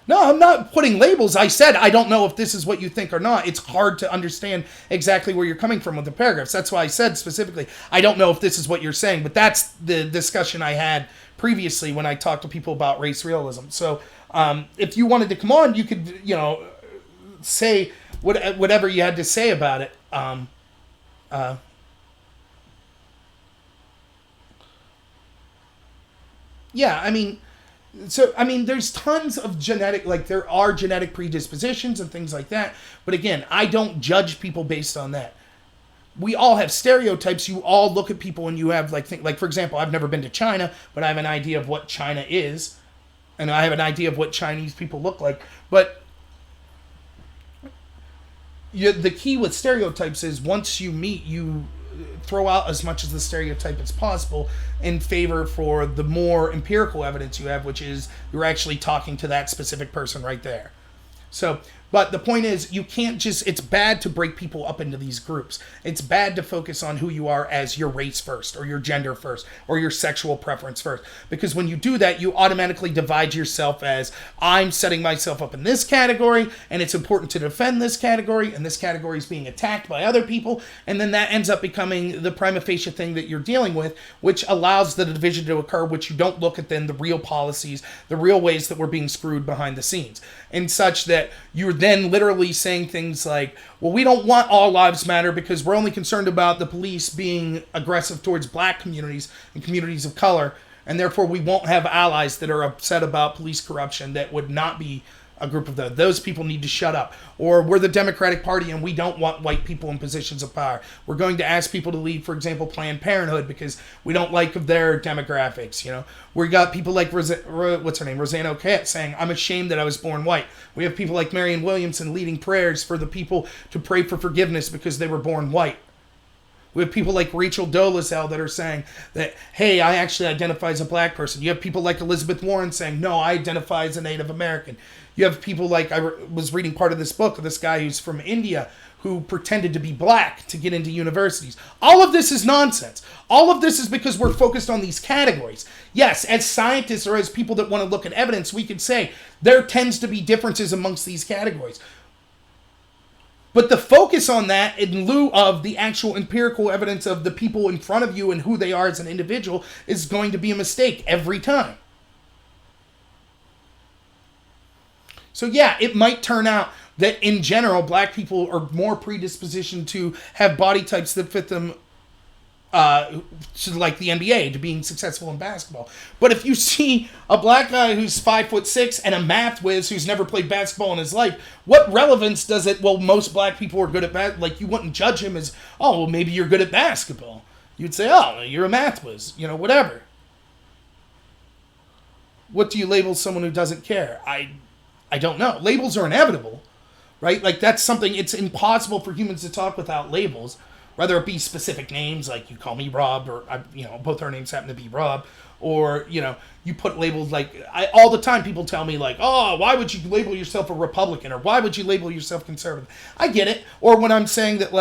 No, I'm not putting labels. I said I don't know if this is what you think or not. It's hard to understand exactly where you're coming from with the paragraphs. That's why I said specifically, I don't know if this is what you're saying. But that's the discussion I had previously when I talked to people about race realism. So if you wanted to come on, you could, say whatever you had to say about it. Yeah, I mean... So, I mean, there's tons of there are genetic predispositions and things like that. But again, I don't judge people based on that. We all have stereotypes. You all look at people and you have, for example, I've never been to China, but I have an idea of what China is. And I have an idea of what Chinese people look like. But the key with stereotypes is once you meet, you throw out as much of the stereotype as possible in favor for the more empirical evidence you have, which is you're actually talking to that specific person right there. So, but the point is, you can't just, it's bad to break people up into these groups. It's bad to focus on who you are as your race first, or your gender first, or your sexual preference first. Because when you do that, you automatically divide yourself as, I'm setting myself up in this category, and it's important to defend this category, and this category is being attacked by other people, and then that ends up becoming the prima facie thing that you're dealing with, which allows the division to occur, which you don't look at then the real policies, the real ways that we're being screwed behind the scenes. And such that you're then literally saying things like, well, we don't want all lives matter because we're only concerned about the police being aggressive towards black communities and communities of color, and therefore we won't have allies that are upset about police corruption that would not be a group of those people need to shut up. Or we're the Democratic Party and we don't want white people in positions of power. We're going to ask people to leave, for example, Planned Parenthood because we don't like their demographics. We got people like Rosanna Arquette saying, I'm ashamed that I was born white. We have people like Marianne Williamson leading prayers for the people to pray for forgiveness because they were born white. We have people like Rachel Dolezal that are saying that, hey, I actually identify as a black person. You have people like Elizabeth Warren saying, no, I identify as a Native American. You have people like, I was reading part of this book of this guy who's from India who pretended to be black to get into universities. All of this is nonsense. All of this is because we're focused on these categories. Yes, as scientists or as people that want to look at evidence, we could say there tends to be differences amongst these categories. But the focus on that in lieu of the actual empirical evidence of the people in front of you and who they are as an individual is going to be a mistake every time. So yeah, it might turn out that in general, black people are more predispositioned to have body types that fit them to like the NBA, to being successful in basketball. But if you see a black guy who's 5'6" and a math whiz who's never played basketball in his life, what relevance does it? Well, most black people are good at basketball. You wouldn't judge him as, oh, well, maybe you're good at basketball. You'd say, oh, you're a math whiz, whatever. What do you label someone who doesn't care? I don't know. Labels are inevitable, right? That's something, it's impossible for humans to talk without labels. Whether it be specific names, like you call me Rob, or, both our names happen to be Rob, or, you put labels all the time people tell me oh, why would you label yourself a Republican, or why would you label yourself conservative? I get it. Or when I'm saying that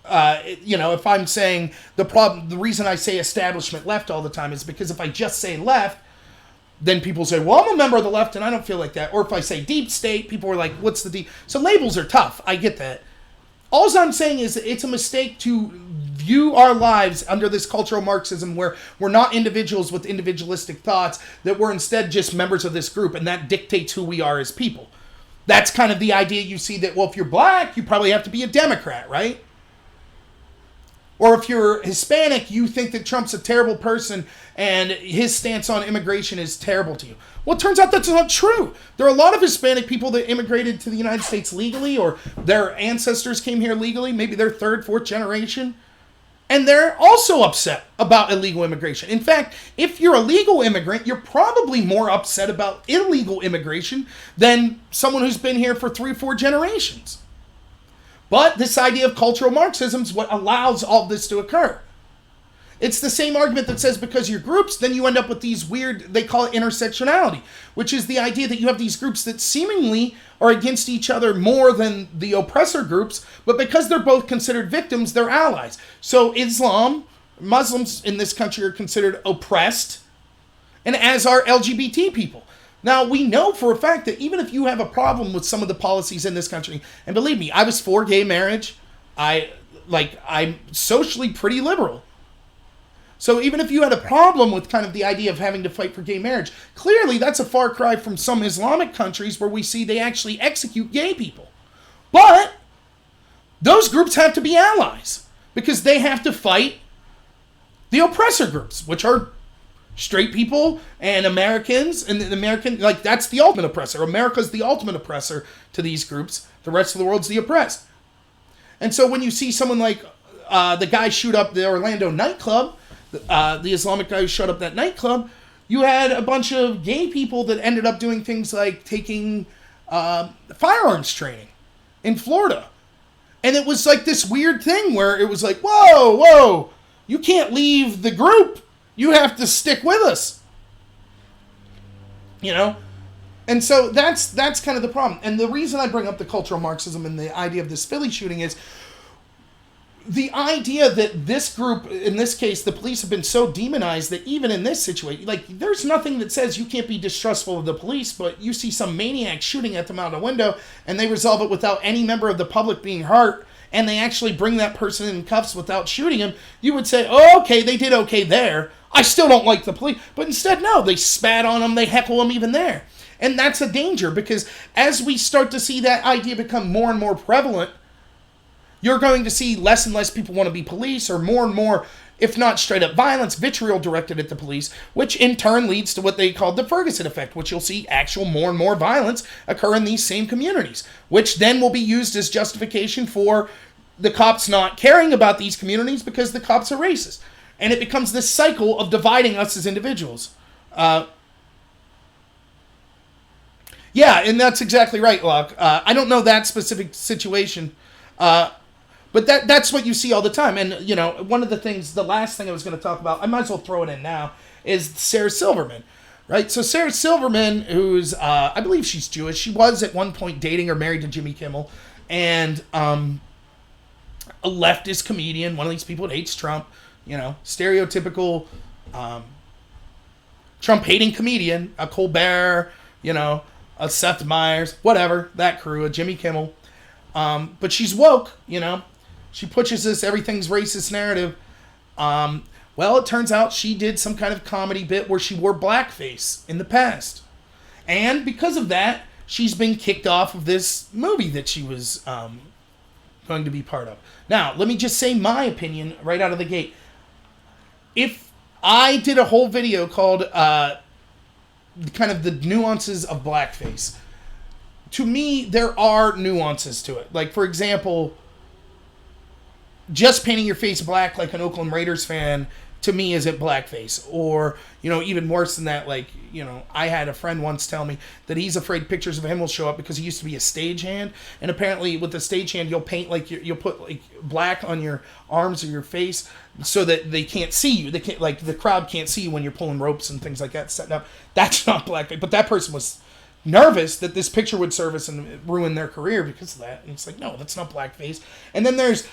if I'm saying the reason I say establishment left all the time is because if I just say left, then people say, well, I'm a member of the left and I don't feel like that. Or if I say deep state, people are like, what's the deep? So labels are tough. I get that. All I'm saying is it's a mistake to view our lives under this cultural Marxism where we're not individuals with individualistic thoughts, that we're instead just members of this group, and that dictates who we are as people. That's kind of the idea you see that, well, if you're black, you probably have to be a Democrat, right? Or if you're Hispanic, you think that Trump's a terrible person and his stance on immigration is terrible to you. Well, it turns out that's not true. There are a lot of Hispanic people that immigrated to the United States legally, or their ancestors came here legally, maybe they're third, fourth generation, and they're also upset about illegal immigration. In fact, if you're a legal immigrant, you're probably more upset about illegal immigration than someone who's been here for 3 or 4 generations. But this idea of cultural Marxism is what allows all this to occur. It's the same argument that says because you're groups, then you end up with these weird, they call it intersectionality, which is the idea that you have these groups that seemingly are against each other more than the oppressor groups, but because they're both considered victims, they're allies. So Muslims in this country are considered oppressed, and as are LGBT people. Now, we know for a fact that even if you have a problem with some of the policies in this country, and believe me, I was for gay marriage. I'm socially pretty liberal. So even if you had a problem with kind of the idea of having to fight for gay marriage, clearly that's a far cry from some Islamic countries where we see they actually execute gay people. But those groups have to be allies because they have to fight the oppressor groups, which are straight people and Americans, and the American, like, that's the ultimate oppressor. America's the ultimate oppressor to these groups. The rest of the world's the oppressed. And so when you see someone like the guy shoot up the Orlando nightclub, the Islamic guy who shot up that nightclub, you had a bunch of gay people that ended up doing things like taking firearms training in Florida. And it was like this weird thing where it was like, whoa, you can't leave the group. You have to stick with us. You know? And so that's kind of the problem. And the reason I bring up the cultural Marxism and the idea of this Philly shooting is the idea that this group, in this case, the police have been so demonized that even in this situation, like, there's nothing that says you can't be distrustful of the police, but you see some maniac shooting at them out a window and they resolve it without any member of the public being hurt, and they actually bring that person in cuffs without shooting him, you would say, oh, okay, they did okay there. I still don't like the police. But instead, no, they spat on them, they heckle them even there. And that's a danger, because as we start to see that idea become more and more prevalent, you're going to see less and less people want to be police, or more and more, if not straight up violence, vitriol directed at the police, which in turn leads to what they call the Ferguson effect, which you'll see actual more and more violence occur in these same communities, which then will be used as justification for the cops not caring about these communities because the cops are racist. And it becomes this cycle of dividing us as individuals. Yeah, and that's exactly right, Locke. I don't know that specific situation, but that's what you see all the time. And, you know, one of the things, the last thing I was going to talk about, I might as well throw it in now, is Sarah Silverman, right? So Sarah Silverman, who's, I believe she's Jewish. She was at one point dating or married to Jimmy Kimmel, and a leftist comedian, one of these people that hates Trump, you know, stereotypical Trump-hating comedian, a Colbert, you know, a Seth Meyers, whatever, that crew, a Jimmy Kimmel. But she's woke, you know. She pushes this everything's racist narrative. Well, it turns out she did some kind of comedy bit where she wore blackface in the past. And because of that, she's been kicked off of this movie that she was going to be part of. Now, let me just say my opinion right out of the gate. If I did a whole video called kind of the nuances of blackface, to me, there are nuances to it. Like, for example, just painting your face black like an Oakland Raiders fan, to me, isn't blackface. Or, you know, even worse than that, like, you know, I had a friend once tell me that he's afraid pictures of him will show up because he used to be a stagehand. And apparently with the stagehand, you'll paint, like, you'll put, like, black on your arms or your face so that they can't see you. They can't, like, the crowd can't see you when you're pulling ropes and things like that, setting up. That's not blackface. But that person was nervous that this picture would service and ruin their career because of that. And it's like, no, that's not blackface. And then there's,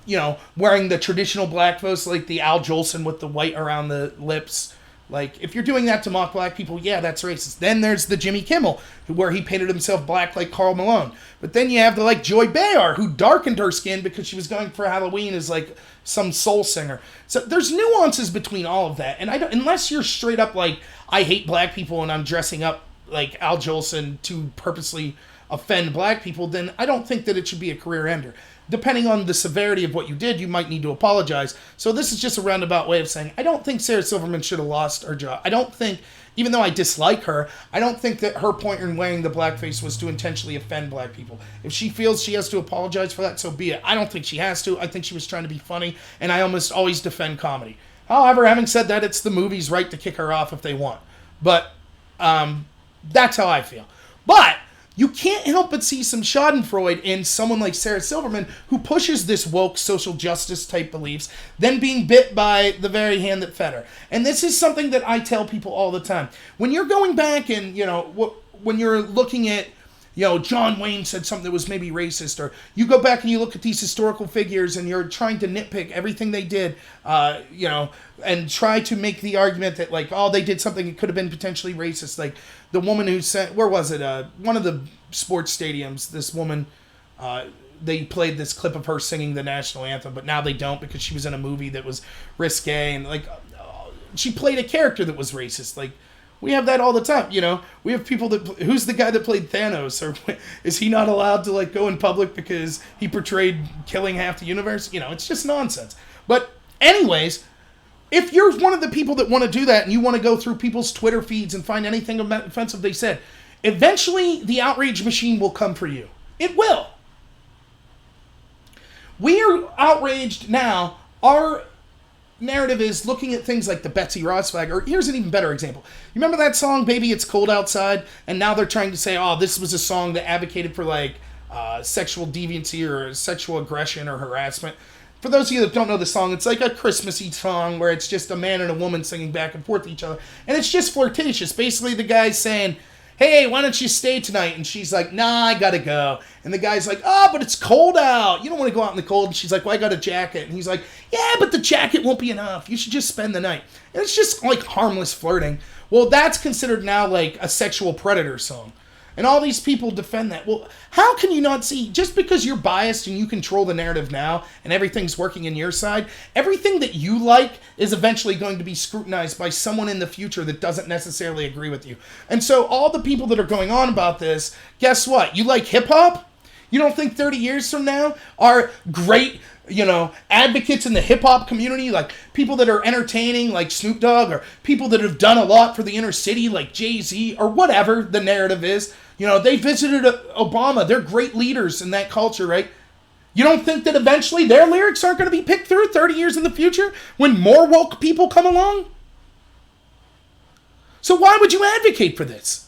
you know, wearing the traditional blackface, like the Al Jolson with the white around the lips. Like, if you're doing that to mock black people, yeah, that's racist. Then there's the Jimmy Kimmel, where he painted himself black like Karl Malone. But then you have the, like, Joy Behar, who darkened her skin because she was going for Halloween as, like, some soul singer. So there's nuances between all of that. And I don't, unless you're straight up like, I hate black people and I'm dressing up like Al Jolson to purposely offend black people, then I don't think that it should be a career ender. Depending on the severity of what you did, you might need to apologize. So this is just a roundabout way of saying, I don't think Sarah Silverman should have lost her job. I don't think, even though I dislike her, I don't think that her point in wearing the blackface was to intentionally offend black people. If she feels she has to apologize for that, so be it. I don't think she has to. I think she was trying to be funny, and I almost always defend comedy. However, having said that, it's the movie's right to kick her off if they want. But, that's how I feel. But you can't help but see some schadenfreude in someone like Sarah Silverman, who pushes this woke social justice type beliefs, then being bit by the very hand that fed her. And this is something that I tell people all the time. When you're going back and, you know, when you're looking at John Wayne said something that was maybe racist, or you go back and you look at these historical figures and you're trying to nitpick everything they did, and try to make the argument that, like, oh, they did something that could have been potentially racist. Like the woman who said, where was it? One of the sports stadiums, this woman, they played this clip of her singing the national anthem, but now they don't because she was in a movie that was risque, and like she played a character that was racist. Like, we have that all the time, We have people that... Who's the guy that played Thanos? Or is he not allowed to, like, go in public because he portrayed killing half the universe? It's just nonsense. But anyways, if you're one of the people that want to do that and you want to go through people's Twitter feeds and find anything offensive they said, eventually the outrage machine will come for you. It will. We are outraged now. Our narrative is looking at things like the Betsy Ross flag, or here's an even better example. You remember that song, Baby It's Cold Outside? And now they're trying to say, oh, this was a song that advocated for, like, sexual deviancy or sexual aggression or harassment. For those of you that don't know the song, it's like a Christmassy song where it's just a man and a woman singing back and forth to each other. And it's just flirtatious. Basically, the guy's saying, hey, why don't you stay tonight? And she's like, nah, I gotta go. And the guy's like, oh, but it's cold out. You don't want to go out in the cold. And she's like, well, I got a jacket. And he's like, yeah, but the jacket won't be enough. You should just spend the night. And it's just like harmless flirting. Well, that's considered now like a sexual predator song. And all these people defend that. Well, how can you not see, just because you're biased and you control the narrative now and everything's working in your side, everything that you like is eventually going to be scrutinized by someone in the future that doesn't necessarily agree with you. And so all the people that are going on about this, guess what? You like hip-hop? You don't think 30 years from now are great, advocates in the hip-hop community, like people that are entertaining like Snoop Dogg, or people that have done a lot for the inner city like Jay-Z, or whatever the narrative is. They visited Obama. They're great leaders in that culture, right? You don't think that eventually their lyrics aren't going to be picked through 30 years in the future when more woke people come along? So why would you advocate for this?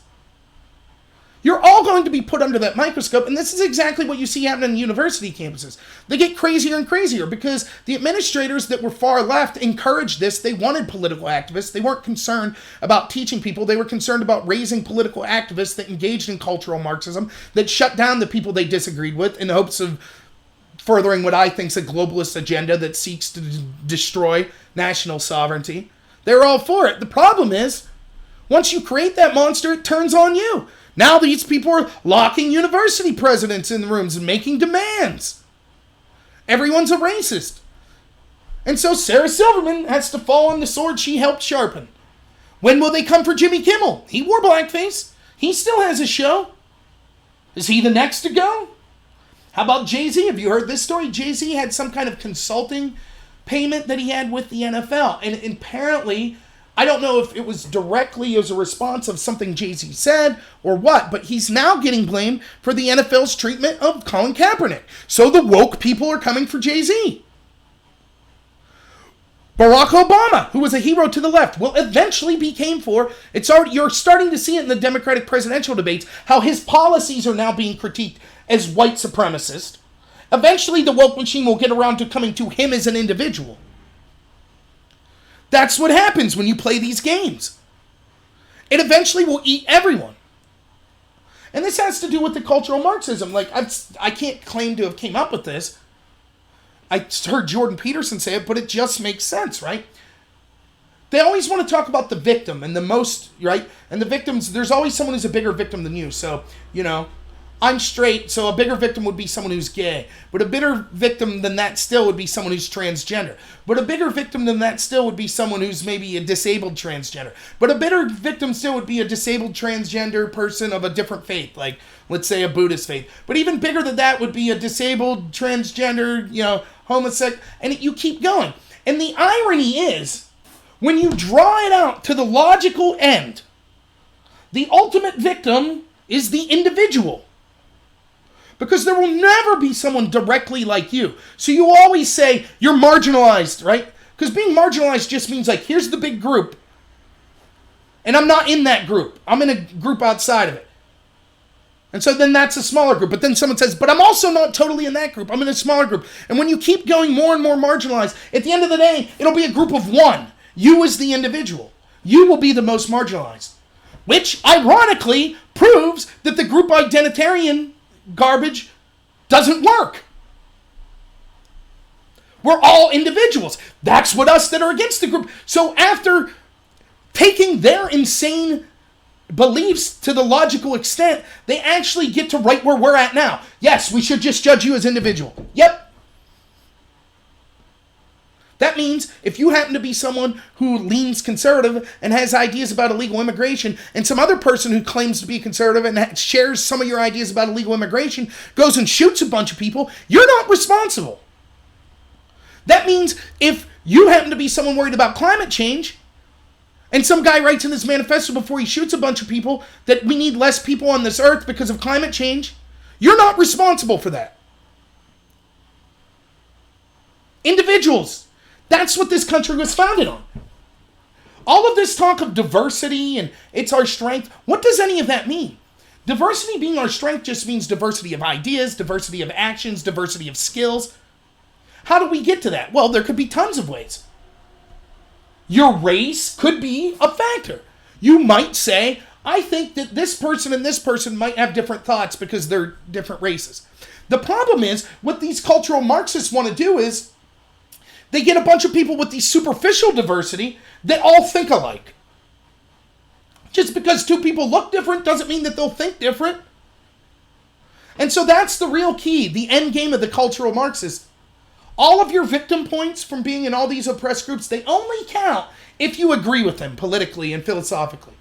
You're all going to be put under that microscope, and this is exactly what you see happening in university campuses. They get crazier and crazier because the administrators that were far left encouraged this. They wanted political activists. They weren't concerned about teaching people. They were concerned about raising political activists that engaged in cultural Marxism, that shut down the people they disagreed with in hopes of furthering what I think is a globalist agenda that seeks to destroy national sovereignty. They're all for it. The problem is, once you create that monster, it turns on you. Now these people are locking university presidents in the rooms and making demands. Everyone's a racist. And so Sarah Silverman has to fall on the sword she helped sharpen. When will they come for Jimmy Kimmel? He wore blackface. He still has a show. Is he the next to go? How about Jay-Z? Have you heard this story? Jay-Z had some kind of consulting payment that he had with the NFL. And apparently, I don't know if it was directly as a response of something Jay-Z said or what, but he's now getting blamed for the NFL's treatment of Colin Kaepernick. So the woke people are coming for Jay-Z. Barack Obama, who was a hero to the left, will eventually be came for. You're starting to see it in the Democratic presidential debates, how his policies are now being critiqued as white supremacist. Eventually the woke machine will get around to coming to him as an individual. That's what happens when you play these games. It eventually will eat everyone. And this has to do with the cultural Marxism. Like, I can't claim to have came up with this. I heard Jordan Peterson say it, but it just makes sense, right? They always want to talk about the victim and the most, right? And the victims, there's always someone who's a bigger victim than you. So, I'm straight, so a bigger victim would be someone who's gay. But a bigger victim than that still would be someone who's transgender. But a bigger victim than that still would be someone who's maybe a disabled transgender. But a bigger victim still would be a disabled transgender person of a different faith, like, let's say, a Buddhist faith. But even bigger than that would be a disabled transgender, homosexual, and you keep going. And the irony is, when you draw it out to the logical end, the ultimate victim is the individual. Because there will never be someone directly like you. So you always say, you're marginalized, right? Because being marginalized just means, like, here's the big group. And I'm not in that group. I'm in a group outside of it. And so then that's a smaller group. But then someone says, but I'm also not totally in that group. I'm in a smaller group. And when you keep going more and more marginalized, at the end of the day, it'll be a group of one. You as the individual. You will be the most marginalized. which ironically proves that the group identitarian garbage doesn't work. We're all individuals. That's what us that are against the group. So after taking their insane beliefs to the logical extent, they actually get to right where we're at now. Yes, we should just judge you as individual. Yep. That means if you happen to be someone who leans conservative and has ideas about illegal immigration, and some other person who claims to be conservative and shares some of your ideas about illegal immigration goes and shoots a bunch of people, you're not responsible. That means if you happen to be someone worried about climate change, and some guy writes in his manifesto before he shoots a bunch of people that we need less people on this earth because of climate change, you're not responsible for that. Individuals. That's what this country was founded on. All of this talk of diversity and it's our strength, what does any of that mean? Diversity being our strength just means diversity of ideas, diversity of actions, diversity of skills. How do we get to that? Well, there could be tons of ways. Your race could be a factor. You might say, I think that this person and this person might have different thoughts because they're different races. The problem is, what these cultural Marxists want to do is, they get a bunch of people with the superficial diversity that all think alike. Just because two people look different doesn't mean that they'll think different. And so that's the real key, the end game of the cultural Marxist. All of your victim points from being in all these oppressed groups, they only count if you agree with them politically and philosophically.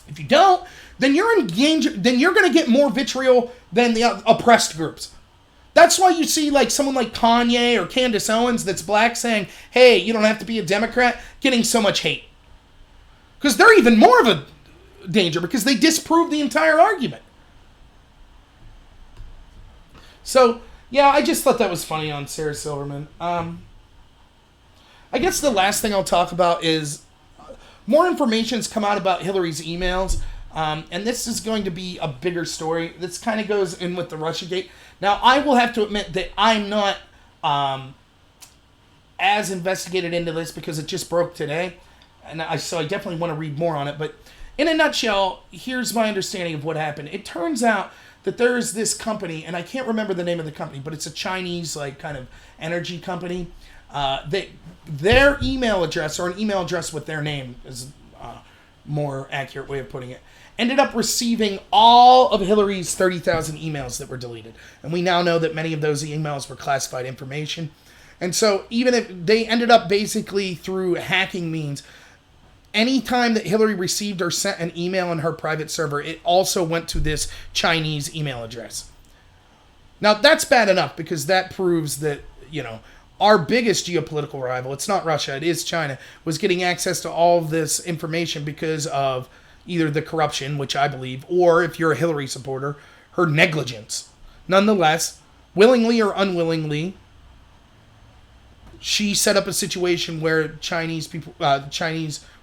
If you don't, then you're in danger, then you're going to get more vitriol than the oppressed groups. That's why you see like someone like Kanye or Candace Owens that's black saying, hey, you don't have to be a Democrat, getting so much hate. Because they're even more of a danger because they disprove the entire argument. So, yeah, I just thought that was funny on Sarah Silverman. I guess the last thing I'll talk about is more information's come out about Hillary's emails. And this is going to be a bigger story. This kind of goes in with the Russiagate. Now, I will have to admit that I'm not as investigated into this because it just broke today. And so I definitely want to read more on it. But in a nutshell, here's my understanding of what happened. It turns out that there is this company, and I can't remember the name of the company, but it's a Chinese like kind of energy company. Their email address, or an email address with their name is a more accurate way of putting it, ended up receiving all of Hillary's 30,000 emails that were deleted. And we now know that many of those emails were classified information. And so even if they ended up basically through hacking means, anytime that Hillary received or sent an email on her private server, it also went to this Chinese email address. Now that's bad enough because that proves that, you know, our biggest geopolitical rival, it's not Russia, it is China, was getting access to all of this information because of either the corruption, which I believe, or if you're a Hillary supporter, her negligence. Nonetheless, willingly or unwillingly, she set up a situation where Chinese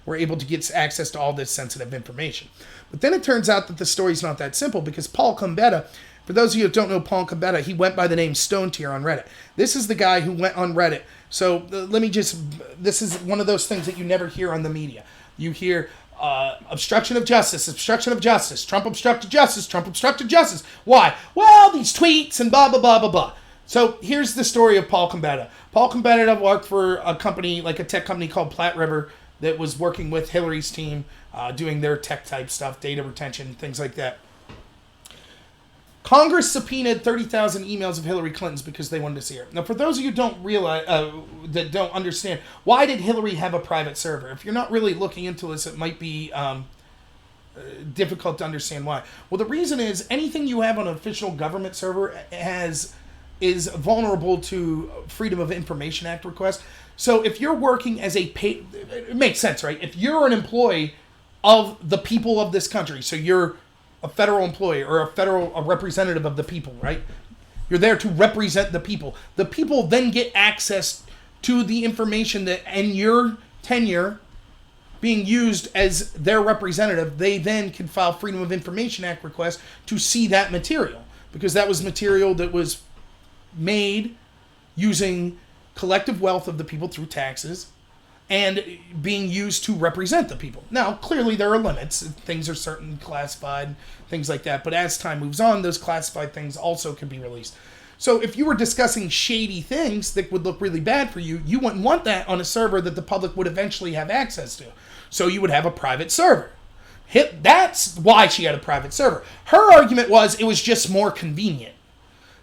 were able to get access to all this sensitive information. But then it turns out that the story's not that simple because Paul Gambetta, for those of you who don't know Paul Gambetta, he went by the name Stone Tier on Reddit. This is the guy who went on Reddit. So this is one of those things that you never hear on the media. You hear obstruction of justice, Trump obstructed justice, Trump obstructed justice. Why? Well, these tweets and blah, blah, blah, blah, blah. So here's the story of Paul Gambetta. Paul Gambetta worked for a company, like a tech company called Platte River, that was working with Hillary's team, doing their tech type stuff, data retention, things like that. Congress subpoenaed 30,000 emails of Hillary Clinton's because they wanted to see her. Now, for those of you who don't realize, that don't understand, why did Hillary have a private server? If you're not really looking into this, it might be difficult to understand why. Well, the reason is anything you have on an official government server is vulnerable to Freedom of Information Act requests. So if you're working as it makes sense, right? If you're an employee of the people of this country, so you're a federal employee or a representative of the people, right? You're there to represent the people. The people then get access to the information that, in your tenure, being used as their representative, they then can file Freedom of Information Act requests to see that material, because that was material that was made using collective wealth of the people through taxes, and being used to represent the people. Now, clearly there are limits. Things are certain classified, things like that. But as time moves on, those classified things also can be released. So if you were discussing shady things that would look really bad for you, you wouldn't want that on a server that the public would eventually have access to. So you would have a private server. That's why she had a private server. Her argument was it was just more convenient.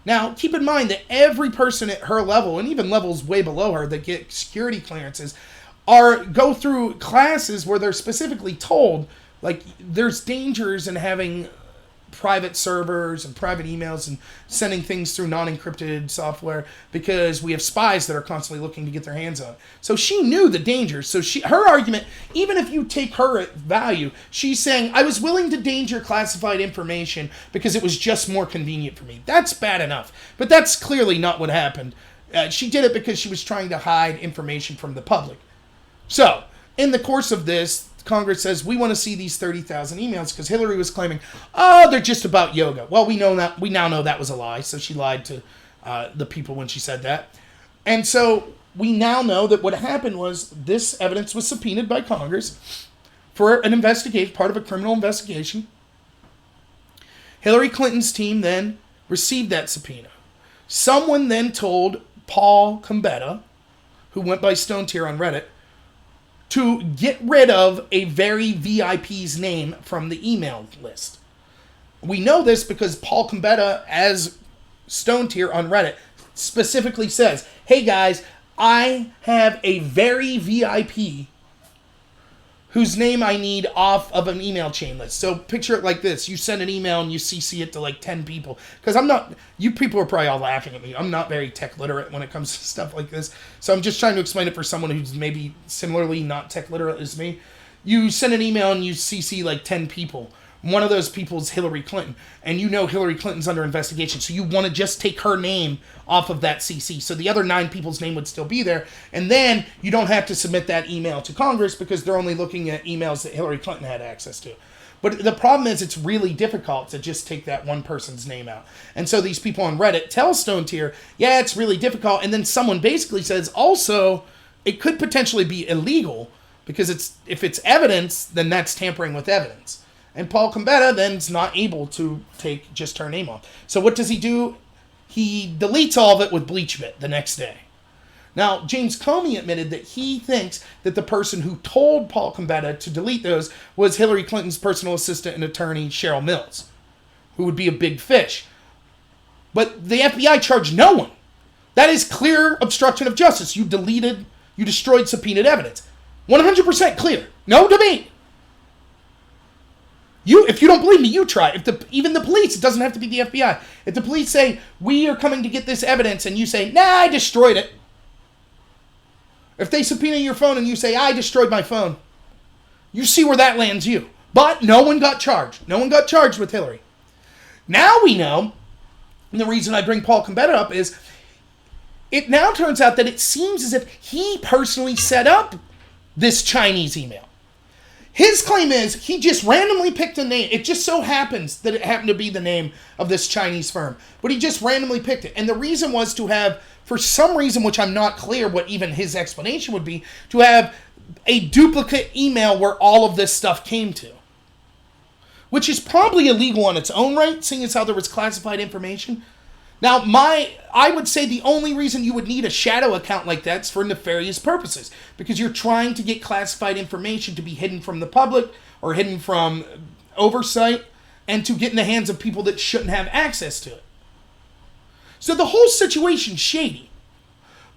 Now, keep in mind that every person at her level, and even levels way below her that get security clearances, go through classes where they're specifically told, like, there's dangers in having private servers and private emails and sending things through non-encrypted software because we have spies that are constantly looking to get their hands on it. So she knew the dangers. So her argument, even if you take her at value, she's saying, I was willing to danger classified information because it was just more convenient for me. That's bad enough. But that's clearly not what happened. She did it because she was trying to hide information from the public. So, in the course of this, Congress says, we want to see these 30,000 emails because Hillary was claiming, oh, they're just about yoga. Well, we now know that was a lie, so she lied to the people when she said that. And so we now know that what happened was this evidence was subpoenaed by Congress for an investigation, part of a criminal investigation. Hillary Clinton's team then received that subpoena. Someone then told Paul Gambetta, who went by Stone Tier on Reddit, to get rid of a very VIP's name from the email list. We know this because Paul Gambetta, as Stone Tier on Reddit, specifically says, hey guys, I have a very VIP whose name I need off of an email chain list. So picture it like this. You send an email and you CC it to like 10 people. Because you people are probably all laughing at me. I'm not very tech literate when it comes to stuff like this. So I'm just trying to explain it for someone who's maybe similarly not tech literate as me. You send an email and you CC like 10 people. One of those people is Hillary Clinton. And you know Hillary Clinton's under investigation. So you want to just take her name off of that CC. So the other 9 people's name would still be there. And then you don't have to submit that email to Congress because they're only looking at emails that Hillary Clinton had access to. But the problem is it's really difficult to just take that one person's name out. And so these people on Reddit tell Stone Tier, yeah, it's really difficult. And then someone basically says, also, it could potentially be illegal because if it's evidence, then that's tampering with evidence. And Paul Gambetta then's not able to take just her name off. So what does he do? He deletes all of it with BleachBit the next day. Now, James Comey admitted that he thinks that the person who told Paul Gambetta to delete those was Hillary Clinton's personal assistant and attorney, Cheryl Mills, who would be a big fish. But the FBI charged no one. That is clear obstruction of justice. You destroyed subpoenaed evidence. 100% clear. No debate. If you don't believe me, you try. Even the police, it doesn't have to be the FBI. If the police say, we are coming to get this evidence, and you say, nah, I destroyed it. If they subpoena your phone and you say, I destroyed my phone, you see where that lands you. But no one got charged. No one got charged with Hillary. Now we know, and the reason I bring Paul Gambetta up is, it now turns out that it seems as if he personally set up this Chinese email. His claim is he just randomly picked a name. It just so happens that it happened to be the name of this Chinese firm. But he just randomly picked it. And the reason was to have, for some reason, which I'm not clear what even his explanation would be, to have a duplicate email where all of this stuff came to. Which is probably illegal on its own right, seeing as how there was classified information. Now, I would say the only reason you would need a shadow account like that is for nefarious purposes. Because you're trying to get classified information to be hidden from the public or hidden from oversight and to get in the hands of people that shouldn't have access to it. So the whole situation's shady.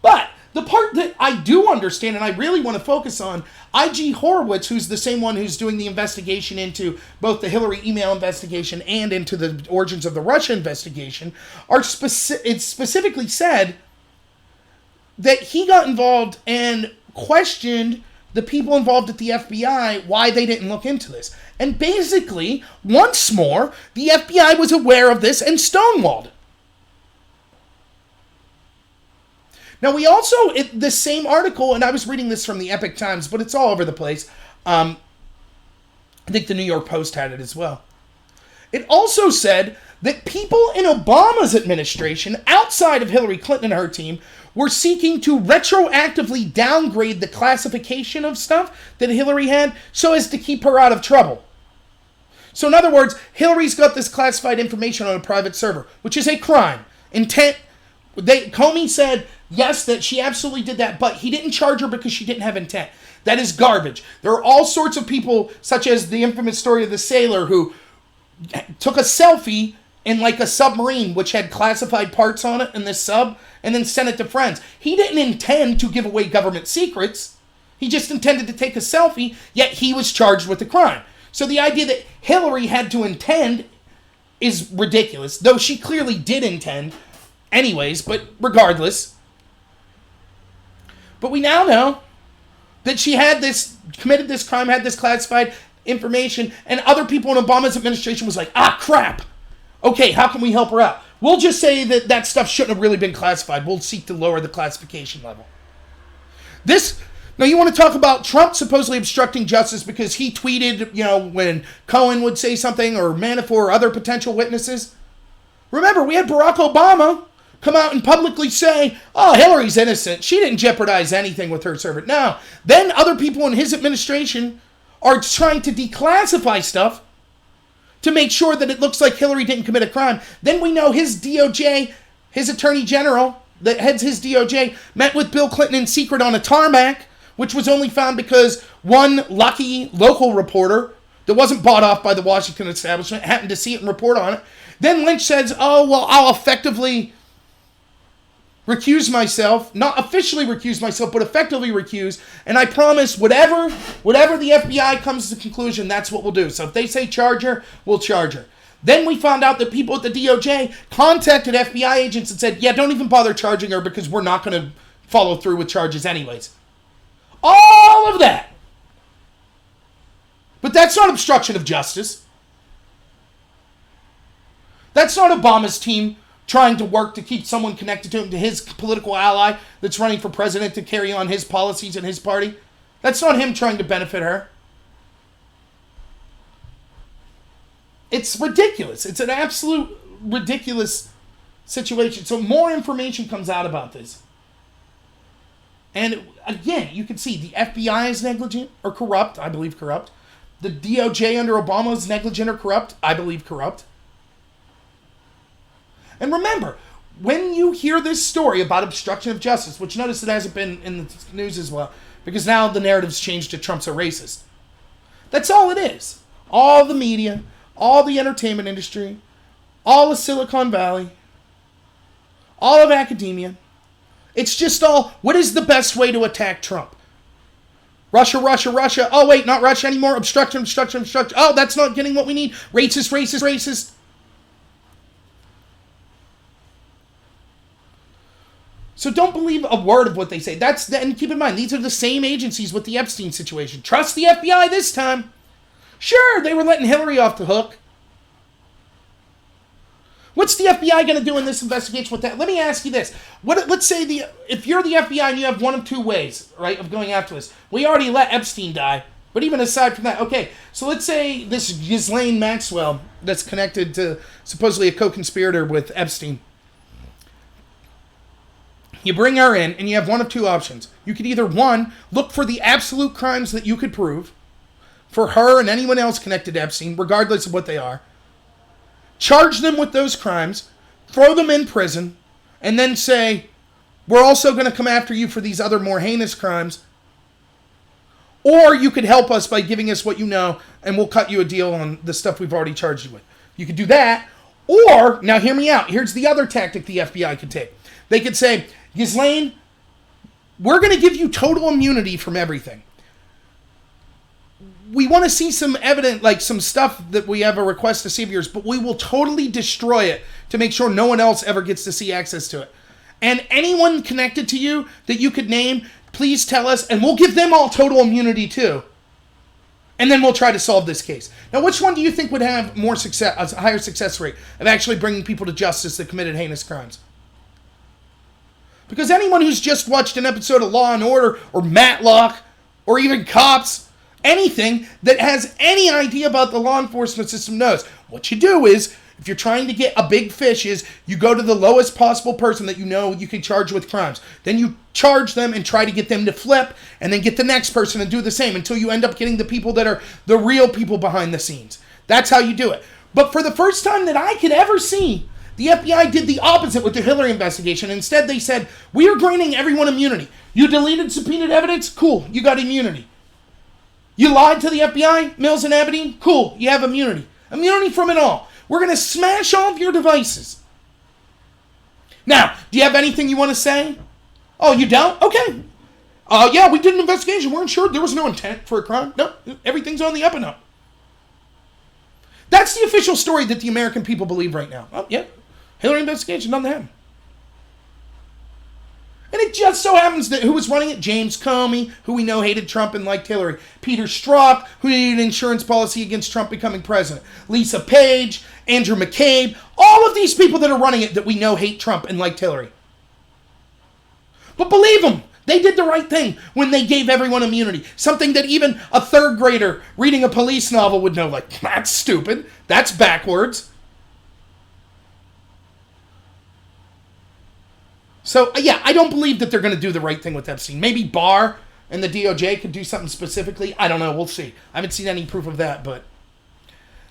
But the part that I do understand and I really want to focus on, I.G. Horowitz, who's the same one who's doing the investigation into both the Hillary email investigation and into the origins of the Russia investigation, it specifically said that he got involved and questioned the people involved at the FBI why they didn't look into this. And basically, once more, the FBI was aware of this and stonewalled it. Now, we also, the same article, and I was reading this from the Epoch Times, but it's all over the place. I think the New York Post had it as well. It also said that people in Obama's administration, outside of Hillary Clinton and her team, were seeking to retroactively downgrade the classification of stuff that Hillary had so as to keep her out of trouble. So in other words, Hillary's got this classified information on a private server, which is a crime. Comey said, yes, that she absolutely did that, but he didn't charge her because she didn't have intent. That is garbage. There are all sorts of people, such as the infamous story of the sailor who took a selfie in like a submarine which had classified parts on it in this sub and then sent it to friends. He didn't intend to give away government secrets. He just intended to take a selfie, yet he was charged with the crime. So the idea that Hillary had to intend is ridiculous, though she clearly did intend anyways, but regardless. But we now know that she committed this crime, had this classified information, and other people in Obama's administration was like, crap. Okay, how can we help her out? We'll just say that stuff shouldn't have really been classified. We'll seek to lower the classification level. Now you want to talk about Trump supposedly obstructing justice because he tweeted, when Cohen would say something or Manafort or other potential witnesses. Remember, we had Barack Obama come out and publicly say, Hillary's innocent. She didn't jeopardize anything with her servant. Now, then other people in his administration are trying to declassify stuff to make sure that it looks like Hillary didn't commit a crime. Then we know his DOJ, his attorney general that heads his DOJ, met with Bill Clinton in secret on a tarmac, which was only found because one lucky local reporter that wasn't bought off by the Washington establishment happened to see it and report on it. Then Lynch says, I'll effectively recuse myself, not officially recuse myself, but effectively recuse, and I promise whatever the FBI comes to the conclusion, that's what we'll do. So if they say charge her, we'll charge her. Then we found out that people at the DOJ contacted FBI agents and said, don't even bother charging her because we're not going to follow through with charges anyways. All of that. But that's not obstruction of justice. That's not Obama's team trying to work to keep someone connected to him, to his political ally that's running for president to carry on his policies and his party. That's not him trying to benefit her. It's ridiculous. It's an absolute ridiculous situation. So more information comes out about this. And again, you can see the FBI is negligent or corrupt. I believe corrupt. The DOJ under Obama is negligent or corrupt. I believe corrupt. And remember, when you hear this story about obstruction of justice, which notice it hasn't been in the news as well, because now the narrative's changed to Trump's a racist. That's all it is. All the media, all the entertainment industry, all of Silicon Valley, all of academia. It's just all, what is the best way to attack Trump? Russia, Russia, Russia. Oh, wait, not Russia anymore. Obstruction, obstruction, obstruction. Oh, that's not getting what we need. Racist, racist, racist. So don't believe a word of what they say. And keep in mind, these are the same agencies with the Epstein situation. Trust the FBI this time. Sure, they were letting Hillary off the hook. What's the FBI going to do in this investigation with that? Let me ask you this. Let's say if you're the FBI and you have one of two ways, right, of going after this. We already let Epstein die, but even aside from that, okay, so let's say this Ghislaine Maxwell that's connected to supposedly a co-conspirator with Epstein. You bring her in, and you have one of two options. You could either, one, look for the absolute crimes that you could prove for her and anyone else connected to Epstein, regardless of what they are. Charge them with those crimes, throw them in prison, and then say, we're also going to come after you for these other more heinous crimes. Or you could help us by giving us what you know, and we'll cut you a deal on the stuff we've already charged you with. You could do that. Or, now hear me out, here's the other tactic the FBI could take. They could say, Ghislaine, we're going to give you total immunity from everything. We want to see some evidence, like some stuff that we have a request to see of yours, but we will totally destroy it to make sure no one else ever gets to see access to it. And anyone connected to you that you could name, please tell us, and we'll give them all total immunity too. And then we'll try to solve this case. Now, which one do you think would have more success, a higher success rate of actually bringing people to justice that committed heinous crimes? Because anyone who's just watched an episode of Law & Order or Matlock or even Cops, anything that has any idea about the law enforcement system knows what you do is If you're trying to get a big fish, is you go to the lowest possible person that you know you can charge with crimes. Then you charge them and try to get them to flip, and then get the next person and do the same until you end up getting the people that are the real people behind the scenes. That's how you do it. But for the first time that I could ever see, the FBI did the opposite with the Hillary investigation. Instead, they said, we are granting everyone immunity. You deleted subpoenaed evidence? Cool, you got immunity. You lied to the FBI, Mills and Aberdeen? Cool, you have immunity. Immunity from it all. We're going to smash all of your devices. Now, do you have anything you want to say? Oh, you don't? Okay. Yeah, we did an investigation. We're sure there was no intent for a crime. No, everything's on the up and up. That's the official story that the American people believe right now. Oh, yeah. Hillary investigation, nothing happened. And it just so happens that who was running it? James Comey, who we know hated Trump and liked Hillary. Peter Strzok, who needed an insurance policy against Trump becoming president. Lisa Page, Andrew McCabe, all of these people that are running it that we know hate Trump and liked Hillary. But believe them, they did the right thing when they gave everyone immunity. Something that even a third grader reading a police novel would know, like, that's stupid, that's backwards. So, yeah, I don't believe that they're going to do the right thing with Epstein. Maybe Barr and the DOJ could do something specifically. I don't know. We'll see. I haven't seen any proof of that, but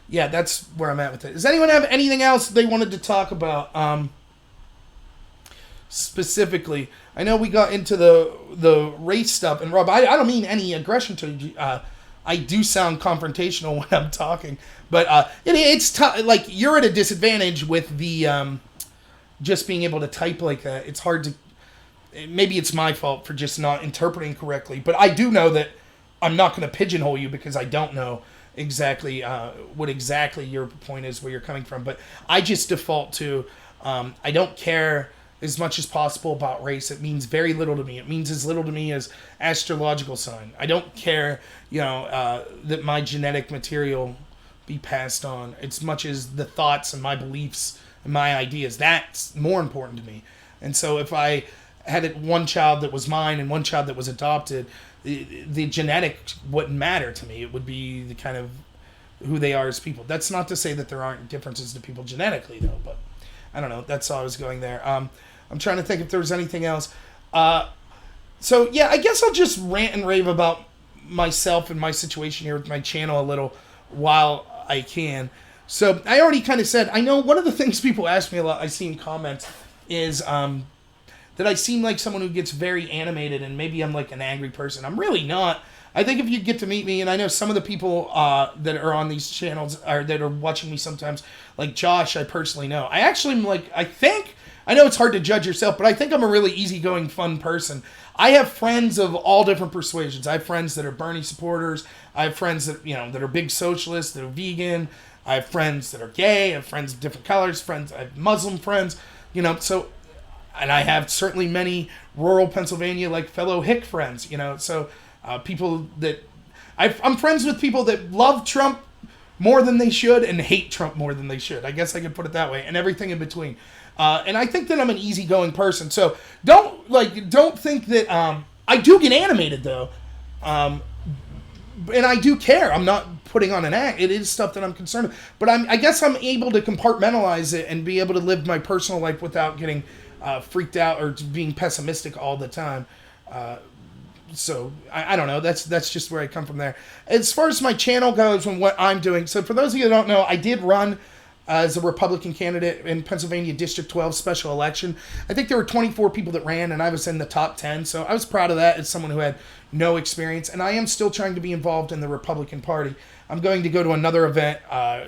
yeah, that's where I'm at with it. Does anyone have anything else they wanted to talk about specifically? I know we got into the race stuff, and Rob, I don't mean any aggression to you. I do sound confrontational when I'm talking, but it's tough. Like, you're at a disadvantage with the just being able to type like that. It's hard to. Maybe it's my fault for just not interpreting correctly, but I do know that I'm not going to pigeonhole you because I don't know exactly what exactly your point is, where you're coming from. But I just default to I don't care as much as possible about race. It means very little to me. It means as little to me as astrological sign. I don't care, that my genetic material be passed on as much as the thoughts and my beliefs and my ideas. That's more important to me. And so if I had one child that was mine and one child that was adopted, the genetic wouldn't matter to me. It would be the kind of who they are as people. That's not to say that there aren't differences to people genetically, though, but I don't know. That's all I was going there. I'm trying to think if there was anything else. So, yeah, I guess I'll just rant and rave about myself and my situation here with my channel a little while I can. So, I already kind of said, I know one of the things people ask me a lot, I see in comments, is that I seem like someone who gets very animated and maybe I'm like an angry person. I'm really not. I think if you get to meet me, and I know some of the people that are on these channels or that are watching me sometimes, like Josh, I personally know. I actually am like, I know it's hard to judge yourself, but I think I'm a really easygoing, fun person. I have friends of all different persuasions. I have friends that are Bernie supporters. I have friends that, that are big socialists, that are vegan. I have friends that are gay. I have friends of different colors. I have Muslim friends, so, and I have certainly many rural Pennsylvania, like fellow hick friends, so people that, I'm friends with people that love Trump more than they should and hate Trump more than they should. I guess I could put it that way, and everything in between. And I think that I'm an easygoing person. So don't think that I do get animated though, and I do care. I'm not putting on an act. It is stuff that I'm concerned with. But I guess I'm able to compartmentalize it and be able to live my personal life without getting freaked out or being pessimistic all the time. So I don't know. That's just where I come from there. As far as my channel goes and what I'm doing. So for those of you who don't know, I did run as a Republican candidate in Pennsylvania District 12 special election. I think there were 24 people that ran, and I was in the top 10. So I was proud of that as someone who had no experience. And I am still trying to be involved in the Republican Party. I'm going to go to another event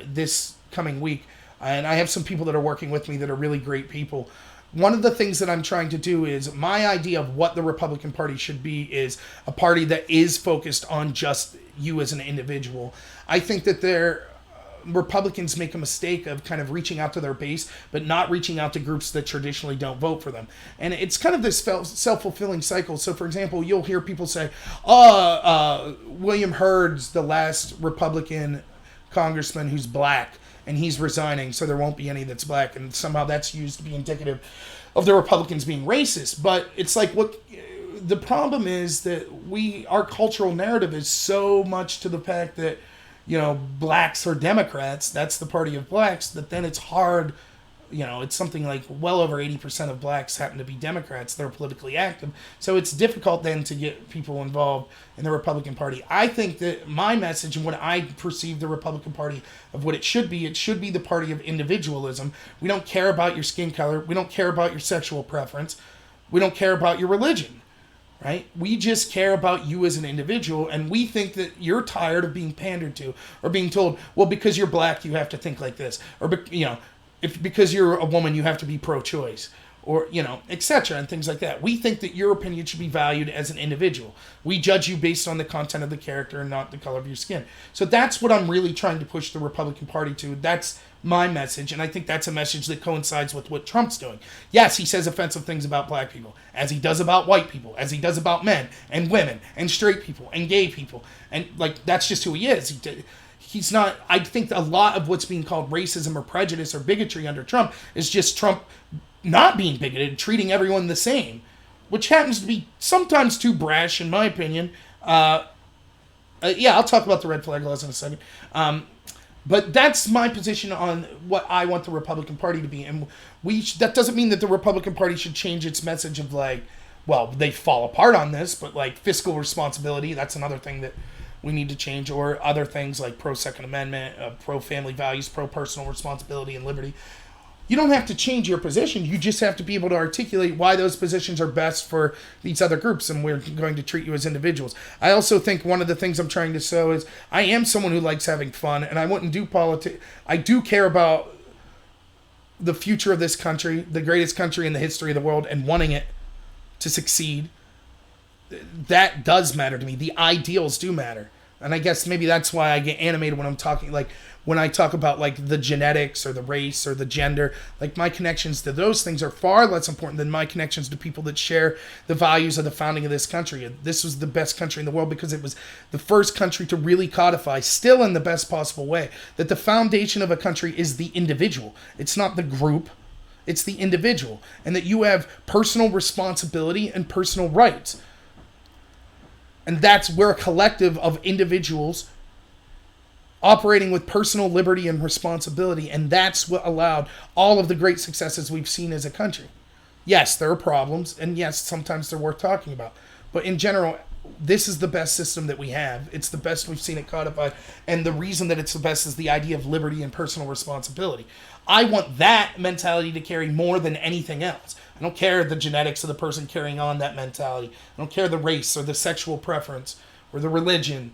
this coming week, and I have some people that are working with me that are really great people. One of the things that I'm trying to do is my idea of what the Republican Party should be is a party that is focused on just you as an individual. I think that Republicans make a mistake of kind of reaching out to their base, but not reaching out to groups that traditionally don't vote for them. And it's kind of this self-fulfilling cycle. So, for example, you'll hear people say, William Hurd's the last Republican congressman who's black, and he's resigning, so there won't be any that's black. And somehow that's used to be indicative of the Republicans being racist. But it's like, the problem is that our cultural narrative is so much to the fact that, blacks are Democrats, that's the party of blacks, that then it's hard. It's something like well over 80% of blacks happen to be Democrats. They're politically active. So it's difficult then to get people involved in the Republican Party. I think that my message and what I perceive the Republican Party of what it should be the party of individualism. We don't care about your skin color. We don't care about your sexual preference. We don't care about your religion, right? We just care about you as an individual, and we think that you're tired of being pandered to or being told, well, because you're black, you have to think like this. Or, if because you're a woman, you have to be pro-choice, or, etc., and things like that. We think that your opinion should be valued as an individual. We judge you based on the content of the character and not the color of your skin. So that's what I'm really trying to push the Republican Party to. That's my message, and I think that's a message that coincides with what Trump's doing. Yes, he says offensive things about black people, as he does about white people, as he does about men and women and straight people and gay people, and that's just who he is. He's not. I think a lot of what's being called racism or prejudice or bigotry under Trump is just Trump not being bigoted, treating everyone the same, which happens to be sometimes too brash, in my opinion. I'll talk about the red flag laws in a second. But that's my position on what I want the Republican Party to be. And that doesn't mean that the Republican Party should change its message of they fall apart on this, but fiscal responsibility, that's another thing that we need to change, or other things like pro-Second Amendment, pro-family values, pro-personal responsibility and liberty. You don't have to change your position. You just have to be able to articulate why those positions are best for these other groups, and we're going to treat you as individuals. I also think one of the things I'm trying to show is I am someone who likes having fun, and I wouldn't do politics. I do care about the future of this country, the greatest country in the history of the world, and wanting it to succeed. That does matter to me. The ideals do matter. And I guess maybe that's why I get animated when I'm talking, when I talk about the genetics or the race or the gender. My connections to those things are far less important than my connections to people that share the values of the founding of this country. This was the best country in the world because it was the first country to really codify, still in the best possible way, that the foundation of a country is the individual. It's not the group. It's the individual. And that you have personal responsibility and personal rights. And we're a collective of individuals operating with personal liberty and responsibility. And that's what allowed all of the great successes we've seen as a country. Yes, there are problems. And yes, sometimes they're worth talking about. But in general, this is the best system that we have. It's the best we've seen it codified. And the reason that it's the best is the idea of liberty and personal responsibility. I want that mentality to carry more than anything else. I don't care the genetics of the person carrying on that mentality. I don't care the race or the sexual preference or the religion,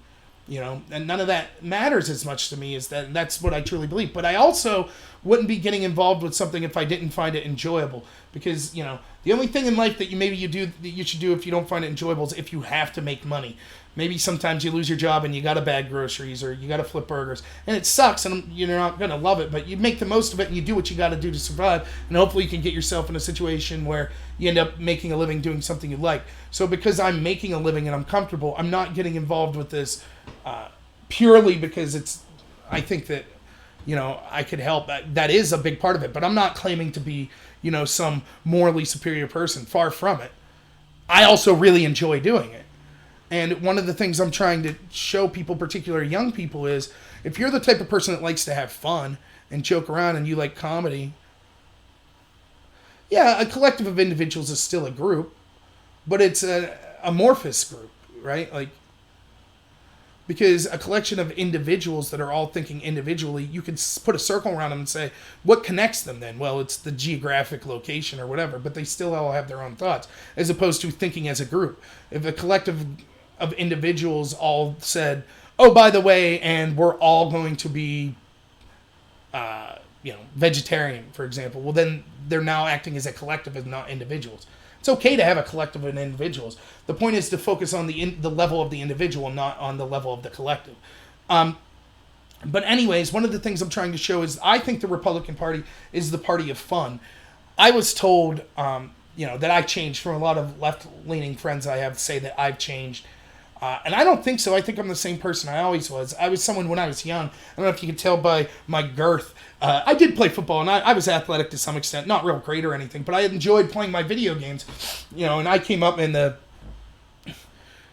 and none of that matters as much to me as that. And that's what I truly believe. But I also wouldn't be getting involved with something if I didn't find it enjoyable, because, the only thing in life that you should do if you don't find it enjoyable is if you have to make money. Maybe sometimes you lose your job and you got to bag groceries or you got to flip burgers. And it sucks and you're not going to love it, but you make the most of it and you do what you got to do to survive. And hopefully you can get yourself in a situation where you end up making a living doing something you like. So because I'm making a living and I'm comfortable, I'm not getting involved with this purely because I think that, I could help. That is a big part of it. But I'm not claiming to be, some morally superior person. Far from it. I also really enjoy doing it. And one of the things I'm trying to show people, particularly young people, is if you're the type of person that likes to have fun and joke around and you like comedy, yeah, a collective of individuals is still a group, but it's an amorphous group, right? Because a collection of individuals that are all thinking individually, you can put a circle around them and say, what connects them then? Well, it's the geographic location or whatever, but they still all have their own thoughts, as opposed to thinking as a group. If a collective of individuals all said, oh, by the way, and we're all going to be, vegetarian, for example, well, then they're now acting as a collective and not individuals. It's okay to have a collective of individuals. The point is to focus on the level of the individual, not on the level of the collective. But anyways, one of the things I'm trying to show is I think the Republican Party is the party of fun. I was told, that I changed from a lot of left-leaning friends I have say that I've changed. And I don't think so. I think I'm the same person I always was. I was someone when I was young. I don't know if you could tell by my girth. I did play football, and I was athletic to some extent. Not real great or anything, but I enjoyed playing my video games. And I came up in the,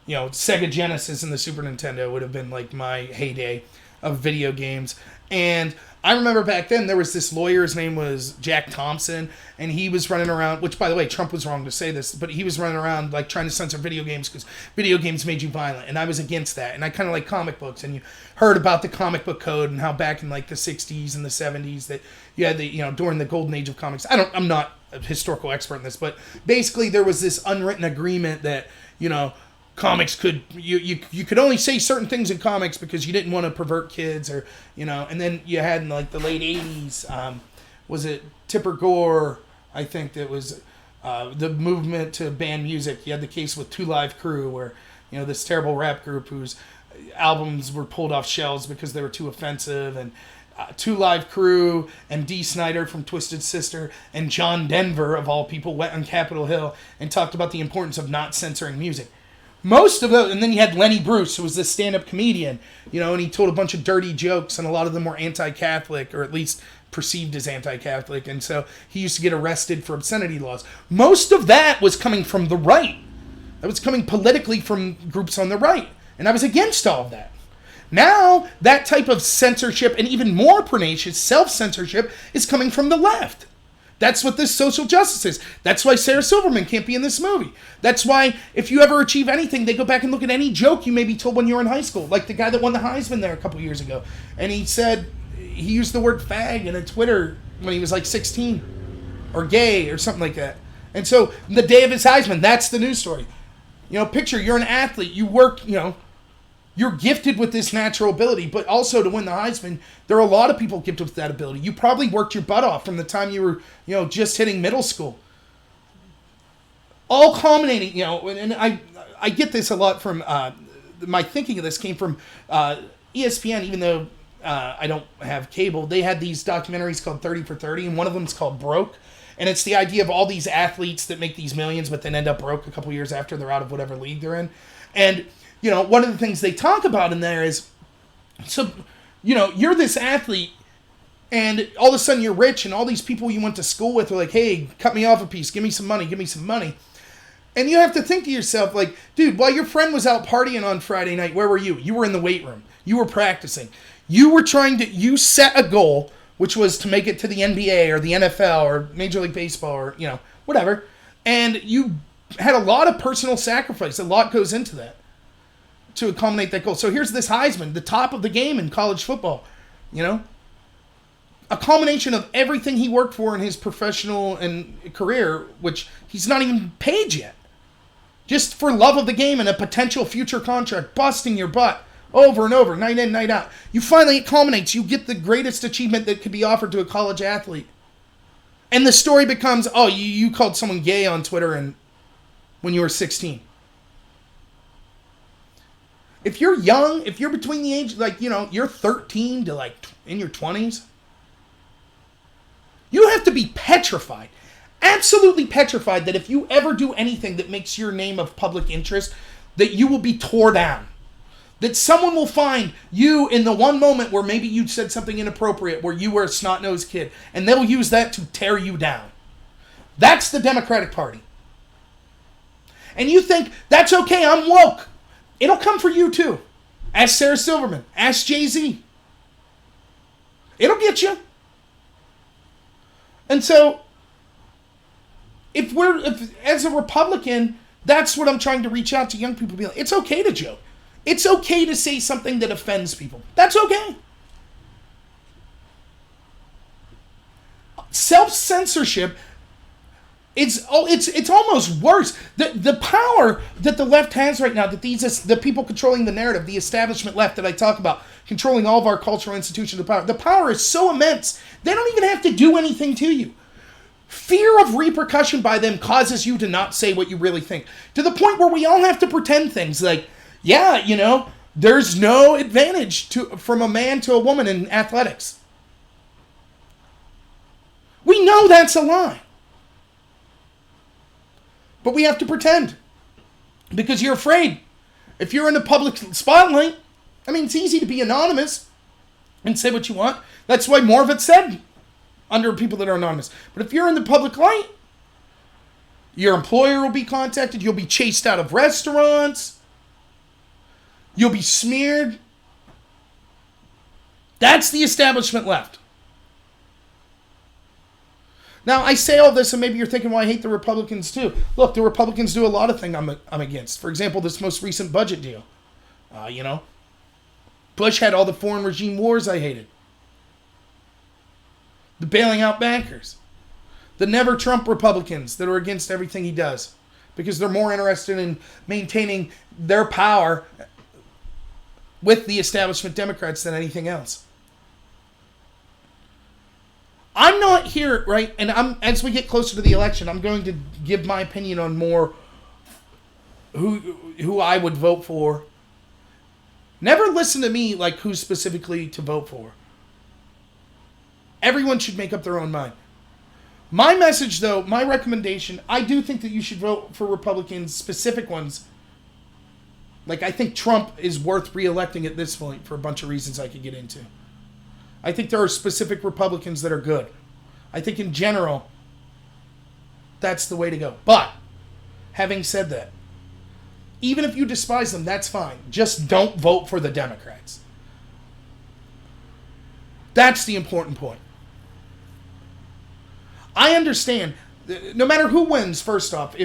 Sega Genesis and the Super Nintendo would have been like my heyday. of video games. And I remember back then there was this lawyer, his name was Jack Thompson, and he was running around, which, by the way, Trump was wrong to say this, but he was running around like trying to censor video games because video games made you violent, and I was against that. And I kind of like comic books, and you heard about the comic book code and how back in like the 60s and the 70s that you had the, you know, during the golden age of comics. I'm not a historical expert in this, but basically there was this unwritten agreement that, you know, comics could, you could only say certain things in comics because you didn't want to pervert kids, or, you know. And then you had in like the late 80s, was it Tipper Gore, I think, that was the movement to ban music. You had the case with Two Live Crew, where, you know, this terrible rap group whose albums were pulled off shelves because they were too offensive. And Two Live Crew and Dee Snider from Twisted Sister and John Denver, of all people, went on Capitol Hill and talked about the importance of not censoring music. Most of those, and then you had Lenny Bruce, who was this stand-up comedian, you know, and he told a bunch of dirty jokes, and a lot of them were anti-Catholic, or at least perceived as anti-Catholic, and so he used to get arrested for obscenity laws. Most of that was coming from the right. That was coming politically from groups on the right, and I was against all of that. Now, that type of censorship, and even more pernicious self-censorship, is coming from the left. That's what this social justice is. That's why Sarah Silverman can't be in this movie. That's why if you ever achieve anything, they go back and look at any joke you may be told when you were in high school. Like the guy that won the Heisman there a couple years ago. And he said, he used the word fag in a Twitter when he was like 16. Or gay or something like that. And so the day of his Heisman, that's the news story. You know, picture, you're an athlete. You work, you know, you're gifted with this natural ability, but also to win the Heisman, there are a lot of people gifted with that ability. You probably worked your butt off from the time you were, you know, just hitting middle school. All culminating, you know, and I get this a lot from, my thinking of this came from ESPN, even though I don't have cable. They had these documentaries called 30 for 30, and one of them is called Broke. And it's the idea of all these athletes that make these millions, but then end up broke a couple years after they're out of whatever league they're in. And, you know, one of the things they talk about in there is, so, you know, you're this athlete, and all of a sudden you're rich, and all these people you went to school with are like, hey, cut me off a piece, give me some money. And you have to think to yourself, like, dude, while your friend was out partying on Friday night, where were you? You were in the weight room. You were practicing. You set a goal, which was to make it to the NBA or the NFL or Major League Baseball or, you know, whatever. And you had a lot of personal sacrifice. A lot goes into that to accommodate that goal. So here's this Heisman, the top of the game in college football, you know? A culmination of everything he worked for in his professional and career, which he's not even paid yet. Just for love of the game and a potential future contract, busting your butt over and over, night in, night out. It culminates. You get the greatest achievement that could be offered to a college athlete. And the story becomes, oh, you called someone gay on Twitter and when you were 16. If you're young, if you're between the age, like, you know, you're 13 to like in your 20s, you have to be petrified, absolutely petrified, that if you ever do anything that makes your name of public interest, that you will be tore down. That someone will find you in the one moment where maybe you said something inappropriate, where you were a snot-nosed kid, and they'll use that to tear you down. That's the Democratic Party. And you think, that's okay, I'm woke. It'll come for you too. Ask Sarah Silverman. Ask Jay-Z. It'll get you. And so, if as a Republican, that's what I'm trying to reach out to young people. Be like, it's okay to joke. It's okay to say something that offends people. That's okay. Self-censorship, it's almost worse. The power that the left has right now, that the people controlling the narrative, the establishment left that I talk about, controlling all of our cultural institutions of power, the power is so immense, they don't even have to do anything to you. Fear of repercussion by them causes you to not say what you really think. To the point where we all have to pretend things like, yeah, you know, there's no advantage from a man to a woman in athletics. We know that's a lie. But we have to pretend. Because you're afraid. If you're in the public spotlight, I mean, it's easy to be anonymous and say what you want. That's why more of it's said under people that are anonymous. But if you're in the public light, your employer will be contacted. You'll be chased out of restaurants. You'll be smeared. That's the establishment left. Now, I say all this, and maybe you're thinking, well, I hate the Republicans too. Look, the Republicans do a lot of things I'm against. For example, this most recent budget deal. Bush had all the foreign regime wars I hated. The bailing out bankers. The never Trump Republicans that are against everything he does. Because they're more interested in maintaining their power with the establishment Democrats than anything else. I'm not here, right? And as we get closer to the election, I'm going to give my opinion on more who I would vote for. Never listen to me like who specifically to vote for. Everyone should make up their own mind. My message, though, my recommendation, I do think that you should vote for Republicans, specific ones. Like, I think Trump is worth re-electing at this point for a bunch of reasons I could get into. I think there are specific Republicans that are good. I think in general, that's the way to go. But, having said that, even if you despise them, that's fine. Just don't vote for the Democrats. That's the important point. I understand, no matter who wins, first off,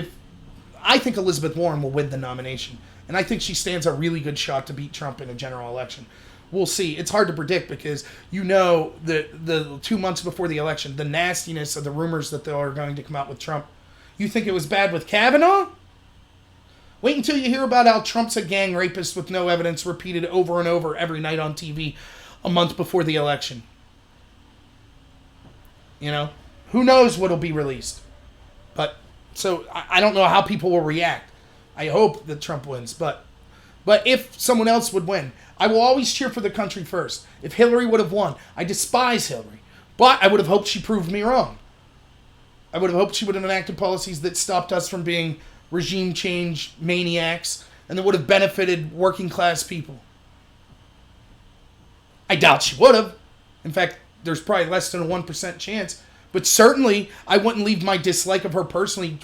I think Elizabeth Warren will win the nomination. And I think she stands a really good shot to beat Trump in a general election. We'll see. It's hard to predict because the 2 months before the election, the nastiness of the rumors that they are going to come out with Trump. You think it was bad with Kavanaugh? Wait until you hear about how Trump's a gang rapist with no evidence repeated over and over every night on TV a month before the election. Who knows what'll be released. But, so, I don't know how people will react. I hope that Trump wins, but if someone else would win, I will always cheer for the country first. If Hillary would have won, I despise Hillary, but I would have hoped she proved me wrong. I would have hoped she would have enacted policies that stopped us from being regime change maniacs and that would have benefited working class people. I doubt she would have. In fact, there's probably less than a 1% chance. But certainly, I wouldn't leave my dislike of her personally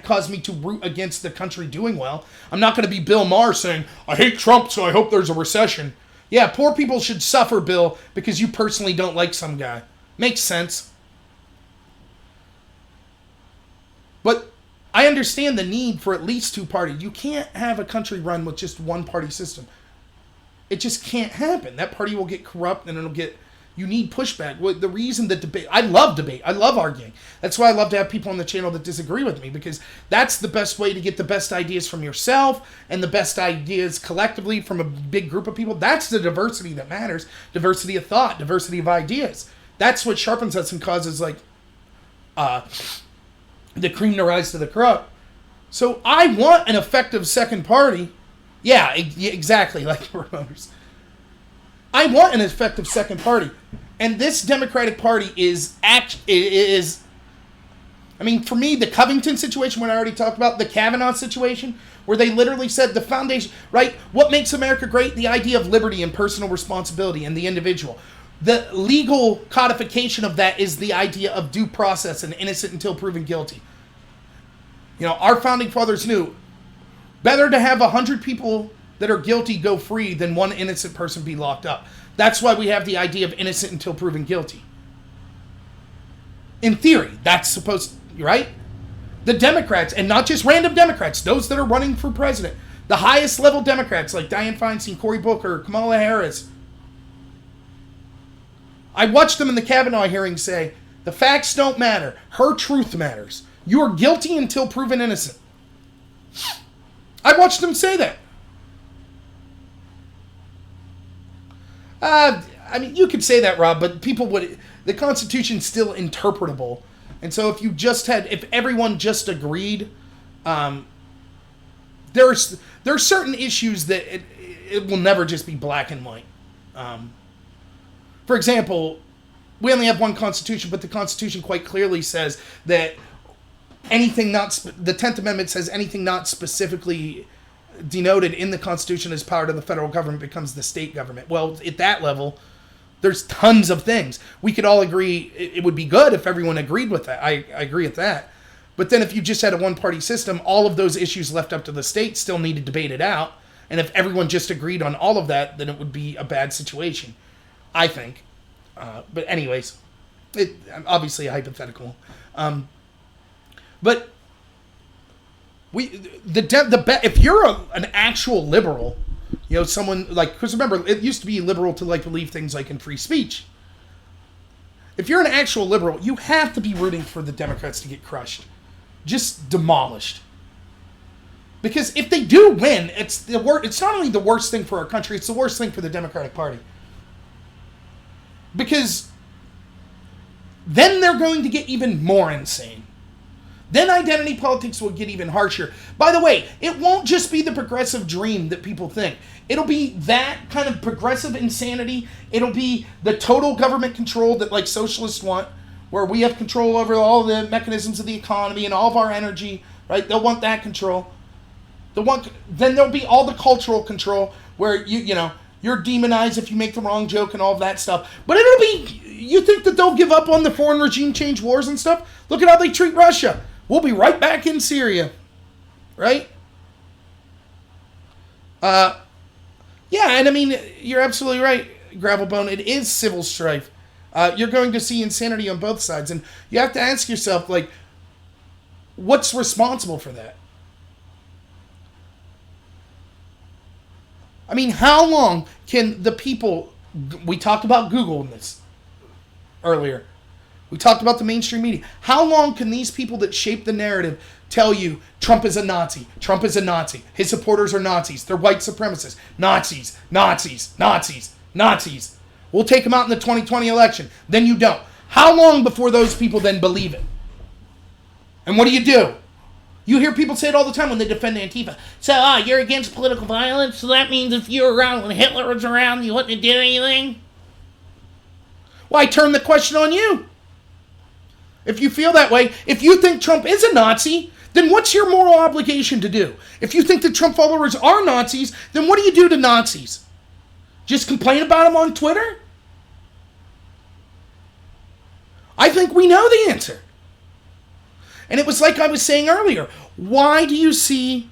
cause me to root against the country doing well. I'm not going to be Bill Maher saying, I hate Trump, so I hope there's a recession. Yeah, poor people should suffer, Bill, because you personally don't like some guy. Makes sense. But I understand the need for at least two parties. You can't have a country run with just one party system. It just can't happen. That party will get corrupt and it'll get... You need pushback. The reason that debate... I love debate. I love arguing. That's why I love to have people on the channel that disagree with me, because that's the best way to get the best ideas from yourself and the best ideas collectively from a big group of people. That's the diversity that matters. Diversity of thought, diversity of ideas. That's what sharpens us and causes, like, the cream to rise to the crop. So I want an effective second party. Yeah, exactly, like promoters. I want an effective second party. And this Democratic Party for me, the Covington situation, what I already talked about, the Kavanaugh situation, where they literally said the foundation, right? What makes America great? The idea of liberty and personal responsibility and the individual. The legal codification of that is the idea of due process and innocent until proven guilty. Our founding fathers knew better to have 100 people that are guilty go free than one innocent person be locked up. That's why we have the idea of innocent until proven guilty. In theory, that's supposed to, right? The Democrats, and not just random Democrats, those that are running for president, the highest level Democrats like Dianne Feinstein, Cory Booker, Kamala Harris. I watched them in the Kavanaugh hearing say, the facts don't matter. Her truth matters. You are guilty until proven innocent. I watched them say that. You could say that, Rob, but the Constitution's still interpretable. And so if everyone just agreed, there's certain issues that it will never just be black and white. For example, we only have one Constitution, but the Constitution quite clearly says that the 10th Amendment says anything not specifically denoted in the Constitution as power to the federal government becomes the state government. Well, at that level, there's tons of things. We could all agree it would be good if everyone agreed with that. I agree with that. But then if you just had a one-party system, all of those issues left up to the state still need to debate it out. And if everyone just agreed on all of that, then it would be a bad situation. I think. But anyways, obviously a hypothetical. But if you're an actual liberal, someone like, because remember, it used to be liberal to like believe things like in free speech. If you're an actual liberal, you have to be rooting for the Democrats to get crushed, just demolished. Because if they do win, it's not only the worst thing for our country, it's the worst thing for the Democratic Party. Because then they're going to get even more insane. Then identity politics will get even harsher. By the way, it won't just be the progressive dream that people think. It'll be that kind of progressive insanity. It'll be the total government control that like socialists want, where we have control over all the mechanisms of the economy and all of our energy, right? They'll want that control. Then there'll be all the cultural control where you're demonized if you make the wrong joke and all of that stuff. But you think that they'll give up on the foreign regime change wars and stuff? Look at how they treat Russia. We'll be right back in Syria, right? Yeah, and I mean, you're absolutely right, Gravelbone. It is civil strife. You're going to see insanity on both sides, and you have to ask yourself, like, what's responsible for that? I mean, how long can the people... We talked about Google in this earlier. We talked about the mainstream media. How long can these people that shape the narrative tell you Trump is a Nazi? Trump is a Nazi. His supporters are Nazis. They're white supremacists. Nazis. Nazis. Nazis. Nazis. We'll take them out in the 2020 election. Then you don't. How long before those people then believe it? And what do? You hear people say it all the time when they defend Antifa. So, you're against political violence? So that means if you were around when Hitler was around, you wouldn't have did anything? Well, I turn the question on you. If you feel that way, if you think Trump is a Nazi, then what's your moral obligation to do? If you think that Trump followers are Nazis, then what do you do to Nazis? Just complain about them on Twitter? I think we know the answer. And it was like I was saying earlier. Why do you see...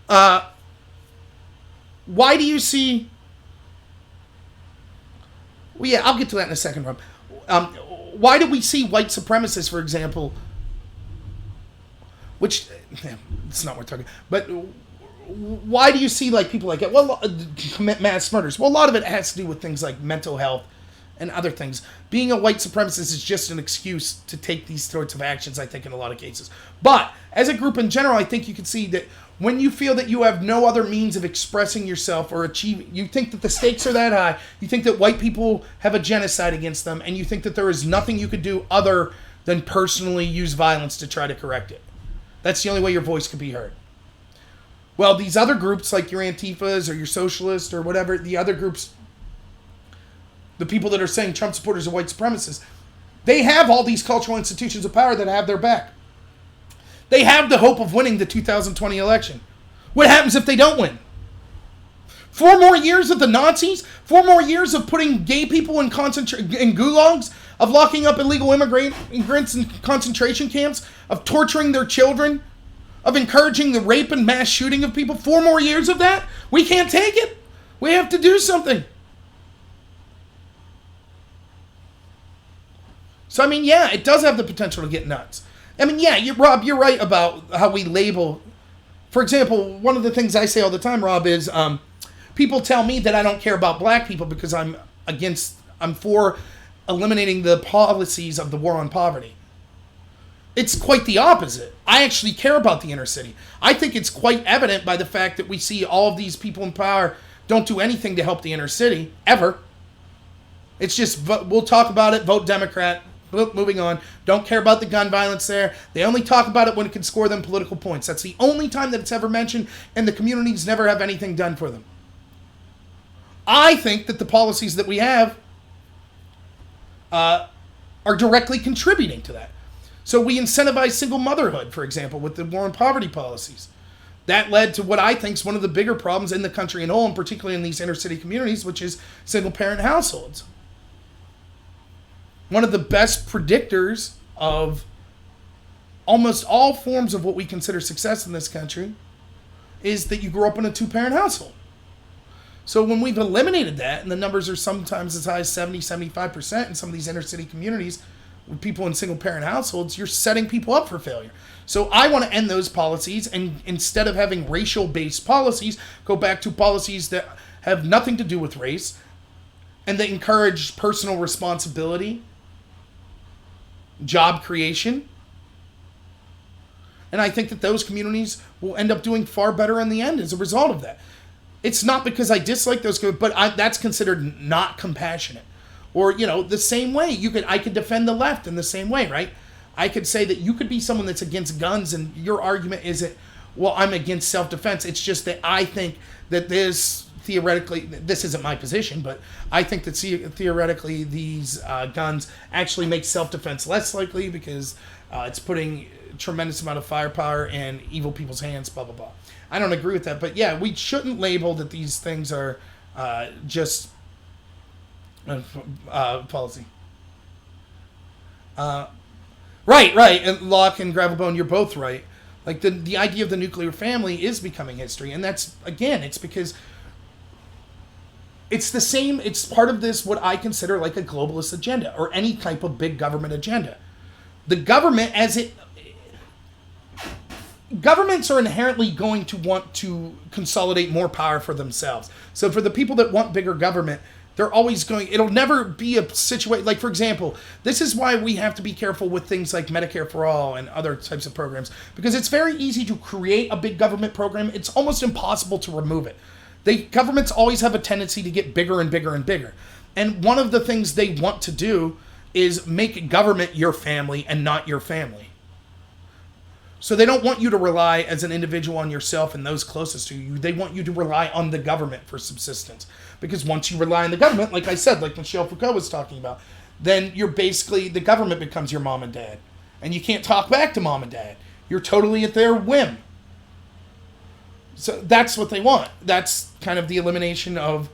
Well, yeah, I'll get to that in a second, Rob. Why do we see white supremacists, for example, which, it's not worth talking, but why do you see like people like that? Well, commit mass murders? Well, a lot of it has to do with things like mental health and other things. Being a white supremacist is just an excuse to take these sorts of actions, I think, in a lot of cases. But as a group in general, I think you can see that when you feel that you have no other means of expressing yourself or achieving, you think that the stakes are that high, you think that white people have a genocide against them, and you think that there is nothing you could do other than personally use violence to try to correct it. That's the only way your voice could be heard. Well, these other groups, like your Antifas or your socialists or whatever, the other groups, the people that are saying Trump supporters are white supremacists, they have all these cultural institutions of power that have their back. They have the hope of winning the 2020 election. What happens if they don't win? 4 more years of the Nazis? 4 more years of putting gay people in gulags? Of locking up illegal immigrants in concentration camps? Of torturing their children? Of encouraging the rape and mass shooting of people? 4 more years of that? We can't take it. We have to do something. So, I mean, yeah, it does have the potential to get nuts. I mean, yeah, Rob, you're right about how we label. For example, one of the things I say all the time, Rob, is people tell me that I don't care about black people because I'm for eliminating the policies of the war on poverty. It's quite the opposite. I actually care about the inner city. I think it's quite evident by the fact that we see all of these people in power don't do anything to help the inner city, ever. It's just, we'll talk about it, vote Democrat. Moving on. Don't care about the gun violence there. They only talk about it when it can score them political points. That's the only time that it's ever mentioned, and the communities never have anything done for them. I think that the policies that we have are directly contributing to that. So we incentivize single motherhood, for example, with the war on poverty policies. That led to what I think is one of the bigger problems in the country in whole, and particularly in these inner city communities, which is single parent households. One of the best predictors of almost all forms of what we consider success in this country is that you grow up in a 2-parent household. So when we've eliminated that, and the numbers are sometimes as high as 70-75% in some of these inner city communities with people in single parent households, you're setting people up for failure. So I want to end those policies, and instead of having racial based policies, go back to policies that have nothing to do with race and that encourage personal responsibility, job creation. And I think that those communities will end up doing far better in the end as a result of that. It's not because I dislike those, but that's considered not compassionate. Or, the same way I could defend the left in the same way, right? I could say that you could be someone that's against guns, and your argument isn't, well, I'm against self-defense. It's just that I think that this isn't my position, but I think that theoretically these guns actually make self-defense less likely because it's putting a tremendous amount of firepower in evil people's hands, blah, blah, blah. I don't agree with that, but yeah, we shouldn't label that these things are just policy. Right. And Locke and Gravelbone, you're both right. Like the idea of the nuclear family is becoming history, and that's, again, it's because it's the same. It's part of this, what I consider like a globalist agenda or any type of big government agenda. The government, governments are inherently going to want to consolidate more power for themselves. So for the people that want bigger government, they're always it'll never be a situation, like, for example, this is why we have to be careful with things like Medicare for All and other types of programs, because it's very easy to create a big government program. It's almost impossible to remove it. Governments always have a tendency to get bigger and bigger and bigger. And one of the things they want to do is make government your family and not your family. So they don't want you to rely as an individual on yourself and those closest to you. They want you to rely on the government for subsistence. Because once you rely on the government, like I said, like Michel Foucault was talking about, then you're basically, the government becomes your mom and dad. And you can't talk back to mom and dad. You're totally at their whim. So that's what they want. That's kind of the elimination of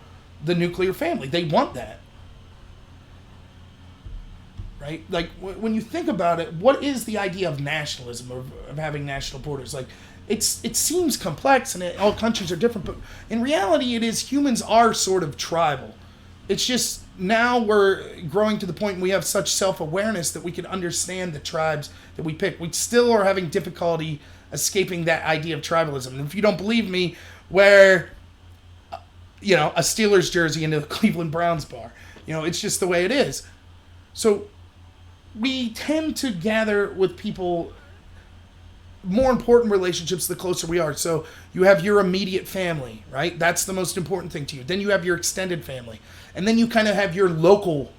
the nuclear family. They want that. Right? Like, when you think about it, what is the idea of nationalism, of having national borders? Like, it seems complex, and all countries are different, but in reality, humans are sort of tribal. It's just now we're growing to the point we have such self-awareness that we can understand the tribes that we pick. We still are having difficulty escaping that idea of tribalism. And if you don't believe me, wear, a Steelers jersey into the Cleveland Browns bar. It's just the way it is. So we tend to gather with people more important relationships the closer we are. So you have your immediate family, right? That's the most important thing to you. Then you have your extended family. And then you kind of have your local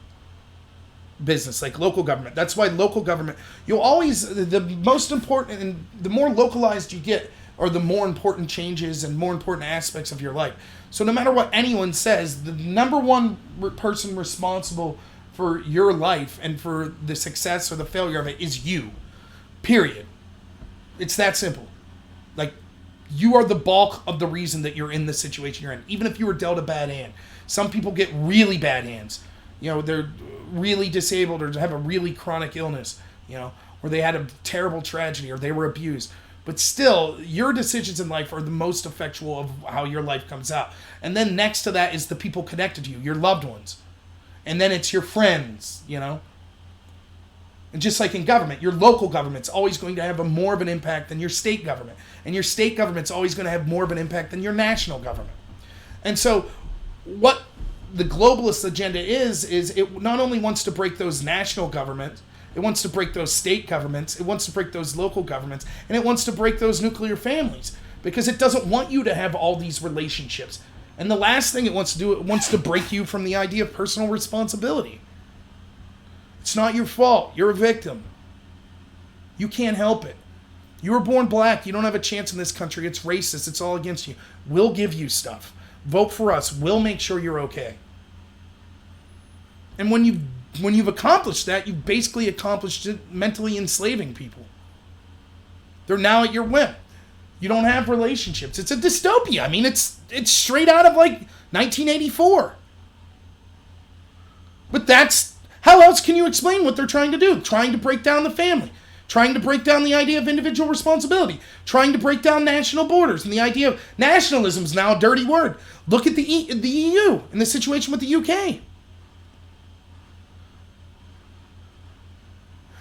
business, like local government. That's why local government, you'll always, the most important, and the more localized you get, are the more important changes and more important aspects of your life. So no matter what anyone says, the number one person responsible for your life and for the success or the failure of it is you. Period. It's that simple. Like, you are the bulk of the reason that you're in the situation you're in, even if you were dealt a bad hand. Some people get really bad hands. They're really disabled or have a really chronic illness, or they had a terrible tragedy or they were abused. But still, your decisions in life are the most effectual of how your life comes out. And then next to that is the people connected to you, your loved ones. And then it's your friends, And just like in government, your local government's always going to have more of an impact than your state government. And your state government's always going to have more of an impact than your national government. And so what the globalist agenda is it not only wants to break those national governments, it wants to break those state governments, it wants to break those local governments, and it wants to break those nuclear families. Because it doesn't want you to have all these relationships. And the last thing it wants to do, it wants to break you from the idea of personal responsibility. It's not your fault. You're a victim. You can't help it. You were born black. You don't have a chance in this country. It's racist. It's all against you. We'll give you stuff. Vote for us. We'll make sure you're okay. And when you've accomplished that, you've basically accomplished it, mentally enslaving people. They're now at your whim. You don't have relationships. It's a dystopia. I mean, it's straight out of like 1984. But how else can you explain what they're trying to do? Trying to break down the family. trying to break down the idea of individual responsibility, trying to break down national borders, and the idea of nationalism is now a dirty word. Look at the EU and the situation with the UK.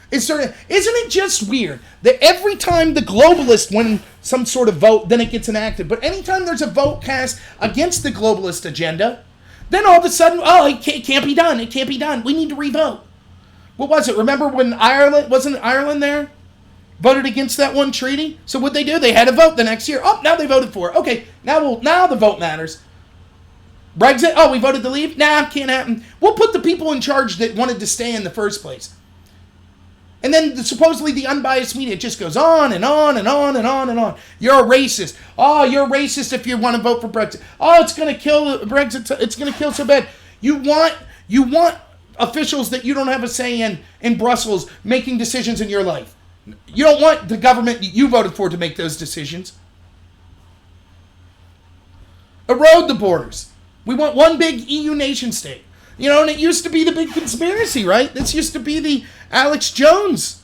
Isn't it just weird that every time the globalists win some sort of vote, then it gets enacted? But anytime there's a vote cast against the globalist agenda, then all of a sudden, it can't be done. It can't be done. We need to revote. What was it? Remember when wasn't Ireland there? Voted against that one treaty? So what'd they do? They had a vote the next year. Oh, now they voted for it. Okay, now the vote matters. Brexit? Oh, we voted to leave? Nah, can't happen. We'll put the people in charge that wanted to stay in the first place. And then supposedly the unbiased media just goes on and on and on and on and on. You're a racist. Oh, you're a racist if you want to vote for Brexit. Oh, it's going to kill Brexit. It's going to kill so bad. You want officials that you don't have a say in Brussels making decisions in your life. You don't want the government you voted for to make those decisions. Erode the borders. We want one big EU nation state. And it used to be the big conspiracy, right? This used to be the Alex Jones.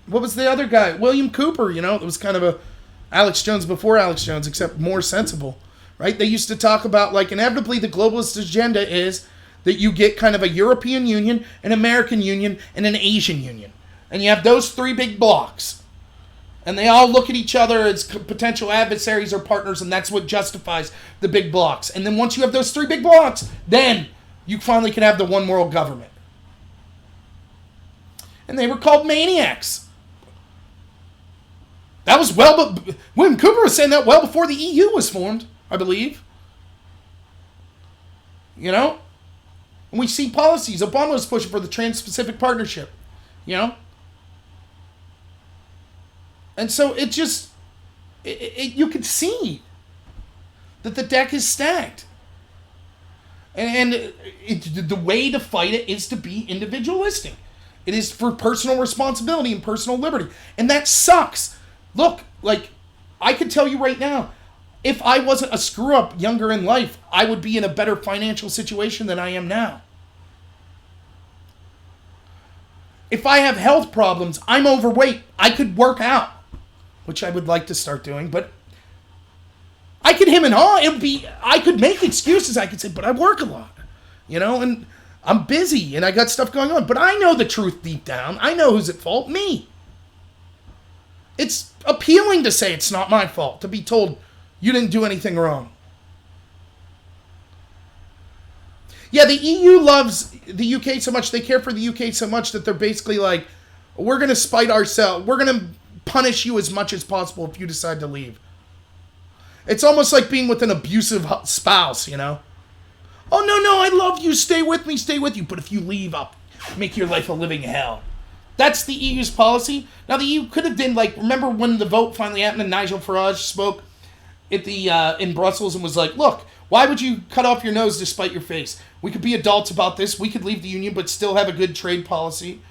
What was the other guy? William Cooper, it was kind of a Alex Jones before Alex Jones, except more sensible, right? They used to talk about, inevitably the globalist agenda is that you get kind of a European Union, an American Union, and an Asian Union. And you have those three big blocks. And they all look at each other as potential adversaries or partners, and that's what justifies the big blocks. And then once you have those three big blocks, then you finally can have the one world government. And they were called maniacs. That was but William Cooper was saying that well before the EU was formed, I believe. And we see policies. Obama was pushing for the Trans-Pacific Partnership, And so it just, you could see that the deck is stacked. And the way to fight it is to be individualistic. It is for personal responsibility and personal liberty. And that sucks. Look, I could tell you right now, if I wasn't a screw-up younger in life, I would be in a better financial situation than I am now. If I have health problems, I'm overweight, I could work out, which I would like to start doing, but I could him and haw. I could make excuses. I could say, but I work a lot, and I'm busy and I got stuff going on. But I know the truth deep down. I know who's at fault. Me. It's appealing to say it's not my fault, to be told you didn't do anything wrong. Yeah, the EU loves the UK so much, they care for the UK so much that they're basically like, we're going to spite ourselves. We're going to punish you as much as possible if you decide to leave. It's almost like being with an abusive spouse, Oh, no, I love you. Stay with me, stay with you. But if you leave, I'll make your life a living hell. That's the EU's policy. Now, the EU could have been remember when the vote finally happened and Nigel Farage spoke at in Brussels and was like, look, why would you cut off your nose to spite your face? We could be adults about this. We could leave the union but still have a good trade policy.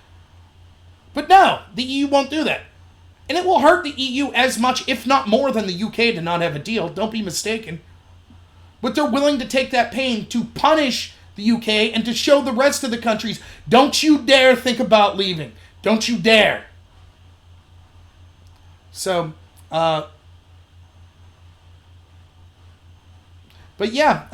But no, the EU won't do that. And it will hurt the EU as much, if not more, than the UK to not have a deal. Don't be mistaken. But they're willing to take that pain to punish the UK and to show the rest of the countries, don't you dare think about leaving. Don't you dare. So, but yeah,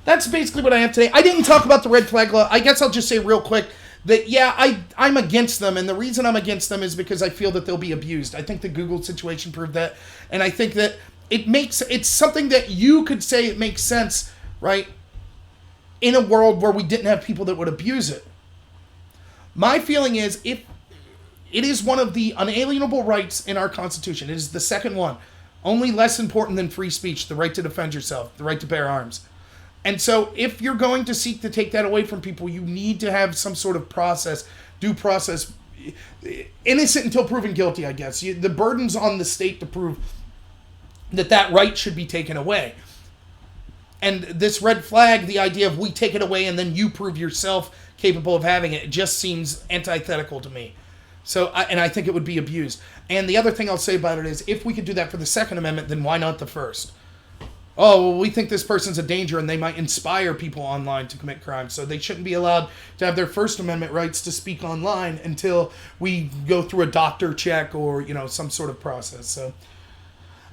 that's basically what I have today. I didn't talk about the red flag law. I guess I'll just say real quick that, yeah, I'm against them, and the reason I'm against them is because I feel that they'll be abused. I think the Google situation proved that, and I think that it's something that you could say it makes sense, right, in a world where we didn't have people that would abuse it. My feeling is, if it is one of the unalienable rights in our Constitution, it is the second one, only less important than free speech, the right to defend yourself, the right to bear arms. And so if you're going to seek to take that away from people, you need to have some sort of process, due process, innocent until proven guilty, I guess. The burden's on the state to prove that right should be taken away. And this red flag, the idea of we take it away and then you prove yourself capable of having it, just seems antithetical to me. So, I think it would be abused. And the other thing I'll say about it is, if we could do that for the Second Amendment, then why not the First? oh, well, we think this person's a danger and they might inspire people online to commit crimes. So they shouldn't be allowed to have their First Amendment rights to speak online until we go through a doctor check or, some sort of process. So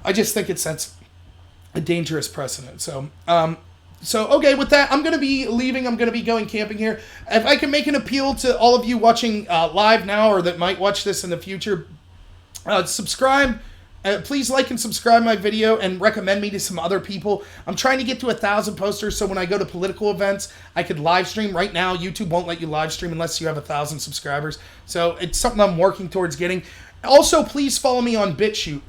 I just think it sets a dangerous precedent. So, okay, with that, I'm going to be leaving. I'm going to be going camping here. If I can make an appeal to all of you watching live now or that might watch this in the future, subscribe. Please like and subscribe my video and recommend me to some other people. I'm trying to get to 1,000 posters so when I go to political events, I could live stream. Right now, YouTube won't let you live stream unless you have 1,000 subscribers. So it's something I'm working towards getting. Also, please follow me on BitChute.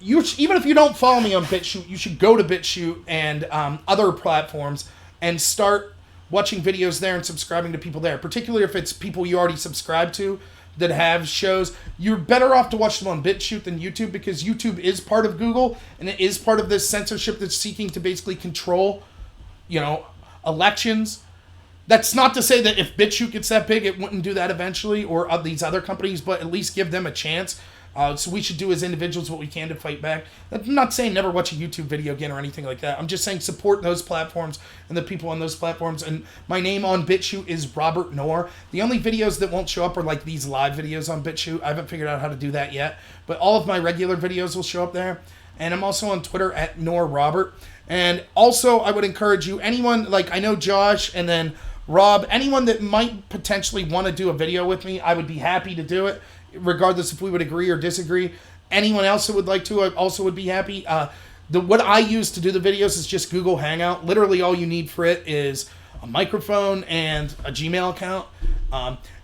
Even if you don't follow me on BitChute, you should go to BitChute and other platforms and start watching videos there and subscribing to people there, particularly if it's people you already subscribe to that have shows. You're better off to watch them on BitChute than YouTube because YouTube is part of Google and it is part of this censorship that's seeking to basically control, elections. That's not to say that if BitChute gets that big, it wouldn't do that eventually, or these other companies, but at least give them a chance. So we should do as individuals what we can to fight back. I'm not saying never watch a YouTube video again or anything like that. I'm just saying support those platforms and the people on those platforms. And my name on BitChute is Robert Noor. The only videos that won't show up are like these live videos on BitChute. I haven't figured out how to do that yet. But all of my regular videos will show up there. And I'm also on Twitter at NoorRobert. And also I would encourage you, anyone, like I know Josh and then Rob, anyone that might potentially want to do a video with me, I would be happy to do it, regardless if we would agree or disagree. Anyone else that would like to, I also would be happy. What I use to do the videos is just Google Hangout. Literally all you need for it is a microphone and a Gmail account.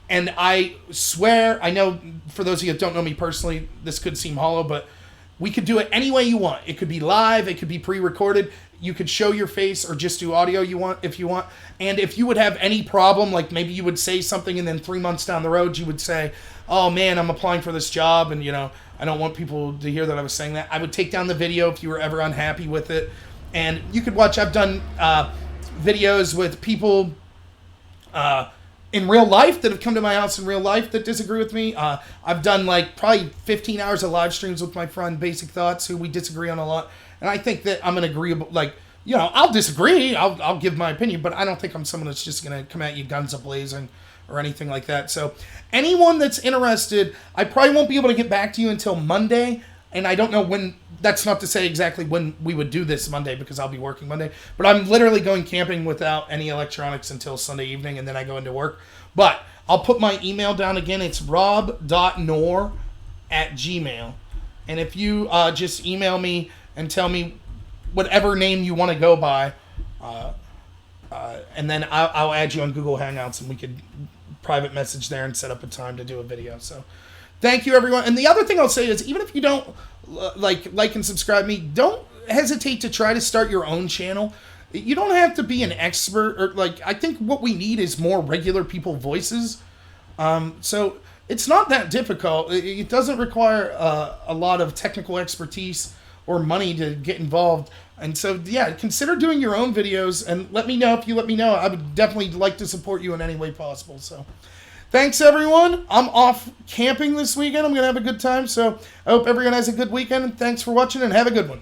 And I swear, I know for those of you that don't know me personally, this could seem hollow, but we could do it any way you want. It could be live, it could be pre-recorded. You could show your face or just do audio if you want. And if you would have any problem, like maybe you would say something and then 3 months down the road you would say, oh man, I'm applying for this job and I don't want people to hear that I was saying that. I would take down the video if you were ever unhappy with it. And you could watch, I've done videos with people in real life that have come to my house in real life that disagree with me. I've done like probably 15 hours of live streams with my friend Basic Thoughts, who we disagree on a lot. And I think that I'm an agreeable, I'll disagree, I'll give my opinion, but I don't think I'm someone that's just going to come at you guns a-blazing or anything like that. So anyone that's interested, I probably won't be able to get back to you until Monday. And I don't know when, that's not to say exactly when we would do this Monday because I'll be working Monday. But I'm literally going camping without any electronics until Sunday evening and then I go into work. But I'll put my email down again. It's rob.noor@gmail. And if you just email me and tell me whatever name you want to go by, and then I'll add you on Google Hangouts and we could private message there and set up a time to do a video. So thank you, everyone. And the other thing I'll say is, even if you don't like and subscribe me, don't hesitate to try to start your own channel. You don't have to be an expert, or I think what we need is more regular people voices. So it's not that difficult. It doesn't require a lot of technical expertise or money to get involved. And so, yeah, consider doing your own videos and let me know. If you let me know, I would definitely like to support you in any way possible. So thanks, everyone. I'm off camping this weekend. I'm going to have a good time. So I hope everyone has a good weekend. And thanks for watching and have a good one.